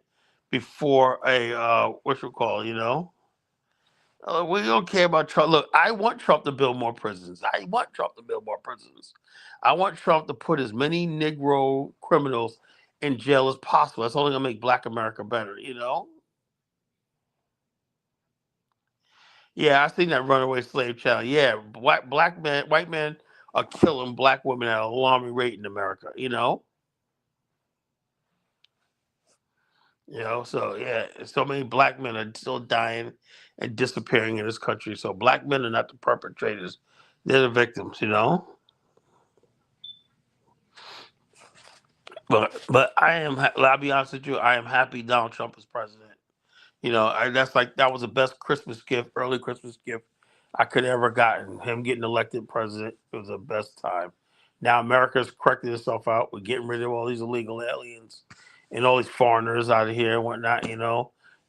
before a what you call, we don't care about Trump. Look, I want Trump to build more prisons. I want Trump to build more prisons. I want Trump to put as many Negro criminals in jail as possible. That's only gonna make Black America better. Yeah, I seen that Runaway Slave Channel. Yeah, white men are killing black women at an alarming rate in America. So yeah, so many black men are still dying and disappearing in this country. So black men are not the perpetrators; they're the victims. But I'll be honest with you, I am happy Donald Trump is president. That was the best Christmas gift, early Christmas gift I could ever gotten. Him getting elected president, it was the best time. Now America's correcting itself out. We're getting rid of all these illegal aliens and all these foreigners out of here and whatnot.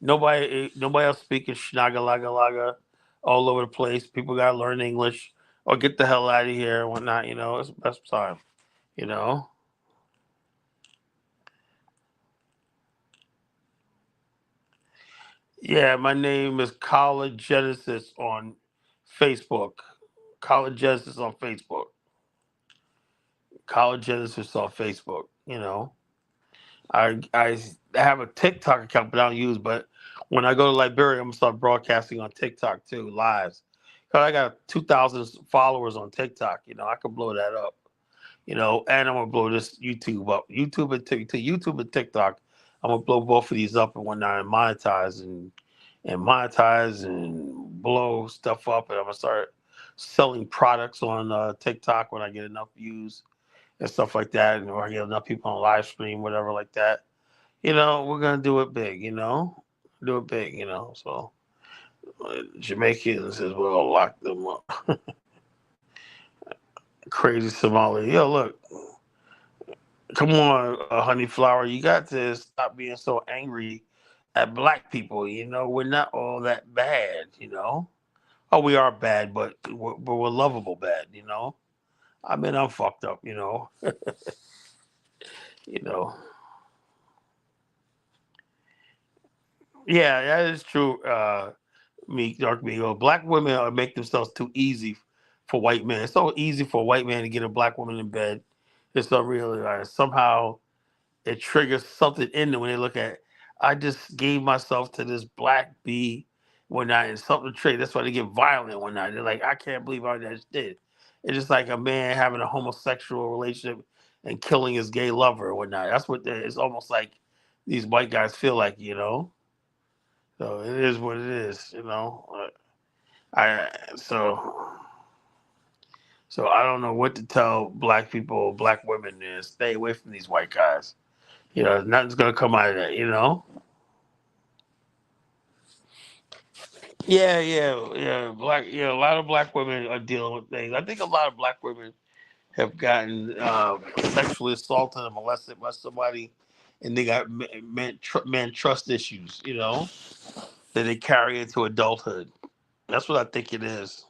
Nobody else speaking schnaga laga laga all over the place. People gotta learn English or get the hell out of here and whatnot. It's the best time. You know. Yeah, my name is College Genesis on Facebook. College Genesis on Facebook. College Genesis on Facebook. I have a TikTok account, but I don't use. But when I go to Liberia, I'm gonna start broadcasting on TikTok too, lives. Cause I got 2,000 followers on TikTok. I could blow that up. And I'm gonna blow this YouTube up. YouTube and TikTok. I'm gonna blow both of these up and whatnot and monetize and blow stuff up, and I'm gonna start selling products on TikTok when I get enough views and stuff like that, and or I get enough people on live stream, whatever like that. We're gonna do it big. Do it big. So Jamaicans as well lock them up. Crazy Somali. Yo, look, come on, Honey Flower, you got to stop being so angry at black people. We're not all that bad. Oh, we are bad, but we're lovable bad. I mean, I'm fucked up. You know. Yeah, that is true. Dark Meat. Black women make themselves too easy for white men. It's so easy for a white man to get a black woman in bed. It's unreal. Somehow it triggers something in them when they look at. I just gave myself to this black bee, whatnot, and something trade. That's why they get violent and whatnot. They're like, I can't believe all that did. It's just like a man having a homosexual relationship and killing his gay lover or whatnot. That's what it's almost like these white guys feel like, So it is what it is, I so so I don't know what to tell black people, black women is stay away from these white guys. Nothing's gonna come out of that. Yeah. A lot of black women are dealing with things. I think a lot of black women have gotten sexually assaulted and molested by somebody, and they got man trust issues. That they carry into adulthood. That's what I think it is.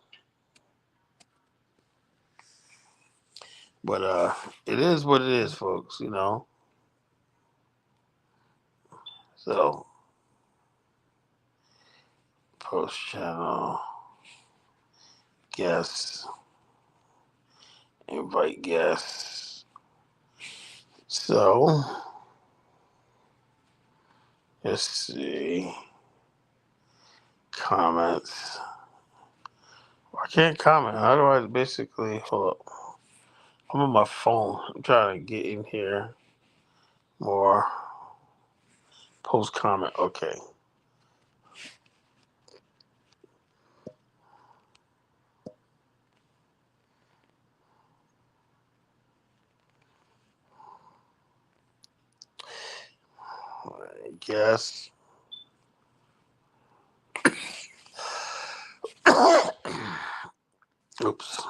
But it is what it is, folks. So post channel guests, invite guests. So let's see comments. I can't comment. How do I basically hold up? I'm on my phone. I'm trying to get in here more. Post comment. Okay. I guess. Oops.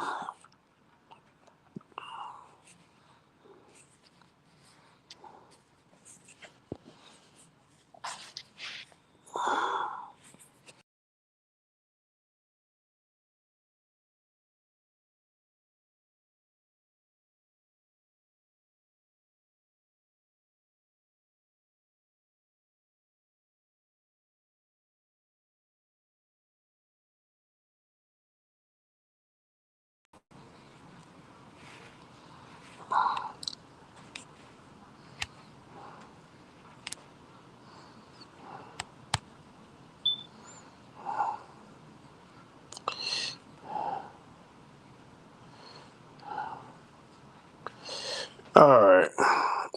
All right.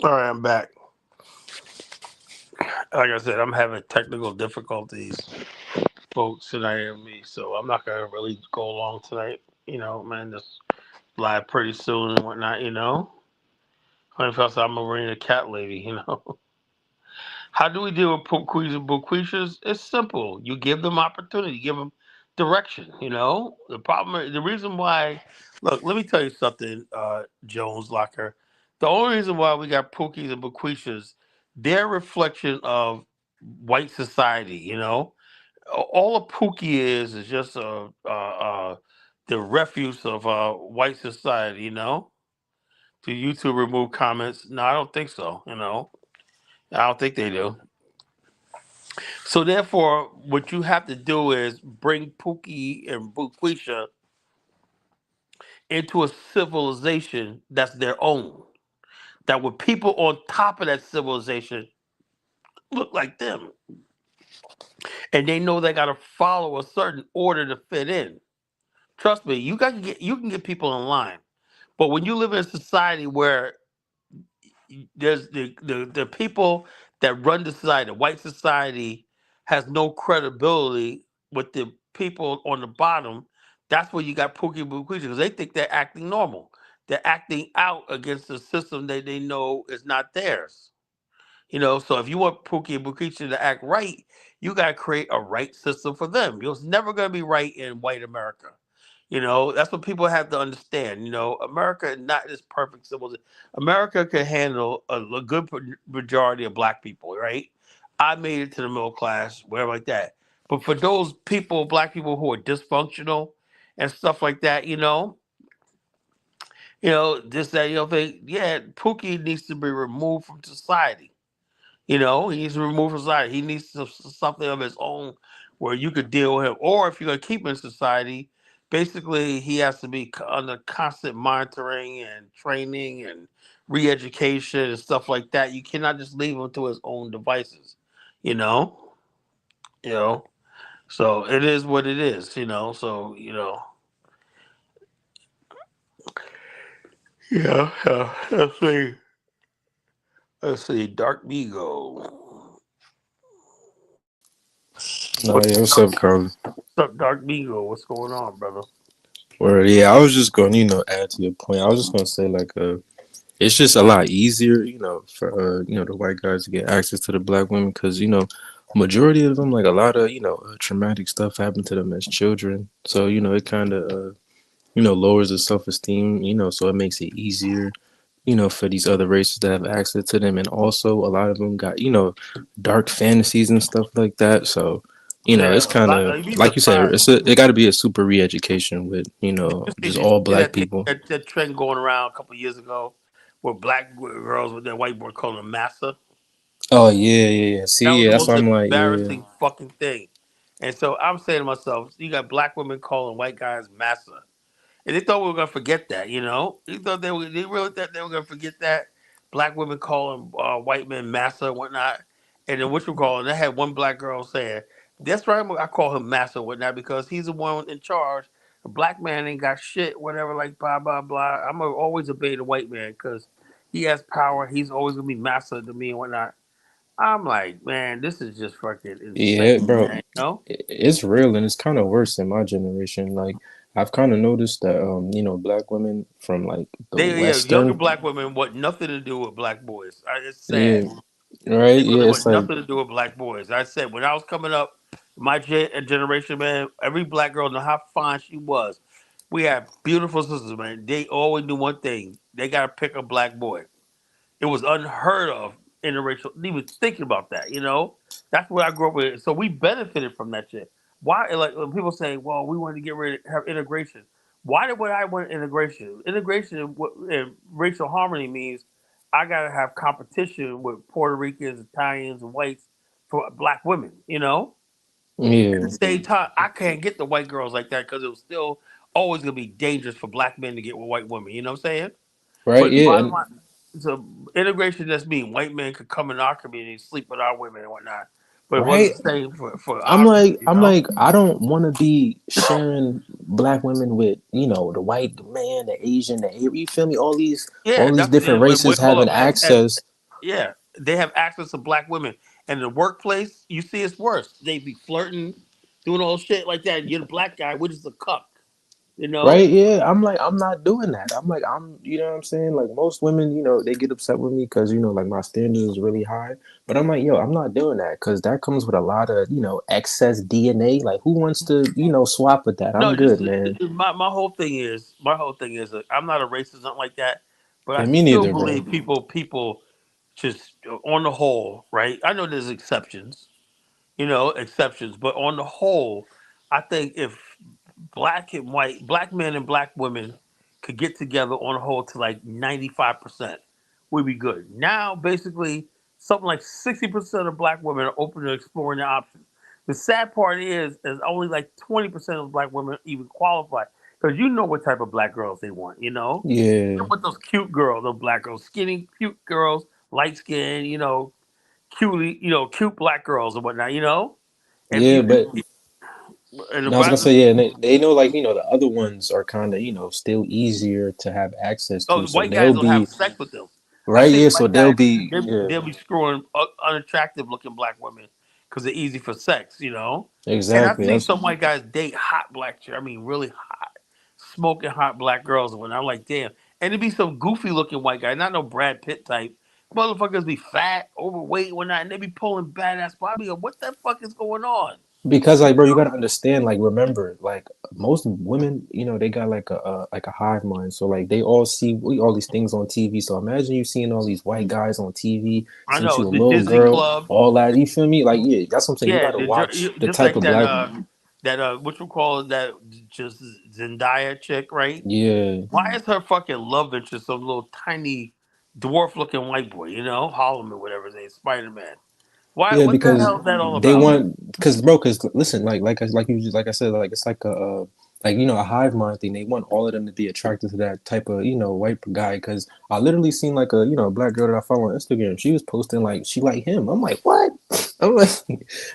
All right, I'm back. Like I said, I'm having technical difficulties, folks, tonight and me, so I'm not gonna really go long tonight. Man, just live pretty soon and whatnot. Honey Felt I'm a marina cat lady. How do we deal with bequeathers? It's simple. You give them opportunity, give them direction. The reason why, look, let me tell you something, Jones Locker. The only reason why we got pookies and bequeathers, they're a reflection of white society. All a pookie is just the refuse of white society. Do YouTube remove comments? No, I don't think so. I don't think they do. So therefore, what you have to do is bring Pookie and Buquisha into a civilization that's their own. That with people on top of that civilization look like them. And they know they gotta follow a certain order to fit in. Trust me, you can get people in line. But when you live in a society where there's the people that run the society, the white society has no credibility with the people on the bottom. That's where you got Pookie Boo because they think they're acting normal. They're acting out against the system that they know is not theirs. So if you want Pookie and Bukisha to act right, you got to create a right system for them. It's never going to be right in white America. That's what people have to understand. America is not this perfect civilization. America can handle a good majority of black people, right? I made it to the middle class, whatever like that. But for those people, black people who are dysfunctional and stuff like that, this, that, thing, yeah, Pookie needs to be removed from society. He needs to remove from society. He needs something of his own where you could deal with him. Or if you're going to keep him in society, basically he has to be under constant monitoring and training and re-education and stuff like that. You cannot just leave him to his own devices. You know, you know. So it is what it is, So yeah. Let's see. Dark Migo. No, yeah, what's up, Carl? What's up, Dark Migo? What's going on, brother? Well, yeah, I was just going, add to your point. I was just gonna say, like, it's just a lot easier, for the white guys to get access to the black women, because majority of them, like, a lot of traumatic stuff happened to them as children, so it kind of lowers the self esteem, so it makes it easier, for these other races to have access to them. And also a lot of them got, dark fantasies and stuff like that. So, Yeah, it's kind of, you'd be like you said, surprised. it got to be a super re-education with, just Did you all see black people. that trend going around a couple of years ago, where black girls with their white boy calling them massa? Oh, yeah, yeah, yeah. That See, was yeah, the that's most why I'm like, yeah. embarrassing fucking thing. And so I'm saying to myself, you got black women calling white guys massa. And they thought we were gonna forget that, They thought they really thought they were gonna forget that. Black women calling white men massa and whatnot. And then what you call it, they had one black girl saying, "That's right, I call him massa and whatnot because he's the one in charge. A black man ain't got shit, whatever, like blah blah blah. I'm gonna always obey the white man because he has power. He's always gonna be massa to me and whatnot." I'm like, man, this is just fucking insane, Yeah, bro, man. it's real, and it's kind of worse in my generation. Like, I've kind of noticed that, black women from like the Yeah, younger Western, black women want nothing to do with black boys. It's sad. yeah, right, They yeah, really it's want like, nothing to do with black boys. I said when I was coming up, my generation, man, every black girl know how fine she was. We had beautiful sisters, man. They always knew one thing: they got to pick a black boy. It was unheard of interracial. Even thinking about that, that's what I grew up with. So we benefited from that shit. Why? Like when people say, "Well, we want to get rid of have integration." Why did what I want integration? Integration and racial harmony means I gotta have competition with Puerto Ricans, Italians, and whites for black women. At the yeah, same time, I can't get the white girls like that because it was still always gonna be dangerous for black men to get with white women. You know what I'm saying? right, But yeah, bottom and line, so integration just mean white men could come in our community, sleep with our women and whatnot. But it right. wasn't the same for I'm our like, people, I'm like, I don't want to be sharing black women with, the white, the man, the Asian, the Arab. You feel me? Yeah, All these that's different races hold having up. access. Yeah, they have access to black women, and the workplace you see it's worse. They be flirting, doing all shit like that. And you're the black guy, which is a cuck, you know. Right? Yeah. I'm like, I'm not doing that. I'm like, you know what I'm saying? Like, most women, they get upset with me because, like, my standards is really high. But I'm like, yo, I'm not doing that because that comes with a lot of, excess DNA. Like, who wants to, swap with that? I'm No, good, just man. my whole thing is I'm not a racist, nothing like that, but I Yeah, me still neither, bro. believe people just on the whole, right? I know there's exceptions, exceptions, but on the whole, I think if black men and black women could get together on the whole to like 95%, we'd be good. Now, basically, something like 60% of black women are open to exploring their options. The sad part is only like 20% of black women even qualify because you know what type of black girls they want, You Yeah. don't want those cute girls, those black girls, skinny, cute girls, light skin, cute black girls and whatnot, and Yeah, you but and the I was gonna black say, yeah, and they know, like, the other ones are kind of, still easier to have access oh, to, the so white guys they'll will have be sex with them. I right. think Yeah, so white they'll guys be, yeah, they'll be screwing unattractive looking black women because they're easy for sex, And I've exactly. seen That's some white guys date hot black chicks. I mean, really hot, smoking hot black girls. When I'm like, damn, and it'd be some goofy looking white guy, not no Brad Pitt type. Motherfuckers be fat, overweight, whatnot, and they be pulling badass. I be like, what the fuck is going on? because, like, bro, you gotta understand, like, remember, like, most women, they got like a hive mind, so like they all see all these things on TV. So imagine you seeing all these white guys on TV I since know you a the little Disney girl, Club. all that. You feel me? Like, yeah, that's what I'm saying. You Yeah, gotta watch the just type like of black. that what you call it, that just Zendaya chick, right? Yeah, Why is her fucking love interest some little tiny dwarf looking white boy, Harlem or whatever his name, Spider Man? Why? yeah, What the because hell is that all they about? want, because listen, like I said, like, it's like like, a hive mind thing. They want all of them to be attracted to that type of, white guy. Because I literally seen like a, black girl that I follow on Instagram. She was posting like she like him. I'm like, what? I'm like,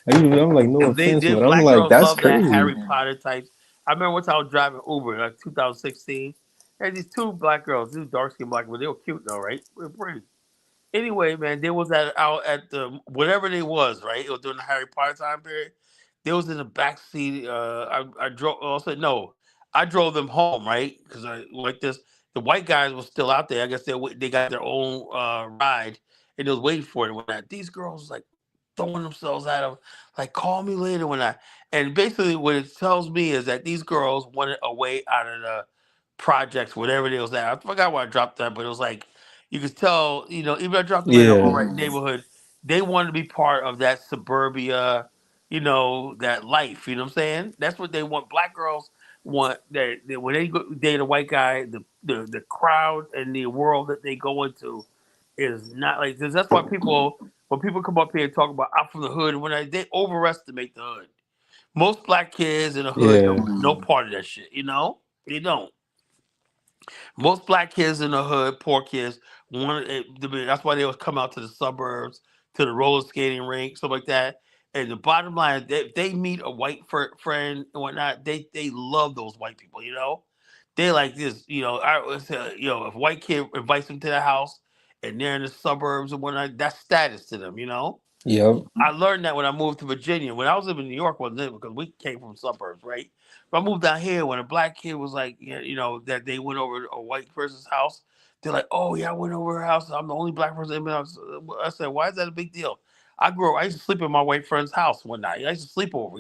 I'm like, no If offense, they but I'm black like, girls that's love that crazy. Harry Potter types. I remember once I was driving Uber in like 2016. And these two black girls, these dark skinned black, but they were cute though, right? They were pretty. Anyway, man, they was out at the whatever they was, right? It was during the Harry Potter time period. They was in the back seat. I drove. Also, no, I drove them home, right? Because I like this. The white guys were still out there. I guess they got their own ride, and they was waiting for it. When that these girls was like throwing themselves at them, like call me later when I. And basically, what it tells me is that these girls wanted a way out of the projects, whatever it was at. I forgot why I dropped that, but it was like you could tell, even though I dropped them in an all Yeah, right neighborhood, they wanted to be part of that suburbia, that life. You know what I'm saying? That's what they want. Black girls want that when they go date a white guy, the crowd and the world that they go into is not like this. That's why people when people come up here and talk about I'm from the hood, they overestimate the hood. Most black kids in the hood don't yeah, want no part of that shit. They don't. Most black kids in the hood, poor kids, want that's why they always come out to the suburbs, to the roller skating rink, stuff like that. And the bottom line, if they meet a white friend and whatnot, they love those white people. They like this. If a white kid invites them to their house and they're in the suburbs and whatnot, that's status to them. yep, I learned that when I moved to Virginia. When I was living in New York, wasn't it? Because we came from suburbs, right? But I moved down here when a black kid was like, that they went over to a white person's house. They're like, oh yeah, I went over her house. I'm the only black person in my house. I said, why is that a big deal? I used to sleep in my white friend's house one night. I used to sleep over.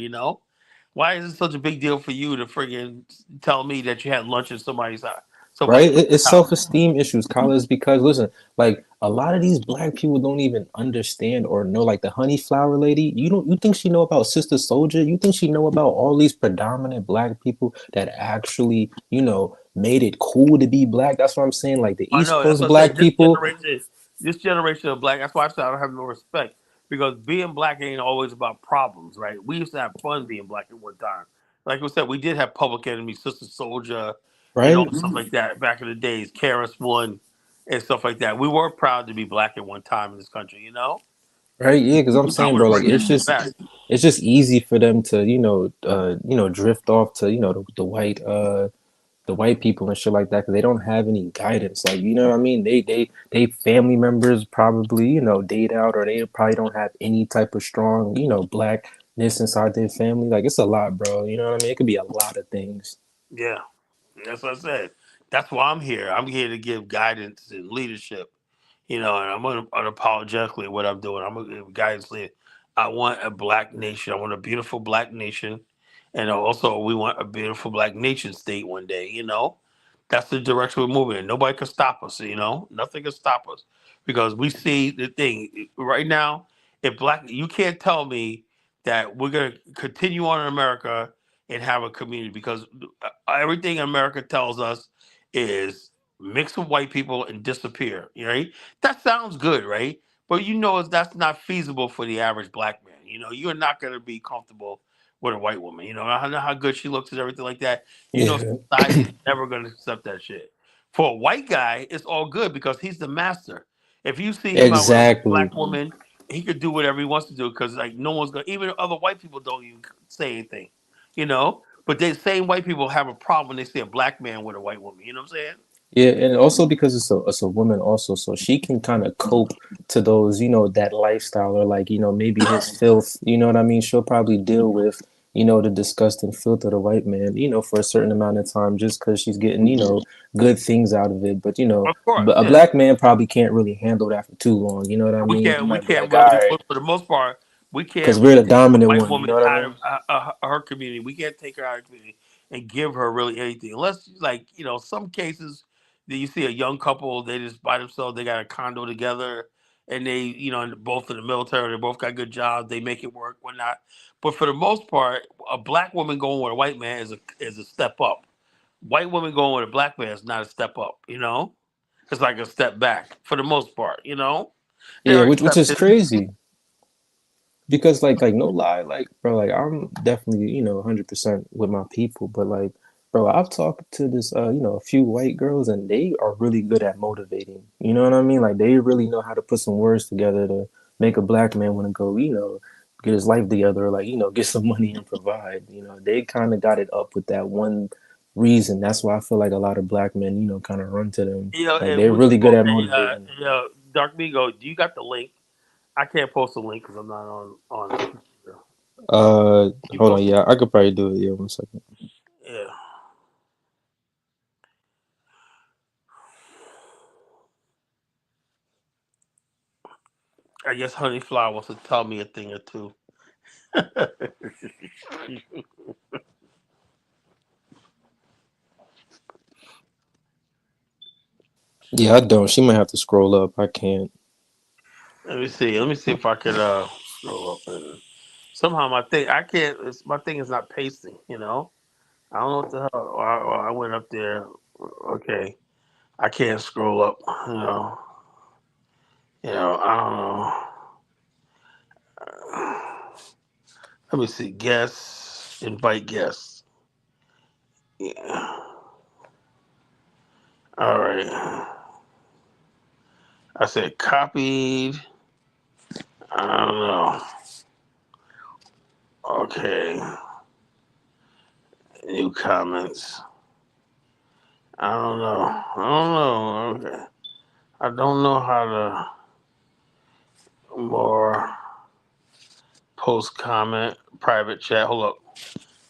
Why is it such a big deal for you to friggin' tell me that you had lunch in somebody's house, some white right. person's It's house? self-esteem issues, Colin. Because listen, like a lot of these black people don't even understand or know, like the honey flower lady. You think she know about Sister Soldier? You think she know about all these predominant black people that actually, made it cool to be black? That's what I'm saying. Like the I East know. That's Coast what I say. black people, This generation of black. That's why I said I don't have no respect because being black ain't always about problems, right? We used to have fun being black at one time. Like I said, we did have Public Enemy, Sister Soldier, and all right? stuff like that back in the days. Karis One and stuff like that. We were proud to be black at one time in this country. Right, yeah, because I'm I saying, want to bro, like bring that shit back. it's just easy for them to, drift off to, the white people and shit like that because they don't have any guidance. Like, you know what I mean? They family members probably, date out or they probably don't have any type of strong, blackness inside their family. Like it's a lot, bro. You know what I mean? It could be a lot of things. Yeah, that's what I said. That's why I'm here. I'm here to give guidance and leadership. And I'm unapologetically what I'm doing. I'm a guidance leader. I want a black nation. I want a beautiful black nation, and also we want a beautiful black nation state one day. That's the direction we're moving in. Nobody can stop us. Nothing can stop us because we see the thing right now. If you can't tell me that we're gonna continue on in America and have a community because everything America tells us is mix with white people and disappear. Right? That sounds good, right? But that's not feasible for the average black man. You're not going to be comfortable with a white woman. I know how good she looks and everything like that. Yeah, Society is never going to accept that shit. For a white guy, it's all good because he's the master. If you see him out with a exactly. black woman, he could do whatever he wants to do because like no one's gonna. Even other white people don't even say anything. But they same white people have a problem when they see a black man with a white woman. You know what I'm saying? Yeah, and also because it's a woman also, so she can kind of cope to those, that lifestyle or like, maybe his filth, you know what I mean? She'll probably deal with, the disgust and filth of the white man, for a certain amount of time just because she's getting, good things out of it. But, Of course, a yeah. black man probably can't really handle that for too long, you know what I We mean? He can't. We might be can't. like, all right, For the most part, we because can't we're really the take a dominant white one, you woman know what I out of mean? her community. We can't take her out of her community and give her really anything, unless like some cases that you see a young couple, they just by themselves, they got a condo together, and they both in the military, they both got good jobs, they make it work, whatnot. But for the most part, a black woman going with a white man is a step up. White woman going with a black man is not a step up. It's like a step back for the most part. There Yeah, are which is exceptions. crazy. Because like no lie, like bro, like I'm definitely 100% with my people, but like bro, I've talked to this a few white girls and they are really good at motivating. You know what I mean? Like they really know how to put some words together to make a black man want to go, get his life together, or like, get some money and provide. They kind of got it up with that one reason. That's why I feel like a lot of black men, kind of run to them. Like And they're what you really good call, at hey, motivating. Dark Migo, do you got the link? I can't post a link because I'm not on the computer. You Hold on, post it? yeah, I could probably do it. Yeah, 1 second. Yeah. I guess Honey Flower wants to tell me a thing or two. Yeah, I don't. She might have to scroll up. I can't. Let me see. Let me see if I could scroll up. And somehow my thing, I can't. My thing is not pasting. I don't know what the hell. I went up there. Okay, I can't scroll up. I don't know. Let me see. Guests. Invite guests. Yeah. All right. I said copied. I don't know. Okay. New comments. I don't know. I don't know. Okay. I don't know how to more post comment private chat. Hold up.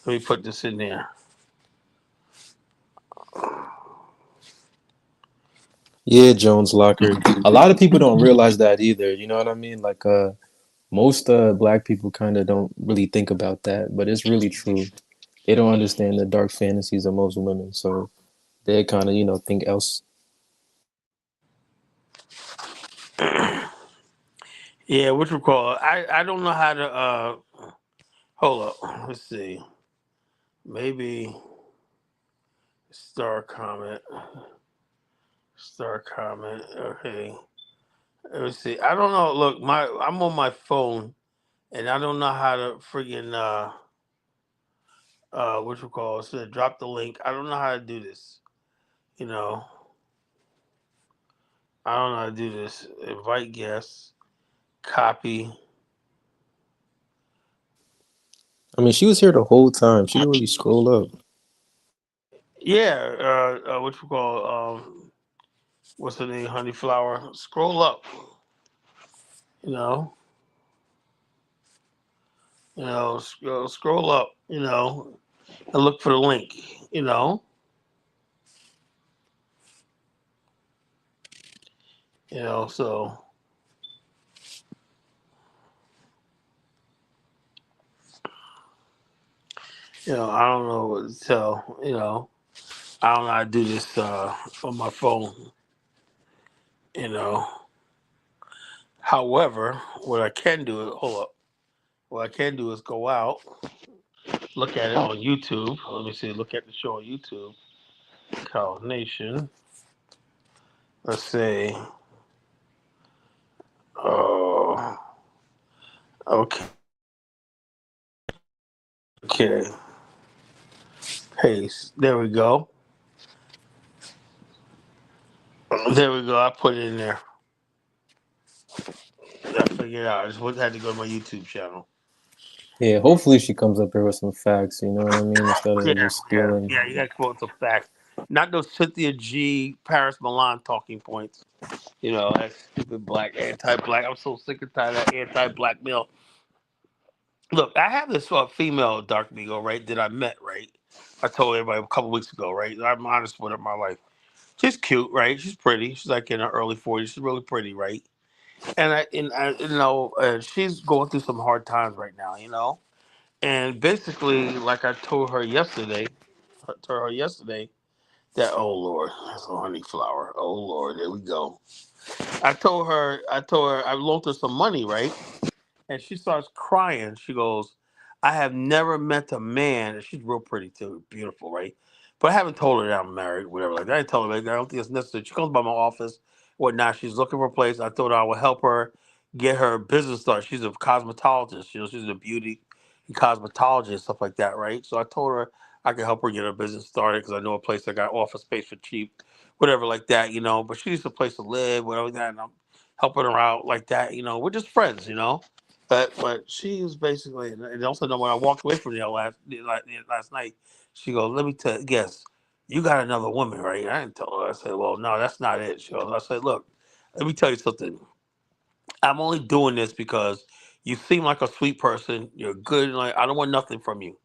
Let me put this in there. Yeah, Jones Locker. A lot of people don't realize that either. You know what I mean? Like, most black people kind of don't really think about that, but it's really true. They don't understand the dark fantasies of most women, so they kind of think else. Yeah, what you call it? I don't know how to hold up. Let's see. Maybe star comment. Star comment. Okay. Let me see. I don't know. Look, I'm on my phone and I don't know how to friggin' what you call it? So drop the link. I don't know how to do this. You know. I don't know how to do this. Invite guests. Copy. I mean, she was here the whole time. She could really scroll up. Yeah, what you call what's the name? Honey Flower. Scroll up. You know, scroll up. And look for the link. You know, So I don't know what to tell. I don't know how to do this on my phone. You know, However, what I can do is hold up. What I can do is go out, look at it on YouTube. Let me see. Look at the show on YouTube. Cow Nation. Let's say, oh, okay, okay, paste. There we go. There we go. I put it in there. I figured it out. I just had to go to my YouTube channel. Yeah, hopefully she comes up here with some facts. You know what I mean? Instead Yeah, of just yeah, spewing. yeah. You got to quote some facts, not those Cynthia G. Paris Milan talking points. That stupid black anti-black. I'm so sick and tired of that anti-black male. Look, I have this female dark Migo, right? That I met, right? I told everybody a couple weeks ago, right? I'm honest with her in my life. She's cute, right? She's pretty. She's like in her early 40s. She's really pretty, right? And she's going through some hard times right now. And basically, like I told her yesterday that oh Lord, that's a honey flower. Oh Lord, there we go. I told her I loaned her some money, right? And she starts crying. She goes, I have never met a man, and she's real pretty too, beautiful, right? But I haven't told her that I'm married, whatever. Like I didn't tell her, like, I don't think it's necessary. She comes by my office, whatnot. She's looking for a place. I told her I would help her get her business started. She's a cosmetologist, she's a beauty and cosmetologist, stuff like that, right? So I told her I could help her get her business started because I know a place that got office space for cheap, whatever like that. But she needs a place to live, whatever like that. helping her out like that. We're just friends. But she was basically, and also when I walked away from last night, she goes, "Let me guess, you got another woman, right?" I didn't tell her. I said, "Well, no, that's not it." I said, "Look, let me tell you something. I'm only doing this because you seem like a sweet person. You're good. Like I don't want nothing from you.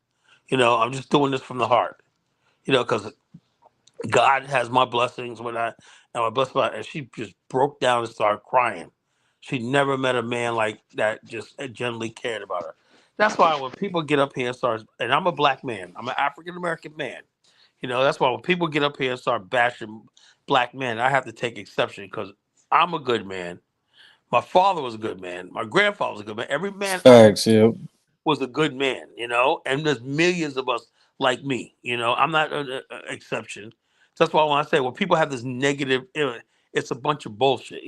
I'm just doing this from the heart. Because God has my blessings when I am I blessed by." And she just broke down and started crying. She never met a man like that just genuinely cared about her. That's why when people get up here and start, and I'm a black man, I'm an African American man. That's why when people get up here and start bashing black men, I have to take exception because I'm a good man. My father was a good man. My grandfather was a good man. Every man I Facts, yeah. was a good man, and there's millions of us like me, I'm not an exception. So that's why when I say when people have this negative, it's a bunch of bullshit.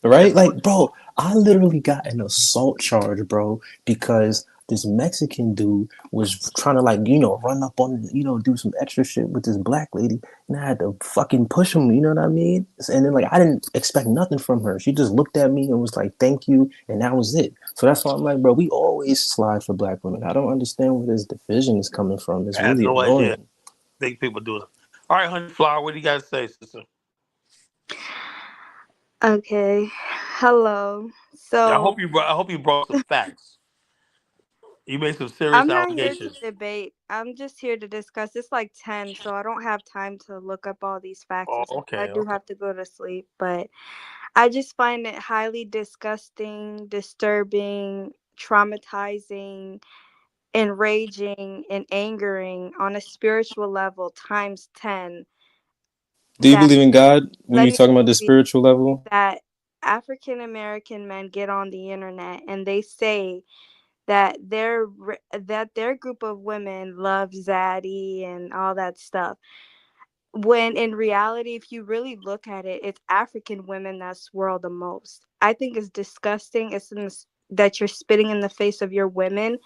Right? It's a Like, bunch bro, I literally got an assault charge, bro, because this Mexican dude was trying to run up on, do some extra shit with this black lady, and I had to fucking push him, you know what I mean? And then I didn't expect nothing from her. She just looked at me and was like, "Thank you," and that was it. So that's why I'm like, bro, we always slide for black women. I don't understand where this division is coming from. It's I have really no idea. annoying. Think people do it. All right, honey flower, what do you guys say, sister? Okay. Hello. Yeah, So I hope you brought some facts. You made some serious I'm not here to allegations. debate. I'm just here to discuss. It's like 10, so I don't have time to look up all these facts Oh, and stuff. I okay, do okay. have to go to sleep, but I just find it highly disgusting, disturbing, traumatizing, enraging, and angering on a spiritual level times 10 Do you that believe in God when let you're me talking about the spiritual level? that African American men get on the internet and they say that their group of women love Zaddy and all that stuff. When in reality, if you really look at it, it's African women that swirl the most. I think it's disgusting. That you're spitting in the face of your women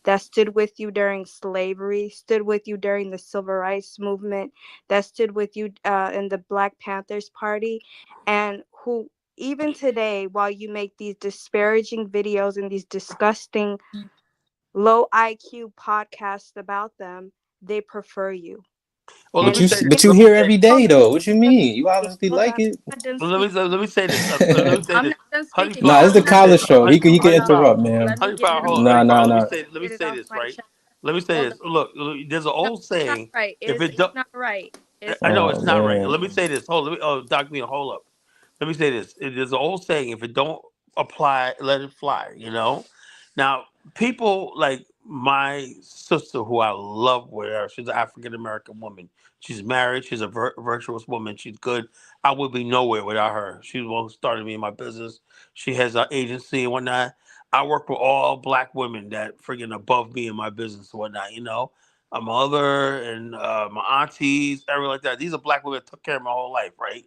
that stood with you during slavery, stood with you during the civil rights movement, that stood with you in the Black Panthers Party, and who even today, while you make these disparaging videos and these disgusting low IQ podcasts about them, they prefer you. Well, let But me And say this. but you Let me hear say every hold day on, though. What you let mean? You me obviously hold like on. it. I'm not done Let me speaking. let me say this. Let me say I'm this. not done Honey speaking. Nah, flower. it's I'm the Let me not say done college this. show. speaking. Honey, He can Hold honey flower. on. interrupt, man. Let me Honey get flower. it Hold off on. Nah, Honey my nah, flower. Let me nah. say. Let me get it say off this. my Right. chest. Let me say Hold on. this. Look. There's an No, old it's not saying. right. If it It's don't, not right. It's I know Oh it's not right. man. Let me say this. Oh, Doc, me hold up. Let me say this. There's an old saying: if it don't apply, let it fly. Now people like my sister, who I love with her. She's an African American woman. She's married. She's a virtuous woman. She's good. I would be nowhere without her. She's the one who started me in my business. She has an agency and whatnot. I work with all black women that friggin' above me in my business and whatnot. My mother and my aunties, everything like that. These are black women that took care of my whole life, right?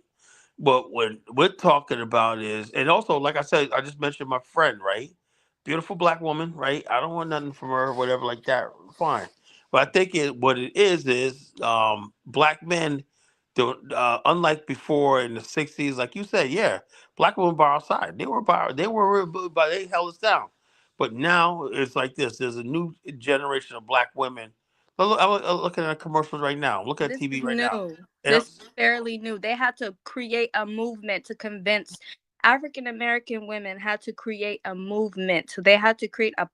But what we're talking about is, and also, like I said, I just mentioned my friend, right? Beautiful black woman, right? I don't want nothing from her, whatever, like that. Fine. But I think what it is black men, unlike before in the '60s, like you said, yeah, black women by our side. They held us down. But now it's like this. There's a new generation of black women. I'm looking at commercials right now. I'm looking at This is TV right now. new. And This is fairly new. They had to create a movement to convince African American women had to create a movement. So they had to create a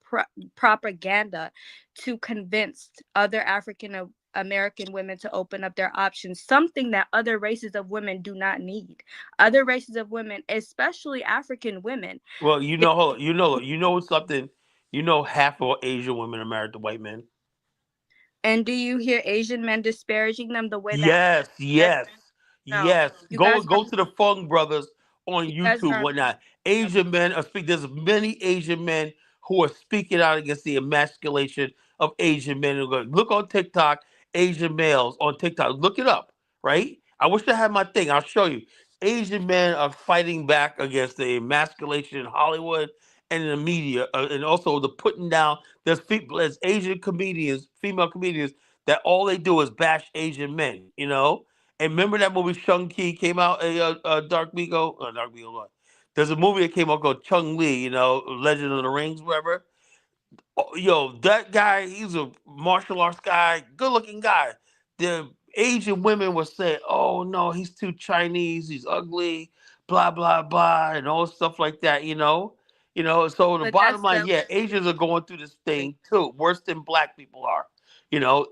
propaganda to convince other American women to open up their options, something that other races of women do not need. Other races of women, especially African women. well, hold on, something. Half of Asian women are married to white men. And do you hear Asian men disparaging them the way that Yes, yes, yes, no. yes. You Go guys are go to the Fung brothers on you guys YouTube, are whatnot. Asian men are speak. There's many Asian men who are speaking out against the emasculation of Asian men. Look on TikTok, Asian males on TikTok. Look it up, right? I wish I had my thing. I'll show you. Asian men are fighting back against the emasculation in Hollywood and in the media, and also the putting down. There's Asian comedians, female comedians that all they do is bash Asian men. And remember that movie Shang Ki came out, Dark Miko, Dark Miko, There's a movie that came out called Chung Lee, Legend of the Rings, whatever. Oh, yo, that guy, he's a martial arts guy, good looking guy. The Asian women were saying, "Oh no, he's too Chinese, he's ugly, blah blah blah," and all stuff like that. So the But bottom that's line, the yeah, Asians are going through this thing too, worse than black people are.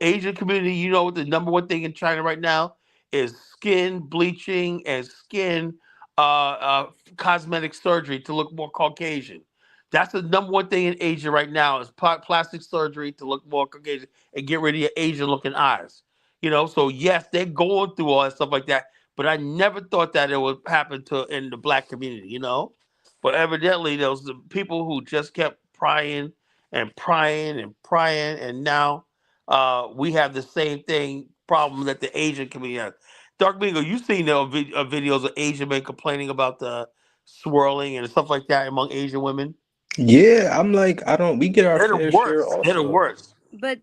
Asian community. The number one thing in China right now is skin bleaching and skin cosmetic surgery to look more Caucasian. That's the number one thing in Asia right now is plastic surgery to look more Caucasian and get rid of your Asian looking eyes. So yes, they're going through all that stuff like that. But I never thought that it would happen to in the black community. But evidently there was the people who just kept prying and prying and prying, and now we have the same thing problem that the Asian community has. Dark Bingo, you seen the videos of Asian men complaining about the swirling and stuff like that among Asian women? Yeah, I'm like, I don't. We get our They're the fair share worst. They're the also. worst. but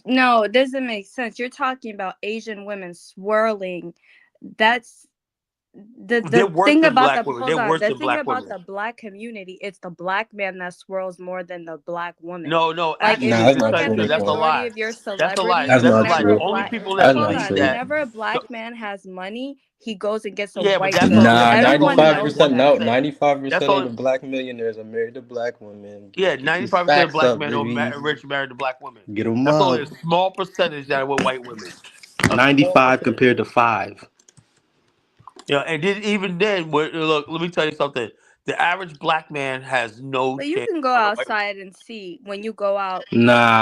no, it doesn't make sense. You're talking about Asian women swirling. That's They're the worse thing than about black the women. hold They're on. worse The than thing black about women. the black community, it's the black man that swirls more than the black woman. No, no. Like if Nah, Actually, you that's let me look not tell you at true, the something. That's a Nicole. majority lie. of your That's a lie. celebrities, That's That's a not lie. whenever The a true. only black people that That's hold not believe on, true. that. whenever a The, black man has money, he goes and gets a yeah, but white that's girl. only Nah, that's that's only Everyone that's only knows one 95%. No, that. percent. That's 95% of only the black millionaires are married to black women. yeah. Get these 95% of facts black up, men are baby. rich married to black women. Get them That's only up. a small percentage that are with white women. A small 95 percentage. compared to 5. And then even then, look, let me tell you something. The average black man has no But you chance can go with a white woman. outside and see when you go out.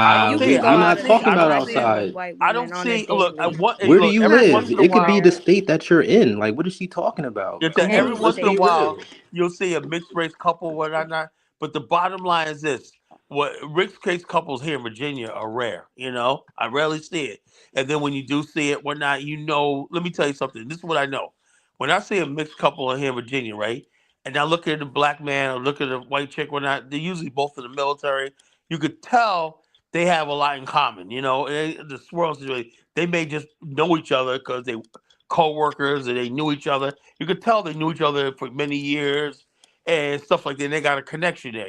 I don't You see. can I go I'm don't out not and see. talking see I about don't black see. men with outside. white I women don't on a see. Look, daily. Where do look. you Not Every once live? in a It could be the while, everywhere. state that you're in. Like, what is she talking about? if Come that every Any on, let's once in a be state. while real. you'll see a mixed race couple, whatnot. But the bottom line is this: what mixed race couples here in Virginia are rare. I rarely see it. And then when you do see it, whatnot, let me tell you something. This is what I know. When I see a mixed couple here in Virginia, right, and I look at the black man or look at the white chick, whatnot, they're usually both in the military. You could tell they have a lot in common. The swirl situation. They may just know each other because they co-workers and they knew each other. You could tell they knew each other for many years and stuff like that. And they got a connection there.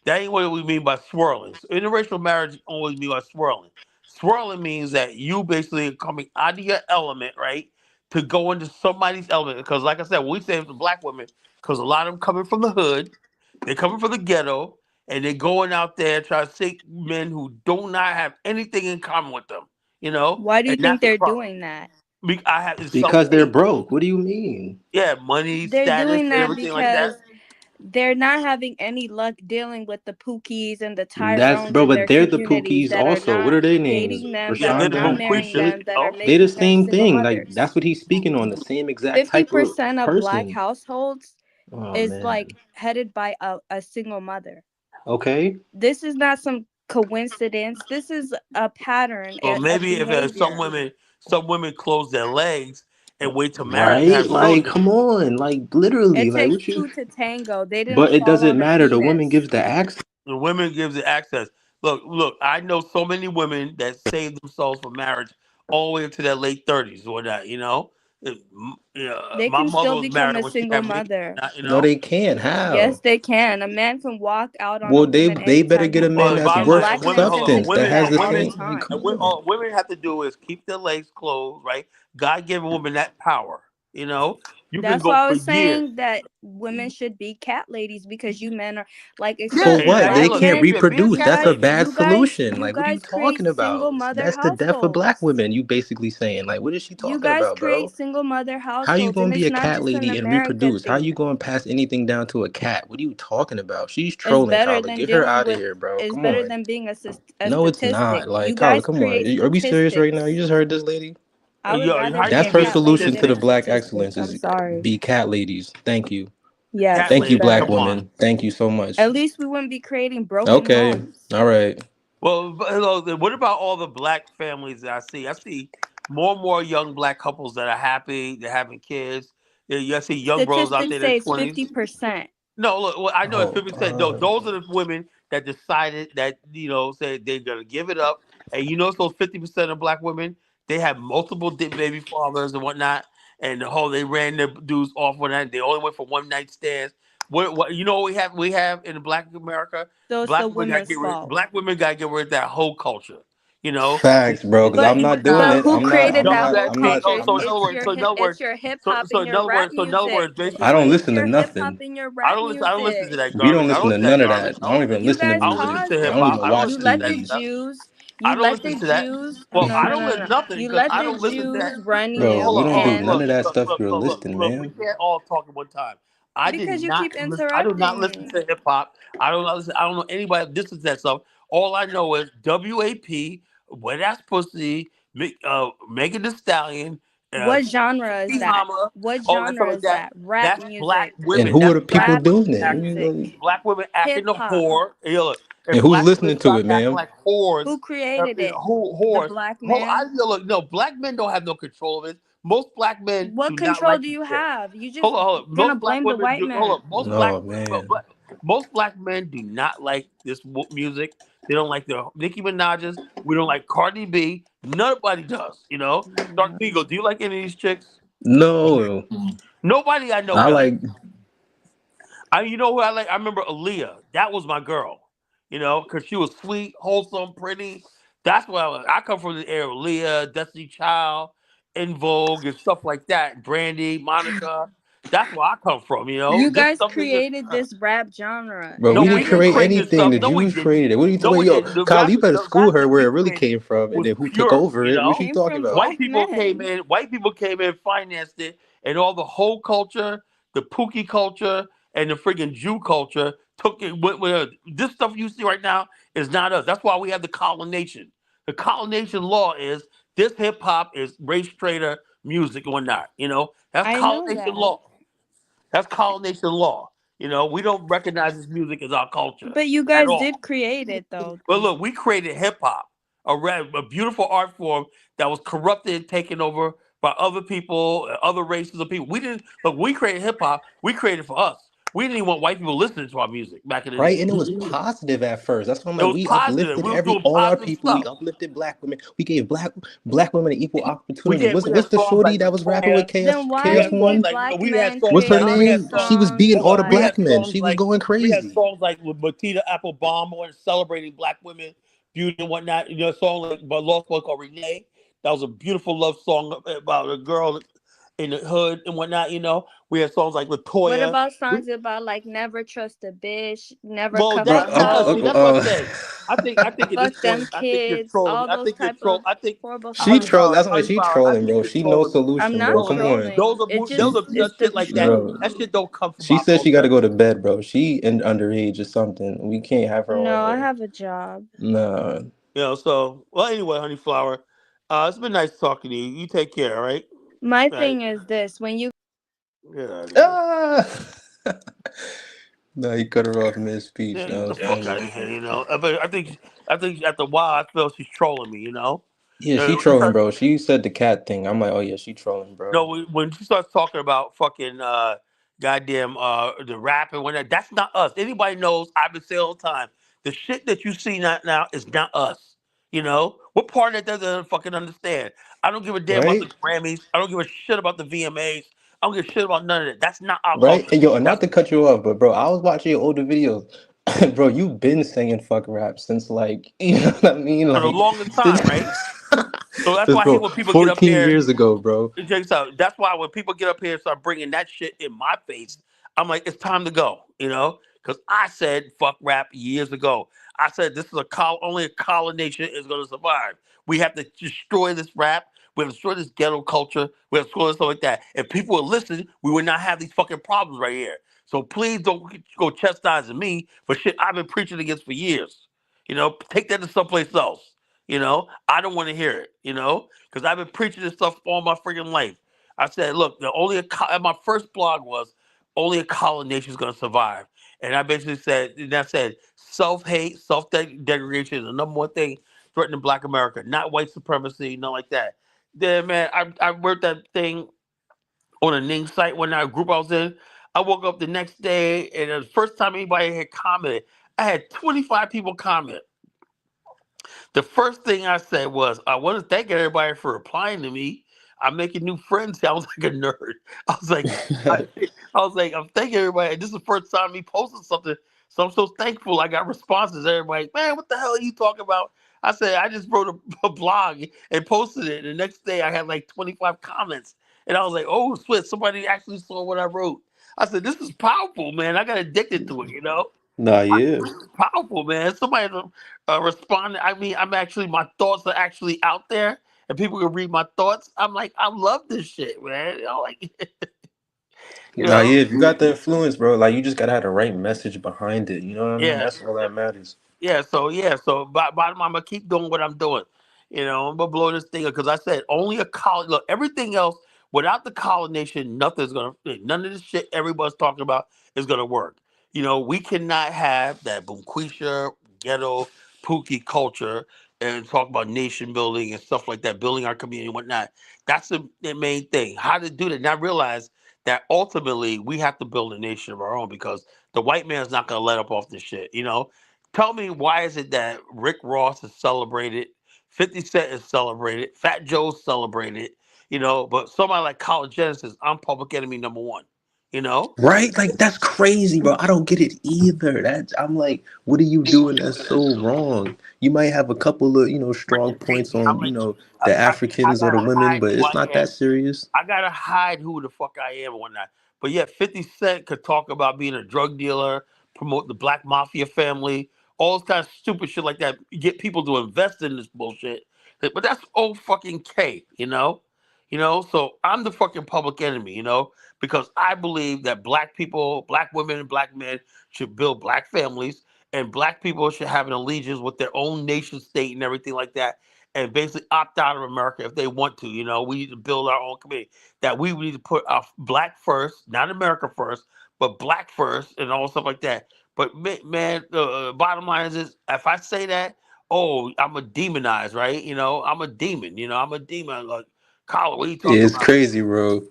That ain't what we mean by swirling. So interracial marriage always mean by swirling. Swirling means that you basically are coming out of your element, right? To go into somebody's element. Because like I said, when we say the black women, because a lot of them coming from the hood, they're coming from the ghetto, and they're going out there trying to seek men who do not have anything in common with them. Why do you And think that's the they're problem. doing that? I have it's Because they're self-hate. broke. What do you mean? Yeah, money, They're status, doing and that everything like that. because they're not having any luck dealing with the Pookies and the That's Tyrones bro, in but their they're the communities Pookies that are also. What not are their names? dating them, Yeah, that are they're the not Rashonda, marrying Boquisha. they them, that are they the making them same single thing. Like mothers. that's what he's speaking on, the same exact type of 50% of black person. households Oh is man. like headed by a single mother. Okay. This is not some coincidence. This is a pattern Or of maybe if behavior. some women close their legs and wait till marriage to Right? have Like, children. come on. Like literally. It Like takes what you two to tango. They didn't but it fall doesn't on a matter. The woman penis. gives the access. The women gives it access. Look. I know so many women that save themselves for marriage all the way into their late 30s or that. They My can mother still was become married a when she single had babies. mother. Not, No, they can't. Yes, How? they can. A man can walk out on a Well, woman they better anytime get he a man Well, the that's wants. bottom And line, worth black men can substance do that has that the all the same. Like, time. come on. all women have to do is keep their legs closed, right? God gave a woman that power. You can That's go why I for was years. saying that women should be cat ladies because you men are like, So Yeah, especially what? exactly. They black Look, can't men. be a reproduce. You cat That's a guys, lady. bad solution. you Like, what are you guys talking create single about? mother That's the death of black households. women. You basically saying. Like, what is she You talking guys about, create bro? single mother How you households, gonna and be it's a not cat just an lady and America reproduce? How you thing. gonna pass anything down to a cat? What are you talking about? She's It's trolling, better Kyler. than Get her dealing out of with. here, bro. It's Come better on. than being a No, it's statistic. not. Like, You Kyler, guys come on. create Are we serious right now? You statistics. just heard this lady? I would Yo, rather how be you That's a be her a cat lady solution to than the a statistic? black statistic. excellence I'm is sorry. be cat ladies. Thank you. Cat Yes, Thank you, lady, black better. come on. woman. Thank you so much. At least we wouldn't be creating broken Okay. homes. All right. Well, what about all the black families that I see? I see more and more young black couples that are happy, they're having kids. I see young bros out Statistics there in their say it's 20s. 50%. No, look, well, I know it's Oh 50%. No, God. those are the women that decided that, say they're going to give it up. And those 50% of black women, they have multiple baby fathers and whatnot. and the whole they ran their dudes off one night. They only went for one night stands. What you know what we have in Black America? So it's the women's fault. Black women got to get rid of that whole culture. You know, Facts, bro. Because I'm not doing But it. who I'm not. created I'm that not. whole I'm not. culture? I'm so in not. other words, It's your hip hop and your rap music. basically, It's your hip hop and your rap I don't listen to music. that We don't garbage. I don't listen to listen to that none of garbage. that. I don't even You listen to guys I don't music. listen to caused I hip don't it. hop. even I don't watch You listen to let that the TV. stuff. Jews. I You don't let listen the to that. Jews. Well, No, I no, don't no, no, listen no. nothing You because let I the don't listen to that. Jews run Bro, you, we don't do and none of that stuff you're listing, Look. We man. can't all talk at one time. I did because you not keep listen. I do not interrupting listen me. to hip hop. I don't know anybody that listens to that stuff. All I know is WAP, Wet Ass Pussy, Megan Thee Stallion, What genre is that? Hama, What all that stuff genre like is that. that? Rap That's black music. And women. who are That's the black people Rap doing women it? acting. music. Black women acting Hip a hop. whore. Look, And if who's black women listening to stop it, acting ma'am? like whores, Who created it? The whores. black man. No, black men don't have no control of it. Most black men What do not control like do this you shit. have? You just Hold on. gonna Most black blame the women white do. Hold man. on. Oh man. Most black men do not like this music. They don't like the Nicki Minaj's. We don't like Cardi B. Nobody does. You know. Dark Eagle. Do you like any of these chicks? No. Nobody I know I does. like You know who I like? I remember Aaliyah. That was my girl. You know, because she was sweet, wholesome, pretty. That's what I come from the era of Aaliyah, Destiny Child, In Vogue, and stuff like that. Brandy, Monica. That's where I come from. You know, You this guys stuff is just. created this rap genre. Bro, And No, we now we didn't you're didn't create create this anything. stuff. The No, we Jews didn't. created it. What are you No, talking we about? Yo, didn't. The Kyle, rap, you better the school rap her that where we it really created came from and was then who took pure. over You it. What know, you came talking from about? black men. white people came in, financed it, and all the whole culture, the Pookie culture, and the friggin' Jew culture took it. Went with us. This stuff you see right now is not us. That's why we have the colonization. The colonization law is this hip hop is race traitor music or not. You know, that's I know colonization that. law. That's colonization law. You know, we don't recognize this music as our culture But you at guys did all. create it though. But look, we created hip hop, a beautiful art form that was corrupted, taken over by other people, other races of people. We didn't look. We created hip hop. We created for us. We didn't even want white people listening to our music back in the Right? day. And it was positive at first. That's why I'm It like, was we positive. uplifted We was doing all our positive people. We stuff. uplifted black women. We gave black women an equal opportunity. We What's had the songs shorty like that was rapping with Latoya. Then We why had songs did KS1? like black we had men songs What's her create like all the name? She was songs beating all the we like black had men. songs She was like going crazy. with Martina Applebaum and celebrating black women, beauty and whatnot. You know, a song like by Lost Boy called Renee. That was a beautiful love song about a girl in the hood and whatnot. You know, we had songs like what Latoya. about songs about like never trust a bitch, never Well, cuff Bro, a that's because see, hoe, that's what I said. I think at this fuck them point, I think you're kids, trolling me. all those type of horrible she troll. songs. That's why Honey she flower. I trolling, think bro. you're She no trolling me. I'm solution, not bro. Trolling Come me. on. trolling. Those It's that the shit like that. truth. Bro. That shit don't come from She our said she got to culture. go to bed, bro. She in underage or something. We can't have her on No, I here. have a job. Nah. You know. So well, anyway, honey flower. It's been nice talking to you. You take care. All right. My All right. thing is this: when you Get out of here. Ah! No, he cut her off mid speech. Yeah, That get the was fuck out funny. of here. You know. But I think after a while, I feel she's trolling me. You know. Yeah, she You trolling, start bro. She said the cat thing. I'm like, oh yeah, she trolling, bro. No, when she starts talking about fucking goddamn the rap and whatnot, that's not us. Anybody knows I've been saying all the time. The shit that you see now is not us. You know? What part of that doesn't fucking understand? I don't give a damn about the Right? Grammys. I don't give a shit about the VMAs. I don't give a shit about none of that. That's not our Right? culture. And yo, and not That's to cut you off, but bro, I was watching your older videos. Bro, you've been singing fuck rap since like, you know what I mean? for the Like longest since, time, right? So that's since why I hate bro, when people get up 14 here. years ago, bro. Check this out. That's why when people get up here and start bringing that shit in my face, I'm like, it's time to go. You know, because I said fuck rap years ago. I said this is only a colonization nation is going to survive. We have to destroy this rap. We have to destroy this ghetto culture. We have to destroy stuff like that. If people would listen, we would not have these fucking problems right here. So please don't go chastising me for shit I've been preaching against for years. You know, take that to someplace else. You know, I don't want to hear it. You know, because I've been preaching this stuff all my freaking life. I said, look, my first blog was only a colonization nation is going to survive, and I basically said, self hate, self degradation is the number one thing threatening Black America, not white supremacy, nothing like that. Then, man, I wrote that thing on a Ning site when I group I was in. I woke up the next day, and the first time anybody had commented, I had 25 people comment. The first thing I said was, I want to thank everybody for replying to me. I'm making new friends. I was like a nerd. I was like, I, I was like, I'm thanking everybody. This is the first time me posting something, so I'm so thankful. I got responses. Everybody, man, what the hell are you talking about? I said, I just wrote a blog and posted it. The next day, I had like 25 comments, and I was like, oh, sweet, somebody actually saw what I wrote. I said, this is powerful, man. I got addicted to it, you know. Nah, yeah. This is powerful, man. Somebody responded. I mean, I'm actually my thoughts are actually out there, and people can read my thoughts. I'm like, I love this shit, man. You know, like, you Nah, know, yeah. If you got the influence, bro, like you just gotta have the right message behind it. You know what I mean? yeah. That's all that matters. So bottom line, I'm gonna keep doing what I'm doing. You know, I'm gonna blow this thing up because I said only a college. Look, everything else without the college nation, nothing's gonna. None of this shit everybody's talking about is gonna work. You know, we cannot have that Bunquisha ghetto Pookie culture and talk about nation building and stuff like that, building our community and whatnot. That's the main thing. How to do that? And I realize that ultimately we have to build a nation of our own because the white man's not gonna let up off this shit. You know, tell me why is it that Rick Ross is celebrated, 50 Cent is celebrated, Fat Joe's celebrated, you know, but somebody like College Genesis, I'm public enemy number one, you know? Right? Like that's crazy, bro. I don't get it either. That's I'm like, what are you doing that's so wrong? You might have a couple of, Ricky strong T, points I'm on, like, the I Africans or the gotta women, hide but who it's I not am. that serious. I gotta hide who the fuck I am and whatnot. But yet 50 Cent could talk about being a drug dealer, promote the black mafia family, all this kind of stupid shit like that. Get people to invest in this bullshit. But that's old fucking K, you know? You know, so I'm the fucking public enemy, you know, because I believe that black people, black women, and black men should build black families, and black people should have an allegiance with their own nation state and everything like that, and basically opt out of America if they want to. You know, we need to build our own community. That we need to put our black first, not America first, but black first, and all stuff like that. But man, the bottom line is, if I say that, oh, I'm a demonized, right? You know, I'm a demon. You know, I'm a demon. Like, Colin, what are you Yeah, talking it's about? crazy, bro.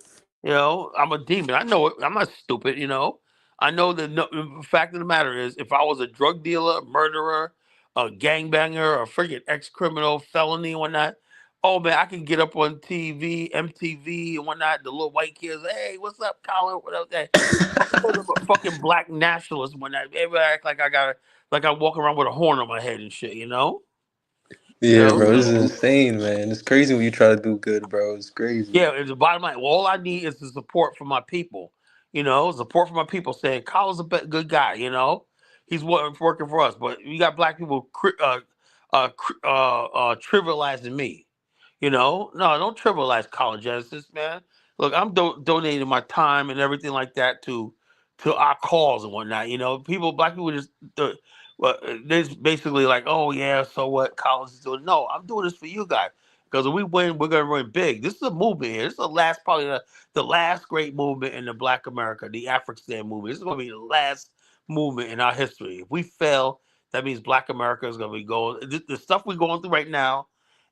You know, I'm a demon. I know it. I'm not stupid. You know, I know that. No, the fact of the matter is, if I was a drug dealer, murderer, a gangbanger, a freaking ex criminal, felony, and whatnot, oh man, I can get up on TV, MTV, and whatnot. The little white kids, hey, what's up, Colin? What up, that? Because I'm a fucking black nationalist and whatnot. Everybody act like I got, like I walk around with a horn on my head and shit. You know, you Yeah, know. bro, this is insane, man. It's crazy when you try to do good, bro. It's crazy. Yeah, it's the bottom line. Well, all I need is the support from my people. You know, support from my people saying Kyle's a good guy. You know, he's working for us. But you got black people trivializing me. You know, no, don't trivialize college Genesis, man. Look, I'm donating my time and everything like that to our cause and whatnot. You know, black people just well, they're basically like, oh yeah, so what? College is doing. No, I'm doing this for you guys because if we win, we're gonna win big. This is a movement here. This is probably the last great movement in the Black America, the Afghanistan movement. This is gonna be the last movement in our history. If we fail, that means Black America is gonna be going. The stuff we're going through right now,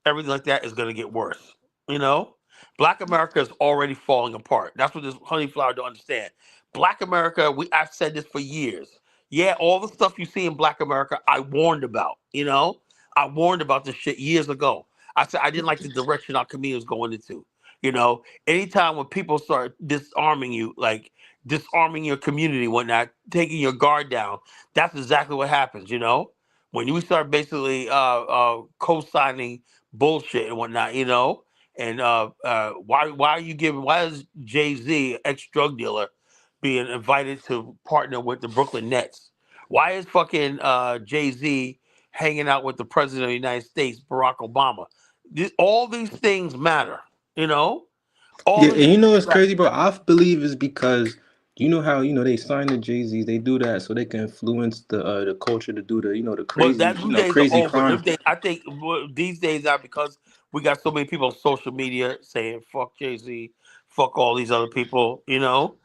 everything like that is going to get worse. You know, Black America is already falling apart. That's what this honeyflower don't understand. Black America, I've said this for years. Yeah, all the stuff you see in Black America, I warned about. You know, I warned about this shit years ago. I said I didn't like the direction our community was going into. You know, anytime when people start disarming you, like disarming your community, whatnot, taking your guard down, that's exactly what happens. You know, when you start basically co-signing bullshit and whatnot, you know. And why are you giving? Why is Jay-Z, ex drug dealer, being invited to partner with the Brooklyn Nets? Why is fucking Jay-Z hanging out with the president of the United States, Barack Obama? All these things matter, you know. All Yeah, these and you know things what's matter. crazy, bro? I believe is because you know how they sign the Jay-Z, they do that so they can influence the culture to do the Well, crazy them days are crazy over. crime. Them days, I think these days are because we got so many people on social media saying "fuck Jay Z," "fuck all these other people," you know,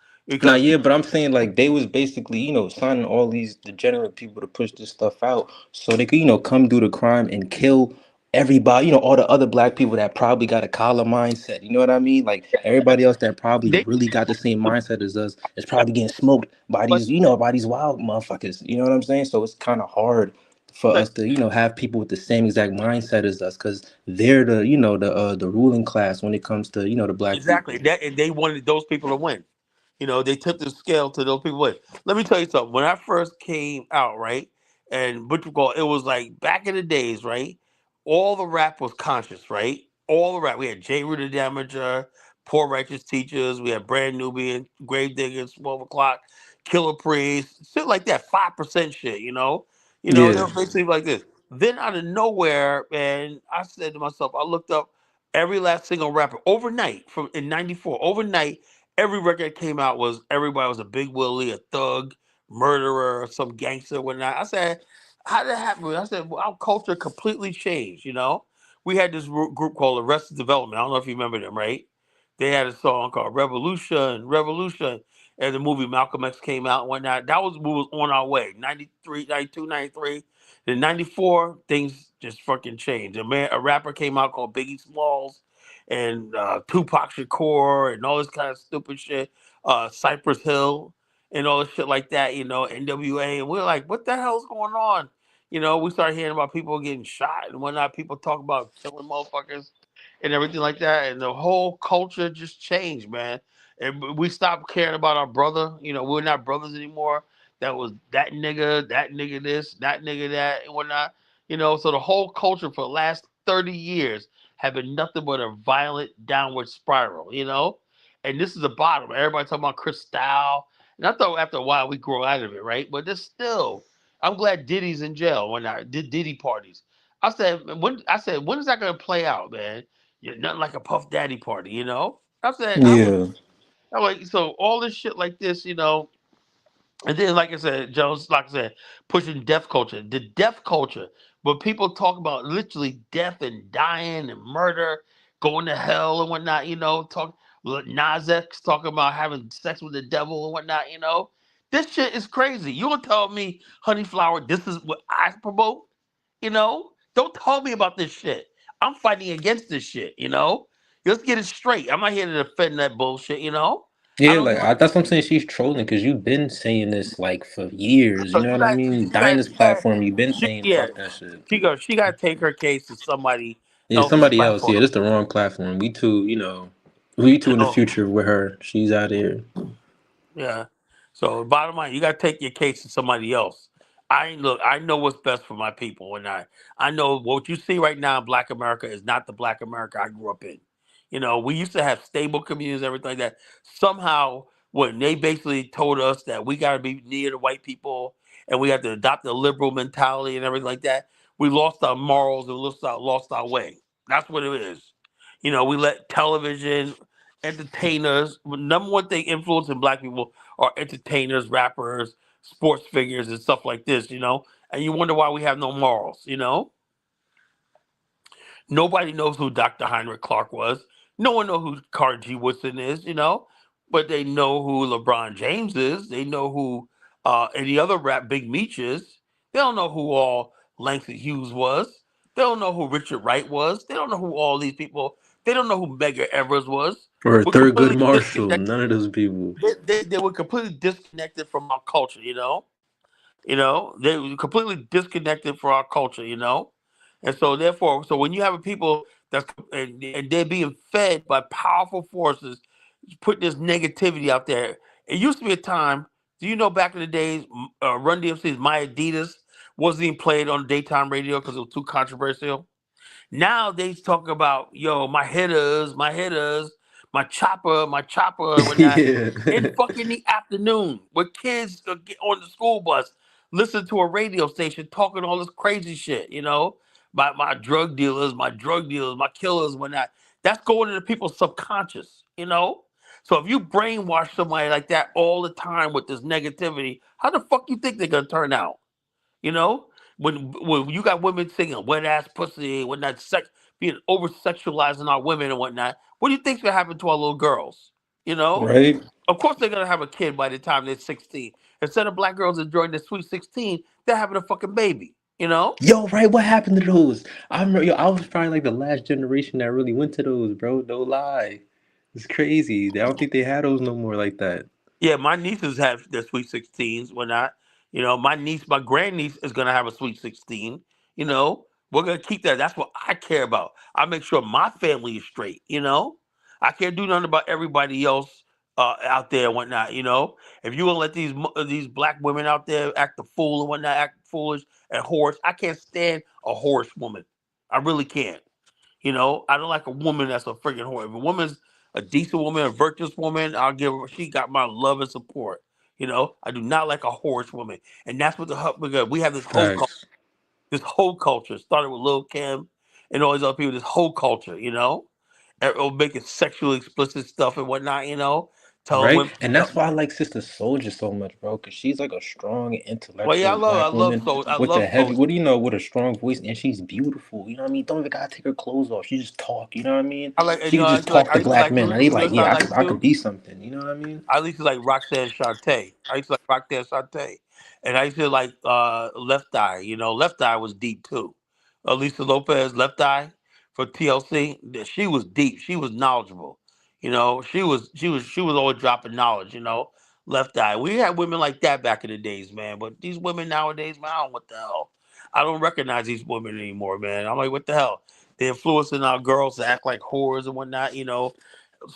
Nah, because yeah, but I'm saying like they was basically, signing all these degenerate people to push this stuff out so they could, come do the crime and kill everybody, all the other black people that probably got a collar mindset. You know what I mean? Like everybody else that probably they really got the same mindset as us is probably getting smoked by but these, by these wild motherfuckers. You know what I'm saying? So it's kind of hard for Like, us to have people with the same exact mindset as us, because they're the ruling class when it comes to the black exactly people. that, and they wanted those people to win. They tipped the scale to those people. Let me tell you something. When I first came out, right, and what you call it was like back in the days, right? All the rap was conscious, right? All the rap. We had J. Rue the Damager, Poor Righteous Teachers. We had Brand Nubian, Grave Diggers, 12 O'Clock, Killer Priest, shit like that. 5% shit, they Yeah. were basically like this. Then out of nowhere, and I said to myself, I looked up every last single rapper overnight from in '94. Overnight, every record that came out was everybody was a Big Willie, a thug, murderer, some gangster, whatnot. I said, how did that happen? I said, well, our culture completely changed. We had this group called Arrested Development. I don't know if you remember them, right? They had a song called Revolution, Revolution. And the movie Malcolm X came out and whatnot. That was we was on our way. 93, 92, 93. Then 94, things just fucking changed. A rapper came out called Biggie Smalls and Tupac Shakur and all this kind of stupid shit. Cypress Hill and all this shit like that, NWA. And we're like, what the hell's going on? We started hearing about people getting shot and whatnot. People talk about killing motherfuckers and everything like that. And the whole culture just changed, man. And we stopped caring about our brother. We're not brothers anymore. That was that nigga this, that nigga that, and whatnot. So the whole culture for the last 30 years have been nothing but a violent downward spiral. And this is the bottom. Everybody talking about Cristal. And I thought after a while we grow out of it, right? But there's still, I'm glad Diddy's in jail when I did Diddy parties. When is that gonna play out, man? You're nothing like a Puff Daddy party. I said, Yeah. I'm like, so all this shit like this. And then, like I said, Jones, like I said, pushing death culture. The death culture, where people talk about literally death and dying and murder, going to hell and whatnot. Nas X talking about having sex with the devil and whatnot. This shit is crazy. You gonna tell me, Honey Flower, this is what I promote? Don't tell me about this shit. I'm fighting against this shit. Let's get it straight. I'm not here to defend that bullshit. I Yeah, don't like give a that's what I'm saying. She's trolling because you've been saying this like for years. You So know you what I got, mean? you got, Dying this you got, platform, you've been she, saying yeah. fuck that shit. She got to take her case to somebody Yeah, else's somebody else. platform. Yeah, this the wrong platform. We too You in the know, future with her. She's out here. yeah. So bottom line, you got to take your case to somebody else. I know what's best for my people, and I know what you see right now in Black America is not the Black America I grew up in. We used to have stable communities, everything like that. Somehow, when they basically told us that we got to be near the white people and we have to adopt a liberal mentality and everything like that, we lost our morals and lost our way. That's what it is. We let television, entertainers, number one thing influencing Black people are entertainers, rappers, sports figures, and stuff like this. And you wonder why we have no morals. Nobody knows who Dr. Heinrich Clark was. No one knows who Carter G. Woodson is. But they know who LeBron James is. They know who any other rap Big Meech is. They don't know who all Langston Hughes was. They don't know who Richard Wright was. They don't know who all these people. They don't know who Medgar Evers was. Or We're Thurgood completely Marshall. disconnected. None of those people. They were completely disconnected from our culture. They were completely disconnected from our culture. And so therefore, so when you have a people and they're being fed by powerful forces, putting this negativity out there. It used to be a time. Do you know back in the days, Run DMC's "My Adidas" wasn't even played on daytime radio because it was too controversial. Now they talk about, yo, my chopper, and whatnot, Yeah. in fucking the afternoon, where kids get on the school bus, listen to a radio station talking all this crazy shit. My drug dealers, my killers, whatnot. That's going into people's subconscious. So if you brainwash somebody like that all the time with this negativity, how the fuck you think they're gonna turn out? You know, when you got women singing wet ass pussy, when that sex being over sexualizing our women and whatnot, what do you think's gonna happen to our little girls? You know, Right? of course they're gonna have a kid by the time they're 16. Instead of black girls enjoying their sweet 16, they're having a fucking baby. Yo, right, what happened to those? I remember, yo, I was probably like the last generation that really went to those, bro. No lie. It's crazy. I don't think they had those no more like that. Yeah, my nieces have their sweet 16s, whatnot. You know, my niece, my grandniece is gonna have a sweet 16. You know, we're gonna keep that. That's what I care about. I make sure my family is straight. You know, I can't do nothing about everybody else out there and whatnot. You know, if you gonna let these black women out there act the fool and whatnot, act foolish and whores, I can't stand a whorish woman. I really can't. You know, I don't like a woman that's a freaking whore. If a woman's a decent woman, a virtuous woman, I'll give her. She got my love and support. You know, I do not like a whorish woman, and that's what because we have Facts. this whole culture started with Lil Kim and all these other people. This whole culture, you know, making sexually explicit stuff and whatnot. You know, telling Right? women. And that's why I like Sister Soldier so much, bro, because she's like a strong, Well, yeah, intellectual black woman I with a love heavy, Soul. what do you know, with a strong voice, and she's beautiful. You know what I mean? Don't even gotta take her clothes off. She just talk, you know what I mean? I like, She you could know, just talk I to used to black like, men. And they you know, like, I yeah, like I could too. be something. You know what I mean? I used to like Roxanne Shante. I used to like Roxanne Shante. And I used to like Left Eye. You know, Left Eye was deep too. Lisa Lopez, Left Eye for TLC. She was deep. She was knowledgeable. You know, she was always dropping knowledge, you know. Left Eye. We had women like that back in the days, man. But these women nowadays, man, I don't know what the hell. I don't recognize these women anymore, man. I'm like, what the hell? They're influencing our girls to act like whores and whatnot, you know,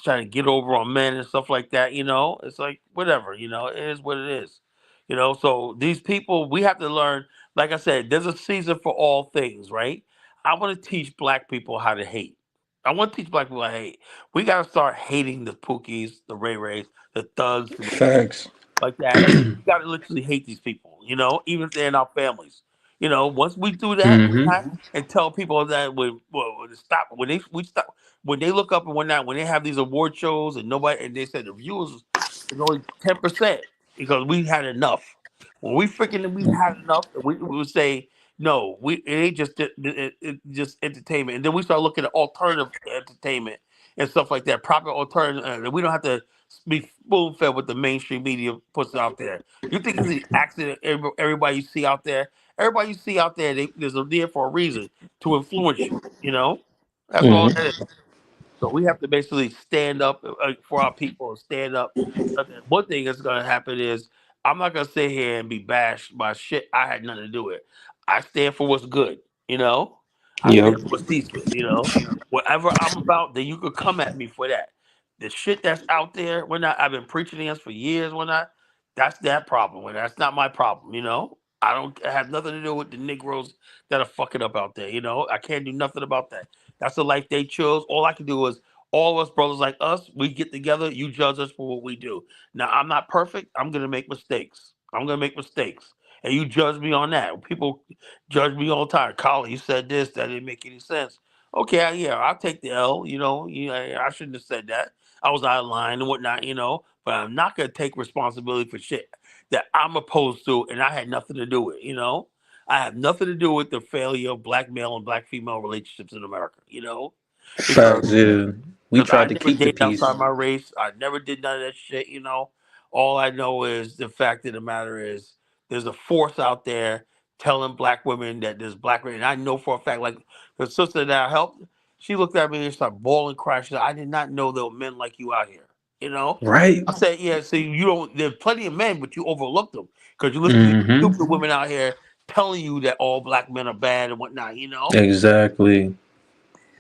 trying to get over on men and stuff like that, you know. It's like whatever, you know, it is what it is. You know, so these people we have to learn, like I said, there's a season for all things, right? I want to teach black people how to hate. I want to teach black people how to hate. We gotta start hating the Pookies, the Ray Rays, the thugs, the Facts. like that. We gotta literally hate these people, you know, even if they're in our families. You know, once we do that Mm-hmm. and tell people that when stop when they we stop when they look up and whatnot, when they have these award shows and nobody and they said the viewers is only 10% because we had enough. When we had enough, we would say no. It ain't just just entertainment, and then we start looking at alternative entertainment and stuff like that. Proper alternative. We don't have to be spoon fed what the mainstream media puts out there. You think it's an accident? Everybody you see out there, there's a there for a reason to influence you. You know, that's all Mm-hmm. it is. So we have to basically stand up for our people and stand up. One thing that's going to happen is I'm not going to sit here and be bashed by shit I had nothing to do with. I stand for what's good, you know? I Yep. stand for what's decent, you know? Whatever I'm about, then you could come at me for that. The shit that's out there, I've been preaching against for years, that's that problem. That's not my problem, you know? I have nothing to do with the Negroes that are fucking up out there, you know? I can't do nothing about that. That's the life they chose. All I can do is all of us brothers like us, we get together, you judge us for what we do. Now I'm not perfect. I'm gonna make mistakes. I'm gonna make mistakes. And you judge me on that. People judge me all the time. Colin, you said this, that didn't make any sense. Okay, yeah, I'll take the L, you know. I shouldn't have said that. I was out of line and whatnot, you know, but I'm not gonna take responsibility for shit that I'm opposed to and I had nothing to do with, you know. I have nothing to do with the failure of black male and black female relationships in America, you know, because Facts, yeah. We I tried to never keep the dated peace. outside my race. I never did none of that shit, you know. All I know is the fact of the matter is there's a force out there telling black women that there's black women. And I know for a fact, like the sister that I helped, she looked at me and started bawling, crying. She said, I did not know there were men like you out here, you know. Right? I said, yeah, see, you don't, there's plenty of men, but you overlook them because you listen to these Mm-hmm. stupid women out here telling you that all black men are bad and whatnot, you know? Exactly.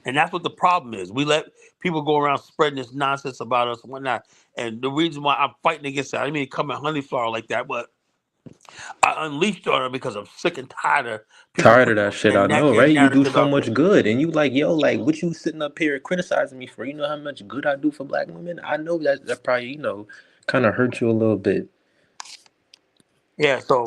And that's what the problem is. We let people go around spreading this nonsense about us and whatnot. And the reason why I'm fighting against that, I didn't mean to come at honey flower like that, but I unleashed on her because I'm sick and tired of people Tired of putting that shit, their I know, right? You do narrative so out there. much good, and you like, yo, like, what you sitting up here criticizing me for? You know how much good I do for black women? I know that probably, kind of hurt you a little bit. Yeah, so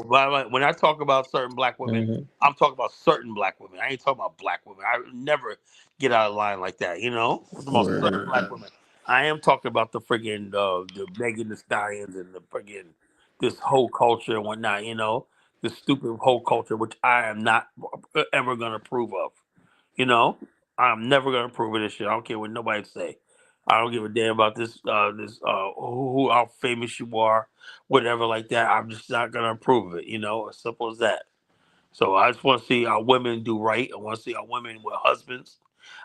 when I talk about certain black women, Mm-hmm. I'm talking about certain black women. I ain't talking about black women. I would never get out of line like that, you know? I'm talking about certain Word. black women. I am talking about the friggin' the Megan the Stallions and the friggin' this whole culture and whatnot, you know? This stupid whole culture, which I am not ever gonna approve of. You know, I'm never gonna approve of this shit. I don't care what nobody say. I don't give a damn about how famous you are, whatever like that. I'm just not gonna approve of it. You know, as simple as that. So I just want to see our women do right. I want to see our women with husbands.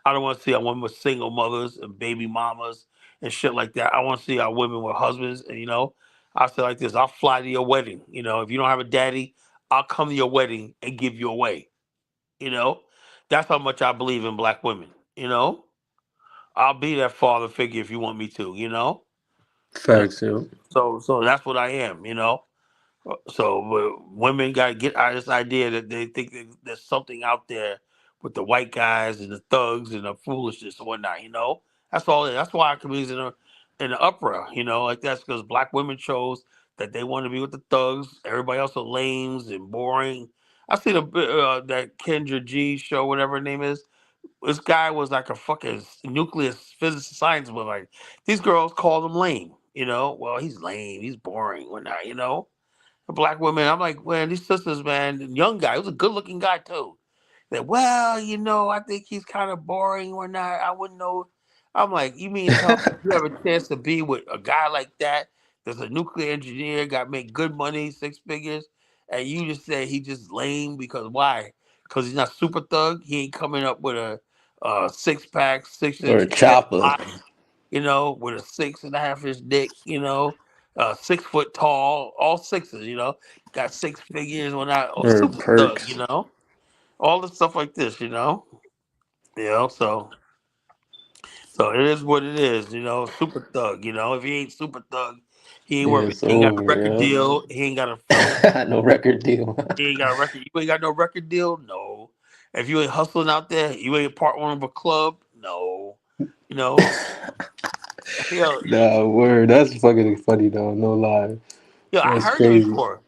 I don't want to see our women with single mothers and baby mamas and shit like that. I want to see our women with husbands. And you know, I say like this: I'll fly to your wedding. You know, if you don't have a daddy, I'll come to your wedding and give you away. You know, that's how much I believe in black women. You know, I'll be that father figure if you want me to. You know, and Facts, yo. so that's what I am. You know, so women got to get out of this idea that they think that there's something out there with the white guys and the thugs and the foolishness and whatnot. You know, that's all. That's why our community's in the uproar. You know, like that's because black women chose that they want to be with the thugs. Everybody else are lames and boring. I see that Kendra G show, whatever her name is. This guy was like a fucking nuclear physics science, but like these girls called him lame. You know, well he's lame, he's boring, whatnot. You know, black women. I'm like, man, these sisters, man, the young guy, he was a good looking guy too. That, well, you know, I think he's kind of boring or not. I wouldn't know. I'm like, you mean tell me you have a chance to be with a guy like that? That's a nuclear engineer, got make good money, six figures, and you just say he just lame because why? Because he's not super thug. He ain't coming up with a 6 pack, six Or inch a ass chopper. body, you know, with a 6.5 inch dick, you know, 6 foot tall, all sixes, you know, got six figures when I Or super thug, you perks. know, all the stuff like this, you know, so it is what it is, you know, super thug, you know, if he ain't super thug, he ain't Yeah, worth it. it's He ain't got a record over, deal, he ain't got a film, yeah. No record deal. he ain't got a record, you ain't got no record deal, no. If you ain't hustling out there, you ain't part one of a club, no, you know, you know, Nah, word. That's fucking funny though. No lie. I That's heard it crazy. before.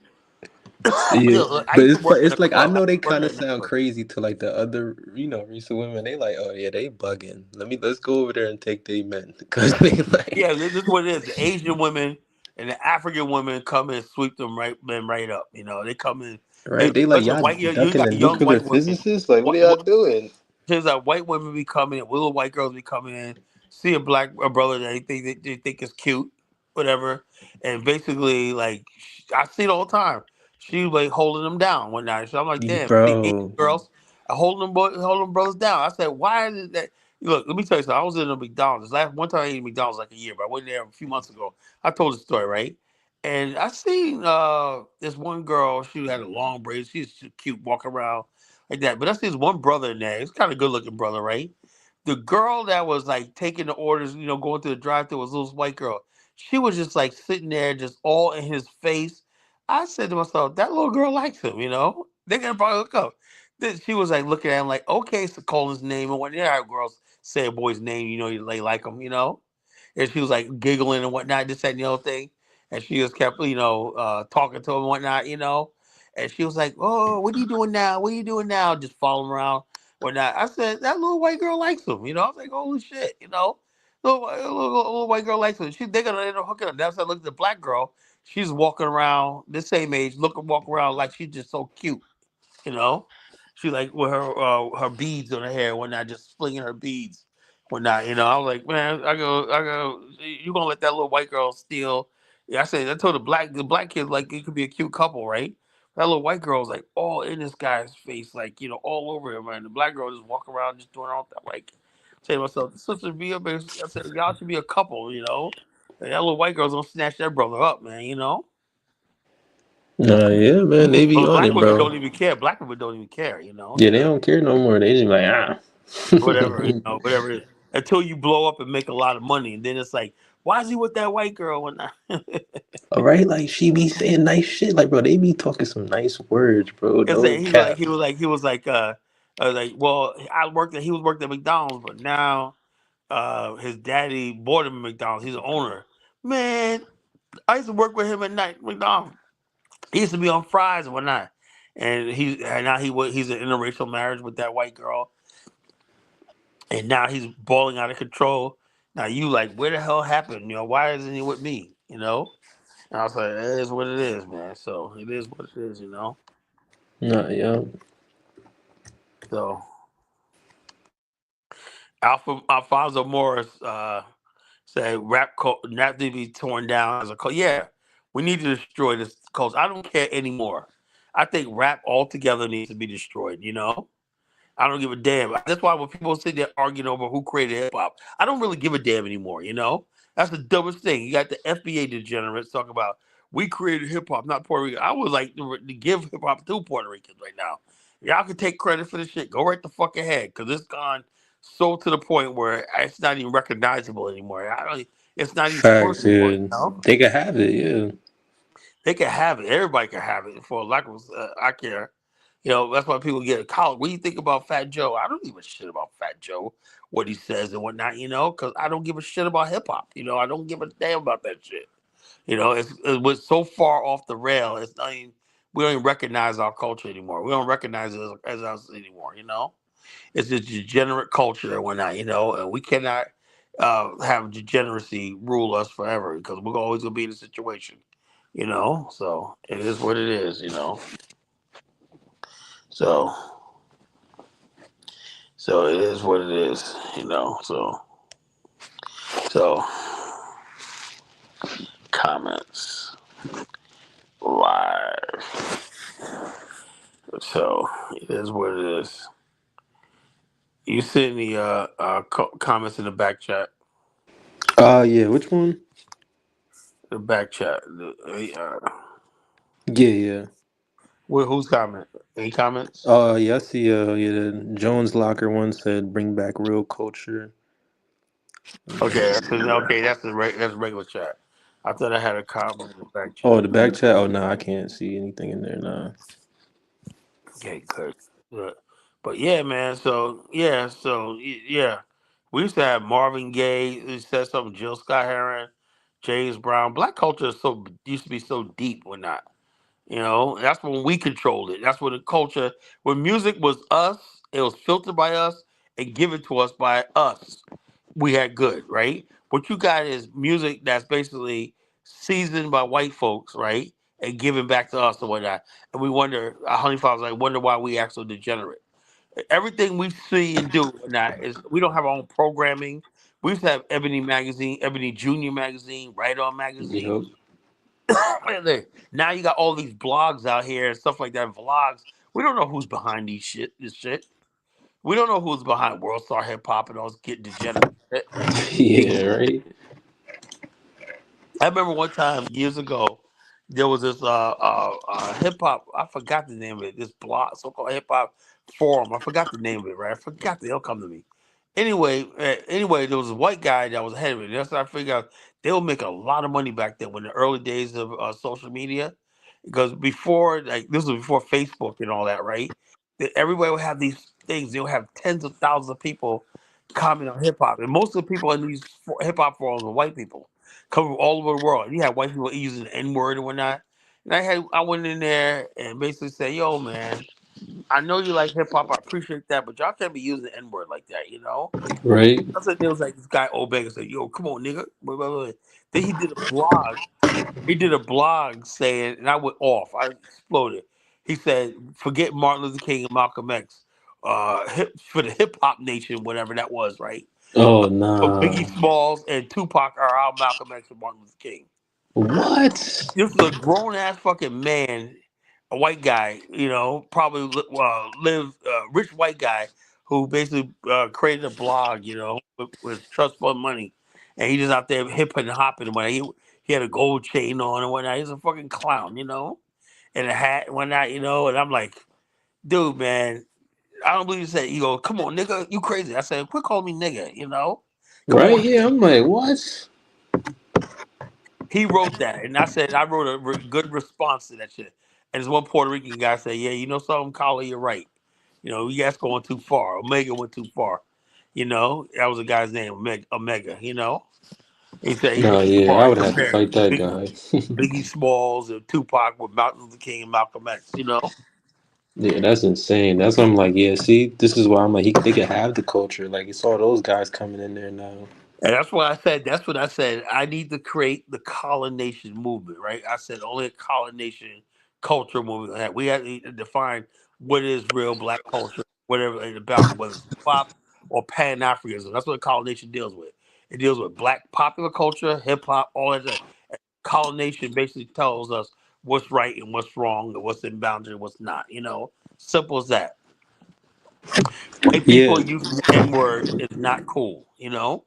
Yeah, Look, I but used to work in a it's like I club. I know used they to work kind of at a sound nightclub. crazy to like the other, recent women. They like, oh yeah, they bugging. Let's go over there and take they men because they Yeah, like, this is what it is. The Asian women and the African women come and sweep them right up. You know, they come in, right? They like especially y'all white. You ducking the got young nuclear white women. physicists. Like, what are y'all doing? There's like white women be coming in, little white girls be coming in, see a brother that they think is cute, whatever, and basically like I see it all the time. She like holding them down one night. So I'm like, damn, the Asian Bro, girls are holding them brothers down. I said, why is it that? Look, let me tell you something. I was in a McDonald's last one time. I ate McDonald's like a year, but I went there a few months ago. I told the story, right? And I seen this one girl. She had a long braid. She's cute, walking around like that. But I see this one brother in there. It's kind of good looking brother, right? The girl that was like taking the orders, you know, going to the drive thru was this white girl. She was just like sitting there, just all in his face. I said to myself, that little girl likes him, you know? They gotta probably look up. Then she was like looking at him like, okay, so calling his name. And when girls say a boy's name, you know, they like him, you know? And she was like giggling and whatnot, this, that, and the other thing. And she just kept, talking to him and whatnot, you know. And she was like, "Oh, what are you doing now? What are you doing now?" Just following him around, whatnot. I said, "That little white girl likes him." You know, I was like, "Holy shit!" You know, little white girl likes him. They're gonna end up hooking up. That's why I looked at the black girl. She's walking around the same age, walk around like she's just so cute. You know, she like with her beads on her hair, whatnot, just flinging her beads, whatnot. You know, I was like, man, I go, you gonna let that little white girl steal? Yeah, I told the black kid like it could be a cute couple, right? That little white girl was like all in this guy's face, like all over him, man. The black girl just walk around just doing all that, like. Say to myself, the sister be up. I said, y'all should be a couple, you know. And that little white girl's gonna snatch that brother up, man. You know. nah, yeah, man, they be But on black it, women bro. don't even care. Black women don't even care, you know. Yeah, they don't care no more. They just like Whatever, whatever. Until you blow up and make a lot of money, and then it's like, why is he with that white girl? When all right, like she be saying nice shit. Like, bro, they be talking some nice words, bro. it's No like cap. well, he was working at McDonald's, but now his daddy bought him a McDonald's. He's the owner. Man, I used to work with him at night McDonald's. He used to be on fries and whatnot. And now he's an interracial marriage with that white girl, and now he's balling out of control. Now you like, where the hell happened? You know, why isn't he with me? You know? And I was like, it is what it is, man. So it is what it is, you know. Nah, yeah. So Alfonso Morris said rap need to be torn down as a cult. Yeah, we need to destroy this culture. I don't care anymore. I think rap altogether needs to be destroyed. You know, I don't give a damn. That's why when people sit there arguing over who created hip hop, I don't really give a damn anymore. You know, that's the dumbest thing. You got the FBA degenerates talking about We created hip hop, not Puerto Rico. I would like to give hip hop to Puerto Ricans right now. Y'all can take credit for this shit. Go right the fuck ahead, because it's gone so to the point where it's not even recognizable anymore. I don't. It's not even fun Facts, anymore. yeah. You know, They could have it, yeah. they can have it. Everybody can have it. For lack of, I care. You know, that's why people get a college. What do you think about Fat Joe? I don't give a shit about Fat Joe, what he says and whatnot. You know, because I don't give a shit about hip hop. You know, I don't give a damn about that shit. You know, it was so far off the rail. It's not even, we don't even recognize our culture anymore. We don't recognize it as us anymore. You know, it's a degenerate culture and whatnot. You know, and we cannot have degeneracy rule us forever because we're always gonna be in a situation. You know, so it is what it is. You know, so it is what it is. You know, so comments live. So it is what it is. You send the comments in the back chat. Yeah, which one? The back chat. Yeah, yeah. Whose comment? Any comments? Yeah, I see yeah, the Jones Locker one said bring back real culture. Okay, that's regular chat. I thought I had a comment in the back Oh, chat. the back chat? Oh no, I can't see anything in there now. Okay, good. But yeah, man. Yeah, we used to have Marvin Gaye. Who said something. Jill Scott Heron, James Brown. Black culture is so used to be so deep. When not. You know, that's when we controlled it. That's when the culture, when music was us, it was filtered by us and given to us by us. We had good, right? What you got is music that's basically seasoned by white folks, right? And given back to us or whatnot. And we wonder, Honey Falls, like, wonder why we act so degenerate. Everything we see and do and that is, we don't have our own programming. We used to have Ebony Magazine, Ebony Junior Magazine, Right On Magazine. Yep. Now you got all these blogs out here and stuff like that, vlogs. We don't know who's behind this shit. We don't know who's behind World Star Hip Hop and all this get degenerate shit. Yeah, right. I remember one time years ago, there was this hip hop. I forgot the name of it. This blog, so called hip hop forum. I forgot the name of it. Right, I forgot. They'll come to me. Anyway, there was a white guy that was ahead of it. That's what I figured out. They were making a lot of money back then when the early days of social media, because before, like, this was before Facebook and all that, right? Everybody would have these things. They'll have tens of thousands of people comment on hip hop, and most of the people in these hip hop forums were white people coming from all over the world. You had white people using the N word and whatnot. And I went in there and basically said, "Yo, man, I know you like hip hop. I appreciate that, but y'all can't be using the N word like that, you know." Right. I said there was like this guy Omega said, "Yo, come on, nigga." Blah, blah, blah. Then he did a blog. He did a blog saying, and I went off. I exploded. He said, "Forget Martin Luther King and Malcolm X, for the hip hop nation, whatever that was, right? Oh So Biggie nah. Smalls and Tupac are our Malcolm X and Martin Luther King." What? This is a grown ass fucking man, a white guy, you know, probably live rich white guy who basically created a blog, you know, with trust fund money, and he just out there hip and hopping and whatnot. He had a gold chain on and whatnot. He's a fucking clown, you know, and a hat and whatnot, you know. And I'm like, dude, man, I don't believe you said. You go, come on, nigga, you crazy? I said, quit calling me nigga, you know. Come Right? on. Yeah, I'm like, what? He wrote that, and I said I wrote a good response to that shit. And this one Puerto Rican guy said, "Yeah, you know something, Collie, you're right. You know, you guys going too far. Omega went too far. You know, that was a guy's name, Omega. You know, he said he No, went too yeah, far. I He would have to compared fight that guy. Biggie Smalls and Tupac with Martin Luther King and Malcolm X. You know." Yeah, that's insane. That's what I'm like, yeah, see, this is why I'm like, they could have the culture. Like, it's all those guys coming in there now. And that's what I said. That's what I said. I need to create the colonization movement, right? I said only a colonization culture movement. Like, we have to define what is real black culture, whatever it's about, whether it's hip hop or Pan Africanism. That's what colonization deals with. It deals with black popular culture, hip hop, all that. Colonization basically tells us what's right and what's wrong, and what's in boundary and what's not. You know, simple as that. White Yeah, people using the N word is not cool. You know.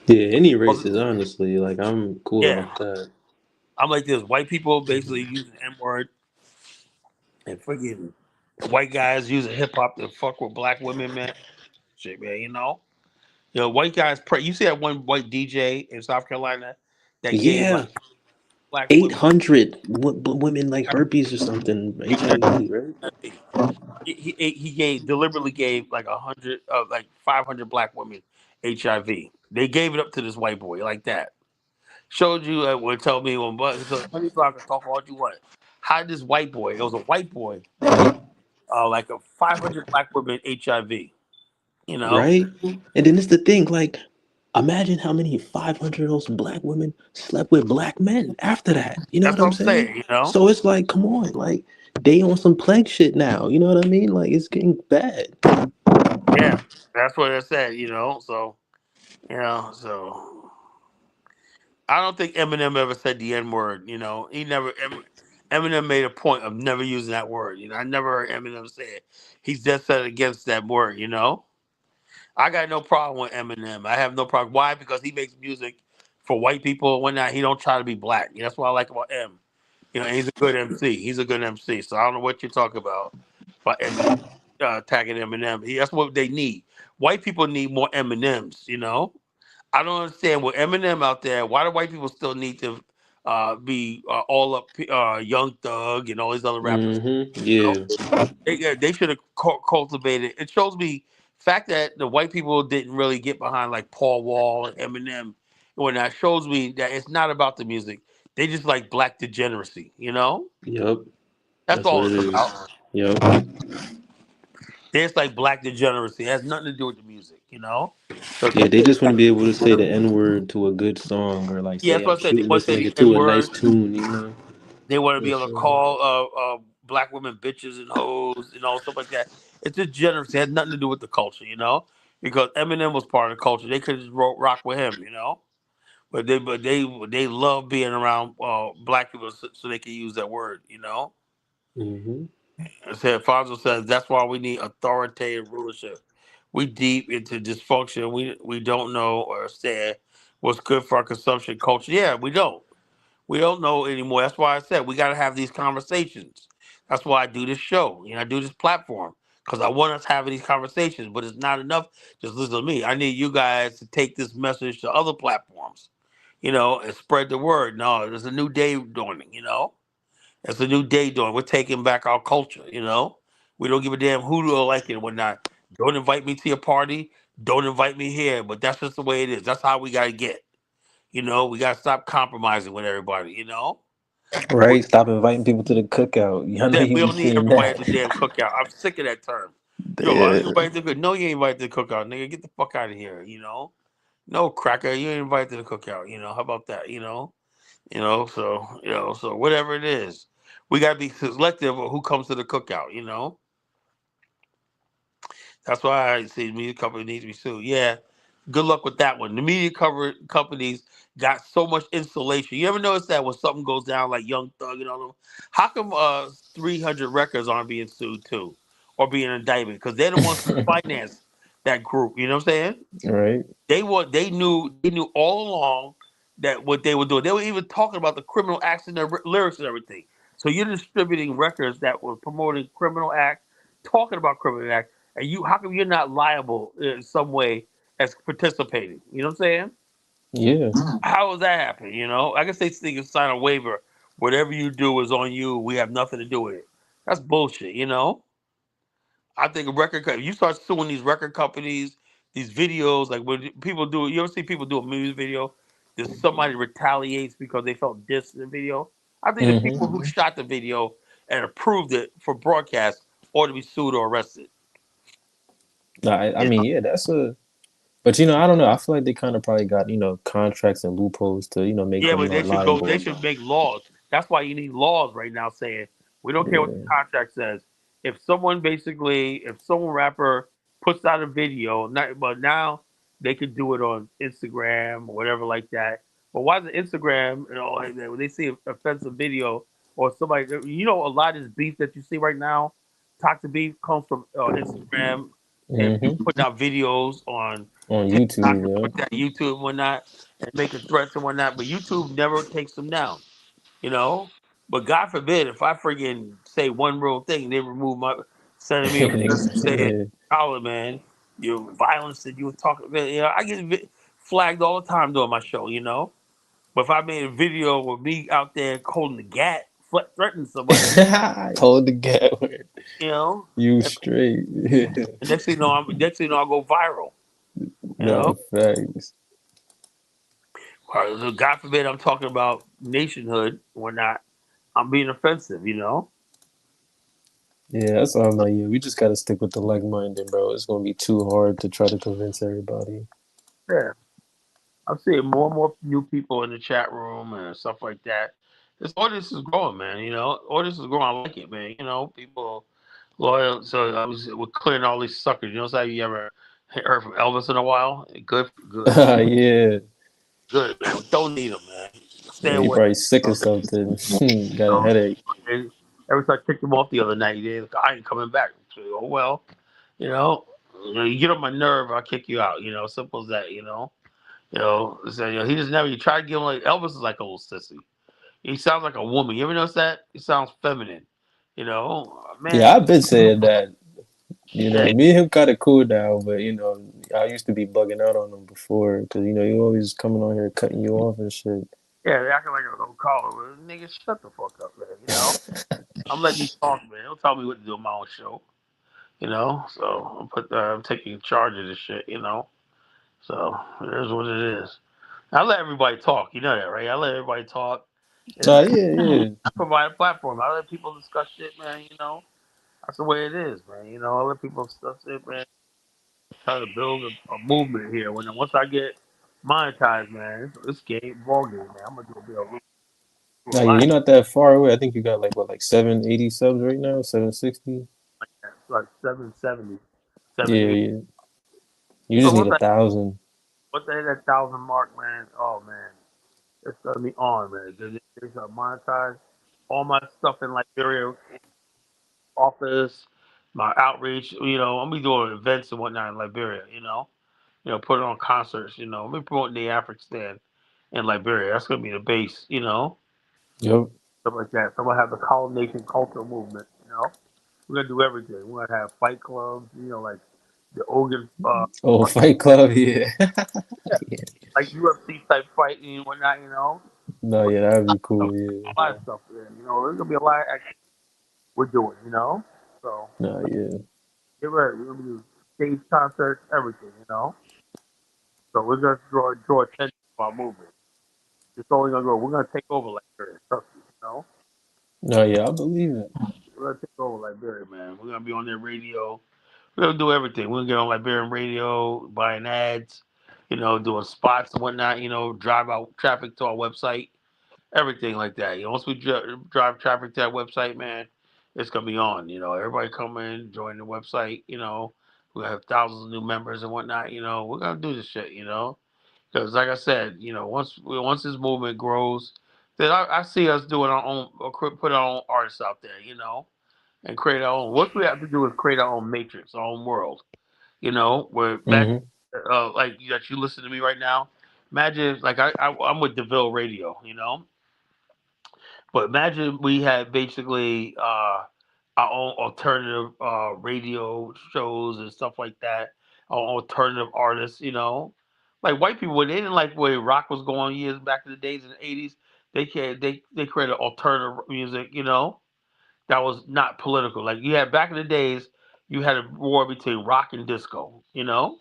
yeah, any races, honestly. Like, I'm cool Yeah. off that. I'm like this. White people basically using N word, and freaking white guys using hip hop to fuck with black women, man. Shit, man. White guys pray. You see that one white DJ in South Carolina that gave Yeah, like black eight women hundred women like herpes or something, HIV, right? HIV. He gave deliberately gave like 100 like 500 black women HIV. They gave it up to this white boy like that. Showed you would tell me when but so honey block can talk all you want. How did this white boy? It was a white boy that gave like a 500 black women HIV. You know, Right? And then it's the thing, like, imagine how many 500 of those black women slept with black men after that. You know that's what what I'm I'm saying? saying. You know, So it's like, come on, like, they on some plague shit now. You know what I mean? Like, it's getting bad. yeah, that's what it said. So I don't think Eminem ever said the N word. He never. Eminem made a point of never using that word. I never heard Eminem say it. He's just said against that word. I got no problem with Eminem. I have no problem. Why? Because he makes music for white people and whatnot. He don't try to be black. That's what I like about him. And he's a good MC. He's a good MC. So I don't know what you're talking about Eminem attacking Eminem. That's what they need. White people need more Eminems. I don't understand with Eminem out there. Why do white people still need to be all up Young Thug and all these other rappers? You know, Yeah. they should have cultivated. It shows me fact that the white people didn't really get behind like Paul Wall and Eminem. When that shows me that it's not about the music. They just like black degeneracy. Yep. That's That's what all it it's is. about. Yep. It's like black degeneracy. It has nothing to do with the music. So Yeah, they just want to be able to say the N word to a good song or like yeah, say that's what I'm I said. They shooting want this to say the nigga N to a nice word. tune, you know? They want to be able It's, to call black women bitches and hoes and all stuff like that. It's just generous. It had nothing to do with the culture. Because Eminem was part of the culture. They could just rock with him. But they love being around black people so they can use that word. hmm I said Fonzo says that's why we need authoritative rulership. We deep into dysfunction. We don't know or understand what's good for our consumption culture. Yeah, we don't. We don't know anymore. That's why I said we got to have these conversations. That's why I do this show. I do this platform because I want us having these conversations. But it's not enough. Just listen to me. I need you guys to take this message to other platforms, and spread the word. No, there's a new day dawning. It's a new day dawning. We're taking back our culture. We don't give a damn who do like it or whatnot. Don't invite me to your party. Don't invite me here. But that's just the way it is. That's how we got to get. We got to stop compromising with everybody. Right? Stop inviting people to the cookout. I know That you we be don't need seeing everybody at that. the damn cookout. I'm sick of that term. Yo, are you Yeah. invited to the cookout? No, you ain't invited to the cookout, nigga. Get the fuck out of here. No cracker, you ain't invited to the cookout. How about that? So whatever it is. We gotta be selective of who comes to the cookout. That's why I say the media company needs to be sued. Yeah. Good luck with that one. The media cover companies got so much insulation. You ever notice that when something goes down like Young Thug and all them, how come 300 records aren't being sued too or being indicted? Because they're the ones who finance that group. You know what I'm saying? Right? They knew all along that what they were doing. They were even talking about the criminal acts in their lyrics and everything. So you're distributing records that were promoting criminal act, talking about criminal act, and how come you're not liable in some way as participating? You know what I'm saying? Yeah. How does that happen? I guess they think you sign a waiver. Whatever you do is on you. We have nothing to do with it. That's bullshit. I think you start suing these record companies, these videos, like when people do, you ever see people do a music video, that somebody retaliates because they felt dissed in the video? I think the people hmm who shot the video and approved it for broadcast ought to be sued or arrested. I mean, yeah, that's a. But I don't know. I feel like they kind of probably got contracts and loopholes to make Yeah, them but they not should go. liable. They should make laws. That's why you need laws right now saying we don't care what the Yeah. contract says. If someone rapper puts out a video, but now they could do it on Instagram or whatever like that. But why is it Instagram? When they see an offensive video or somebody, a lot of this beef that you see right now, toxic beef comes from Instagram and people hmm putting out videos on On TikTok and YouTube, put that YouTube and whatnot and making threats and whatnot, but YouTube never takes them down. you know. But God forbid if I friggin' say one real thing and they remove my sending me a message saying, Yeah. "Colin, man, your violence that you were talking about," you know, I get flagged all the time during my show, you know. But if I made a video with me out there holding the gat, threatening somebody, Hold the gap. you know, You and straight. next thing you know, I go viral, you know. No facts. Or, God forbid I'm talking about nationhood or not. I'm being offensive, you know. Yeah, that's why I'm like, yeah, we just gotta stick with the like minded, bro. It's gonna be too hard to try to convince everybody. Yeah. I'm seeing more and more new people in the chat room and stuff like that. This audience is growing, man. You know, audience is growing. I like it, man. You know, people loyal. So we're clearing all these suckers. You know, how you ever heard from Elvis in a while? Good, good, Yeah. good, man. We don't need them, man. Stay Yeah, he away. probably sick You or something. Got a know, headache. and every time I kicked him off the other night, he like, I ain't coming back. So, oh well, you know, you get on my nerve, I'll kick you out. You know, simple as that. You know. So, he just never. You try to give him like Elvis is like a little sissy. He sounds like a woman. You ever notice that? He sounds feminine. You know, Yeah, man. I've been saying that. You Yeah, know, me and him kind of cool now, but I used to be bugging out on him before because you always coming on here cutting you off and shit. yeah. They acting like a little caller. Nigga, shut the fuck up, man. You know, I'm letting you talk, man. Don't tell me what to do on my own show. You know, so I'm taking charge of this shit. You know, so it is what it is. I let everybody talk. You know that, right? I let everybody talk. Oh And yeah, yeah. I provide a platform. I let people discuss shit, man. You know, that's the way it is, man. You know, I let people discuss it, man. Try to build a movement here. Once I get monetized, man, it's game ball game, man. I'm gonna do a Oh yeah, lot you're not that far away. I think you got like what, like 780 subs right now, 760. like that. It's like 770, Yeah, 780. yeah. You So just need 1,000. once I hit that 1,000 mark, man, oh man, it's gonna be on, man. They're gonna monetize all my stuff in Liberia office, my outreach. You know, I'm gonna be doing events and whatnot in Liberia. Putting on concerts. I'm gonna be promoting the African in Liberia. That's gonna be the base. Yep. Stuff like that. So I'm gonna have the colonization cultural movement. We're gonna do everything. We're gonna have fight clubs. Like the Ogan, Oh, fight, Fight Club, yeah. yeah, Yeah. like UFC type fighting and whatnot. No, But yeah, that'd be a cool, yeah. lot of stuff there. There's gonna be a lot of action we're doing. So No, yeah. get ready. We're gonna do stage concerts, everything. So we're gonna draw attention to our movement. It's only gonna go. We're gonna take over Liberia. Trust me. No, yeah, I believe it. We're gonna take over Liberia, man. We're gonna be on their radio. We're gonna do everything. We're gonna get on Liberian radio, buying ads, doing spots and whatnot. Drive out traffic to our website, everything like that. Once we drive traffic to that website, man, it's gonna be on. Everybody come in, join the website. We have thousands of new members and whatnot. We're gonna do this shit. Because like I said, once this movement grows, then I see us doing our own, or put our own artists out there. And create our own. What we have to do is create our own matrix, our own world. Where imagine, Hmm. like that you listen to me right now. Imagine like I'm with DeVille Radio, but imagine we had basically our own alternative radio shows and stuff like that. Our alternative artists, like white people when they didn't like where rock was going years back in the days in the '80s. They created alternative music, that was not political. Like you had back in the days, you had a war between rock and disco. No.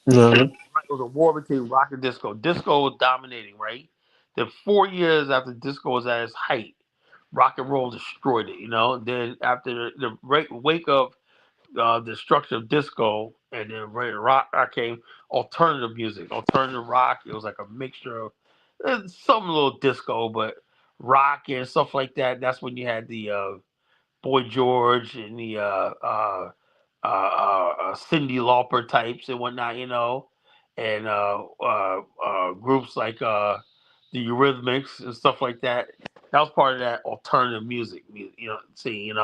It was a war between rock and disco. Disco was dominating, right? Then 4 years after disco was at its height, rock and roll destroyed it. Then after the wake of destruction of disco and then rock, I came alternative music, alternative rock. It was like a mixture of some little disco, but rock and stuff like that. That's when you had the Boy George and the Cindy Lauper types and whatnot, and groups like the Eurythmics and stuff like that. That was part of that alternative music, scene,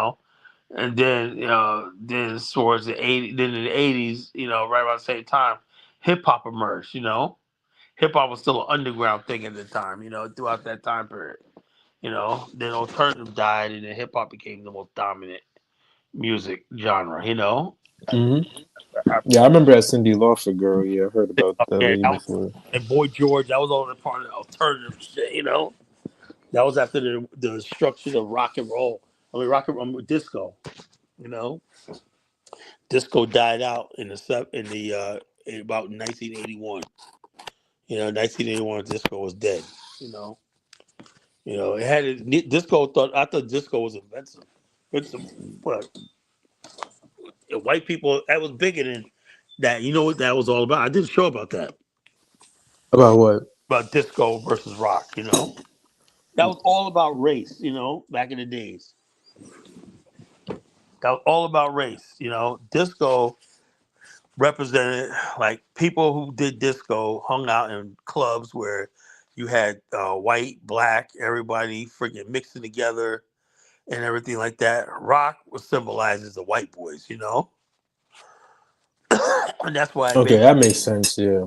And then towards the '80s, then in the '80s, right about the same time, hip hop emerged. Hip hop was still an underground thing at the time, throughout that time period. Then alternative died, and then hip hop became the most dominant music genre. Hmm. Yeah, I remember that Cindy Lauper girl. Yeah, I heard about that Yeah, lady that was, before. and Boy George, that was all the part of the alternative shit. That was after the destruction of rock and roll. I mean, disco. You know, disco died out in about 1981. 1981, disco was dead. You know, it had disco. I thought disco was inventive. But white people, that was bigger than that. You know what that was all about? I did a show about that, About what? about disco versus rock. That was all about race. Back in the days, that was all about race. Disco represented like people who did disco hung out in clubs where you had white, black, everybody freaking mixing together and everything like that. Rock was symbolizes the white boys, and that's why it Okay, made. that makes sense. Yeah.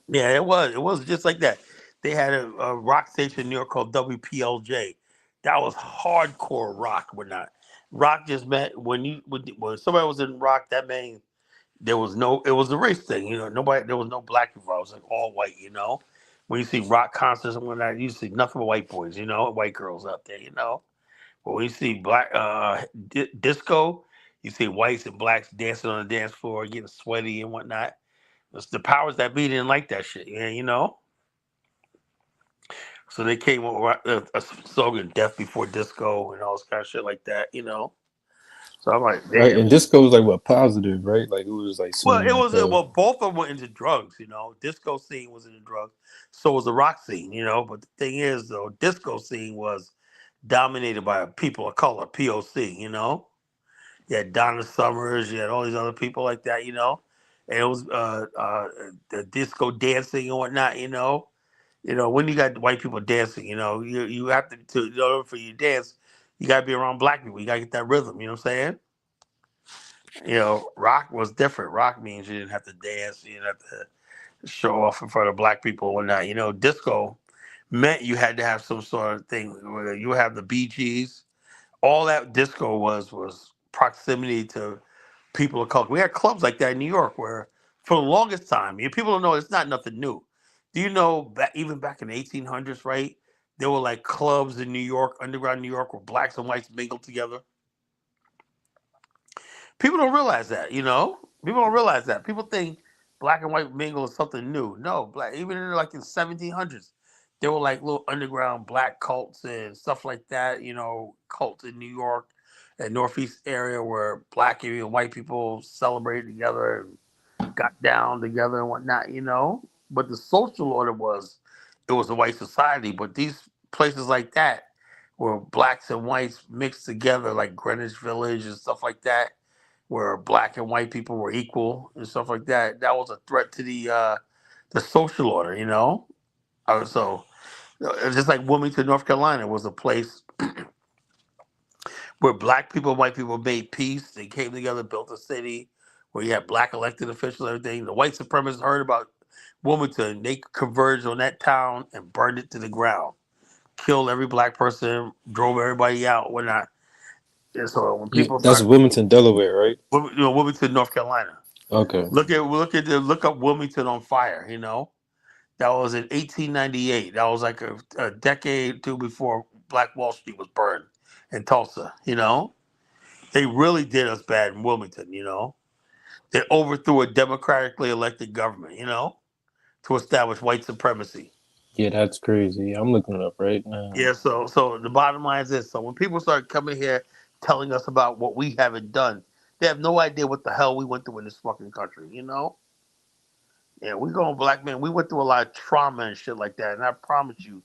Yeah, it was. It was just like that. They had a rock station in New York called WPLJ. That was hardcore rock. We're not. Rock just meant when somebody was in rock, that meant there was no. It was a race thing. Nobody. There was no black people. It was like all white. When you see rock concerts and whatnot, you see nothing but white boys. White girls up there. But when you see black disco, you see whites and blacks dancing on the dance floor, getting sweaty and whatnot. It's the powers that be didn't like that shit, So they came up with a slogan, "Death before disco," and all this kind of shit like that. So I'm like, Right, damn. and disco was like what positive, right? Like it was like Well, seen it like was a well, both of them were into drugs. Disco scene was into drugs, so was the rock scene. But the thing is, though, disco scene was dominated by people of color, POC. You had Donna Summers, you had all these other people like that. And it was the disco dancing and whatnot. When you got white people dancing, you have to in order for you to dance, you gotta be around black people. You gotta get that rhythm, you know what I'm saying? Rock was different. Rock means you didn't have to dance, you didn't have to show off in front of black people and whatnot. Disco meant you had to have some sort of thing where you have the Bee Gees. All that disco was proximity to people of color. We had clubs like that in New York where, for the longest time, people don't know it's not nothing new. Do you know even back in the 1800s, right? There were like clubs in New York, underground New York, where blacks and whites mingled together. People don't realize that. People don't realize that. People think black and white mingle is something new. No, black even in like in 1700s, there were like little underground black cults and stuff like that. Cults in New York and Northeast area where black and white people celebrated together and got down together and whatnot. But the social order it was a white society. But these places like that where blacks and whites mixed together, like Greenwich Village and stuff like that, where black and white people were equal and stuff like that. That was a threat to the social order. So just like Wilmington, North Carolina, was a place where black people and white people made peace. They came together, built a city where you had black elected officials, everything. The white supremacists heard about Wilmington. They converged on that town and burned it to the ground, killed every black person, drove everybody out, whatnot. And so when yeah, people that's start, Wilmington, Delaware, right? Wilmington, North Carolina. Okay. Look up Wilmington on fire. That was in 1898. That was like a decade or two before Black Wall Street was burned in Tulsa. They really did us bad in Wilmington. They overthrew a democratically elected government. To establish white supremacy. Yeah, that's crazy. I'm looking it up right now. Yeah. So the bottom line is this: so when people start coming here telling us about what we haven't done, they have no idea what the hell we went through in this fucking country. Yeah, we going black men. We went through a lot of trauma and shit like that, and I promise you,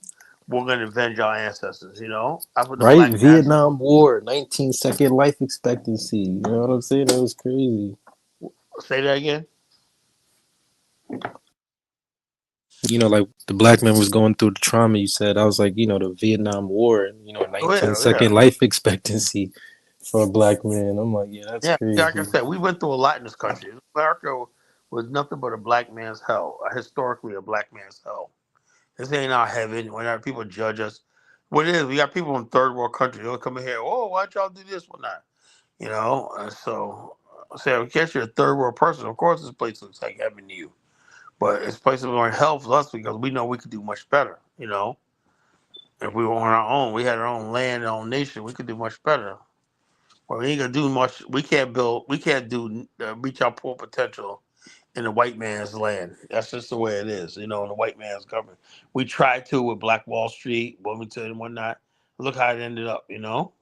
we're gonna avenge our ancestors. I put the Right? black mass. Vietnam War, 19-second life expectancy. You know what I'm saying? That was crazy. Say that again. Like the black man was going through the trauma you said. I was like, the Vietnam War and, Oh 19 yeah, yeah, second life expectancy for a black man. I'm like, yeah, that's yeah. Like I crazy. said, we went through a lot in this country. America was nothing but a black man's hell. Historically, a black man's hell. This ain't our heaven. When our people judge us, What it is, we got people in third world countries. They'll come in here. Oh, why don't y'all do this one not? You know, and so say, in case you're a third world person, of course, this place looks like heaven to you. But it's places that helps us because we know we could do much better. You know, if we were on our own, we had our own land, our own nation, we could do much better. Well, we ain't gonna do much. We can't build. We can't do reach our full potential in the white man's land. That's just the way it is. You know, in the white man's government. We tried to with Black Wall Street, Wilmington, and whatnot. Look how it ended up. You know.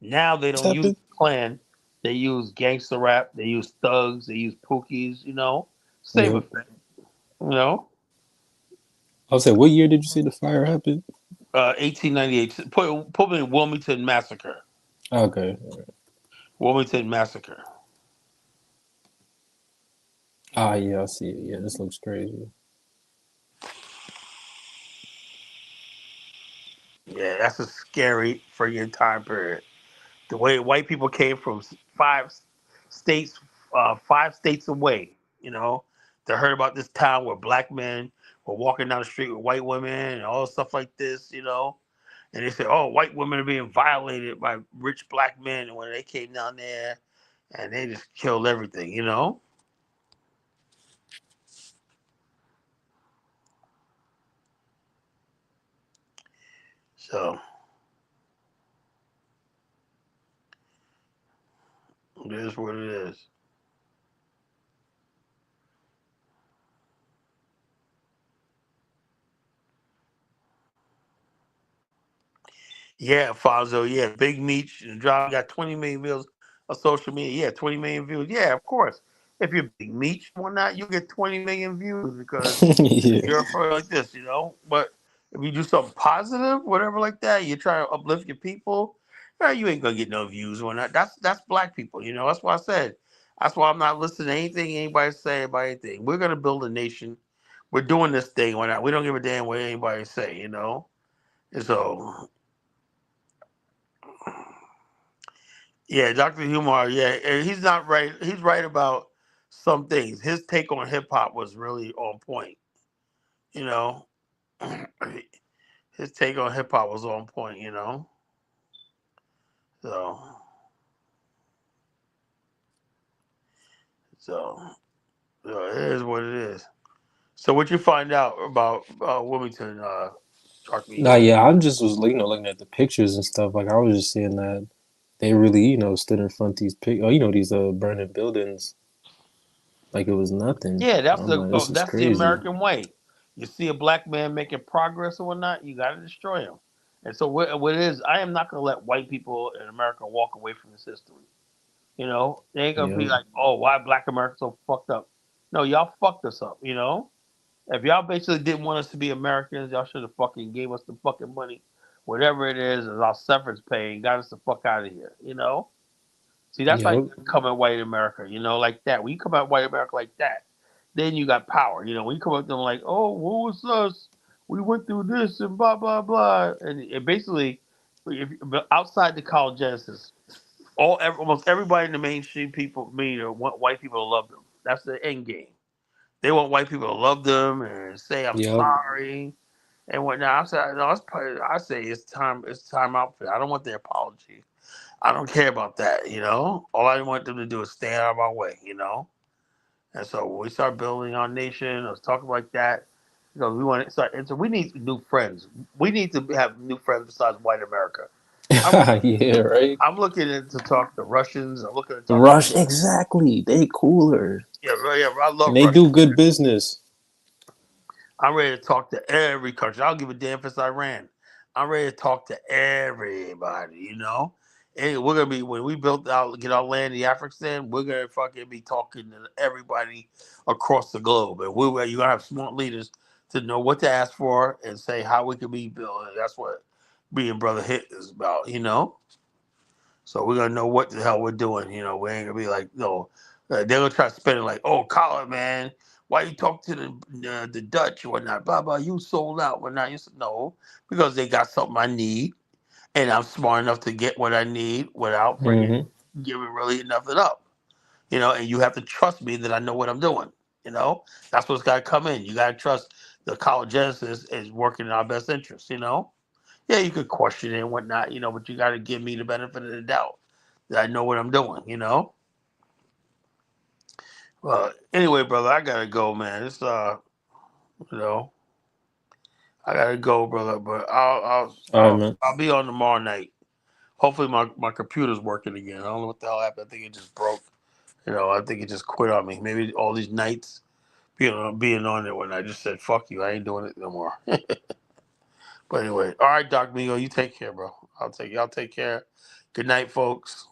Now they What's don't use happened? the Klan. They use gangster rap. They use thugs. They use pookies. You know, same Yep. effect. You know, I was saying, what year did you say the fire happened? 1898. Put me in Wilmington massacre. Okay. Wilmington massacre. Ah, yeah, I see it. Yeah, this looks crazy. Yeah, that's a scary friggin' time period. The way white people came from states, 5 states away. You know, they heard about this town where black men were walking down the street with white women and all stuff like this. You know, and they said, "Oh, white women are being violated by rich black men." And when they came down there, and they just killed everything. You know, so it is what it is. Yeah, Fonzo. Yeah, Big Meech and John got 20 million views on social media. Yeah, 20 million views. Yeah, of course. If you're Big Meech and whatnot, you get 20 million views because Yeah. you're for like this, you know. But if you do something positive, whatever like that, you try to uplift your people, you ain't gonna get no views or not. That's black people, you know. That's why I said. That's why I'm not listening to anything anybody say about anything. We're gonna build a nation. We're doing this thing or not. We don't give a damn what anybody say, you know. And so yeah, Dr. Humar, yeah, and he's not right. He's right about some things. His take on hip hop was really on point. You know, his take on hip hop was on point. You know, so so, so it is what it is. So what you find out about Wilmington, Dr. Nah, Humar? yeah, I just was looking at the pictures and stuff. Like I was just seeing that they really, stood in front of these these burning buildings like it was nothing. Yeah, I'm like, this is that's the crazy. American way. You see a black man making progress or whatnot, you got to destroy him. And so what it is, I am not going to let white people in America walk away from this history. You know, they ain't gonna be Yep. like, oh, why black America so fucked up? No, y'all fucked us up. You know, if y'all basically didn't want us to be Americans, y'all should have fucking gave us the fucking money, whatever it is, as our severance pay, and got us the fuck out of here. You know, see, that's how you Yep. come at white America. You know, like that. When you come at white America like that, then you got power. You know, when you come at them like, oh, what was us? We went through this and blah blah blah, and it basically, but outside the college genesis, almost everybody in the mainstream people media want white people to love them. That's the end game. They want white people to love them and say I'm Yep. sorry and whatnot. I say no, I say it's time. It's time out for that. I don't want their apology. I don't care about that. You know, all I want them to do is stay out of my way. You know, and so when we start building our nation, or talking like that, we want to start. And so we need new friends. We need to have new friends besides white America. I'm Yeah, right. I'm looking to talk to Russians. I'm looking to talk to Rush, exactly. They cooler. yeah, yeah. I And love they Russia. do good business. I'm ready to talk to every country. I don't give a damn if it's Iran. I'm ready to talk to everybody. You know, and we're gonna be when we build out get our land in Afghanistan. We're gonna fucking be talking to everybody across the globe, and you're gonna have smart leaders to know what to ask for and say how we can be built. And that's what being brother hit is about. You know. So we're gonna know what the hell we're doing. You know, we ain't gonna be like, no, they're gonna try to spin it like, oh, Colin, man, why you talk to the Dutch or whatnot? Blah blah, you sold out, whatnot. You said no, because they got something I need, and I'm smart enough to get what I need without friggin' Hmm. giving really nothing up. You know, and you have to trust me that I know what I'm doing. You know, that's what's got to come in. You got to trust the college genesis is working in our best interest. You know. Yeah, you could question it and whatnot, but you got to give me the benefit of the doubt that I know what I'm doing. Well, anyway, brother, I gotta go, man. It's you know, I gotta go, brother. But I'll All right, I'll man. I'll be on tomorrow night. Hopefully, my computer's working again. I don't know what the hell happened. I think it just broke. I think it just quit on me. Maybe all these nights being on it when I just said fuck you. I ain't doing it no more. But anyway, all right, Doc Migo, you take care, bro. I'll take care. Good night, folks.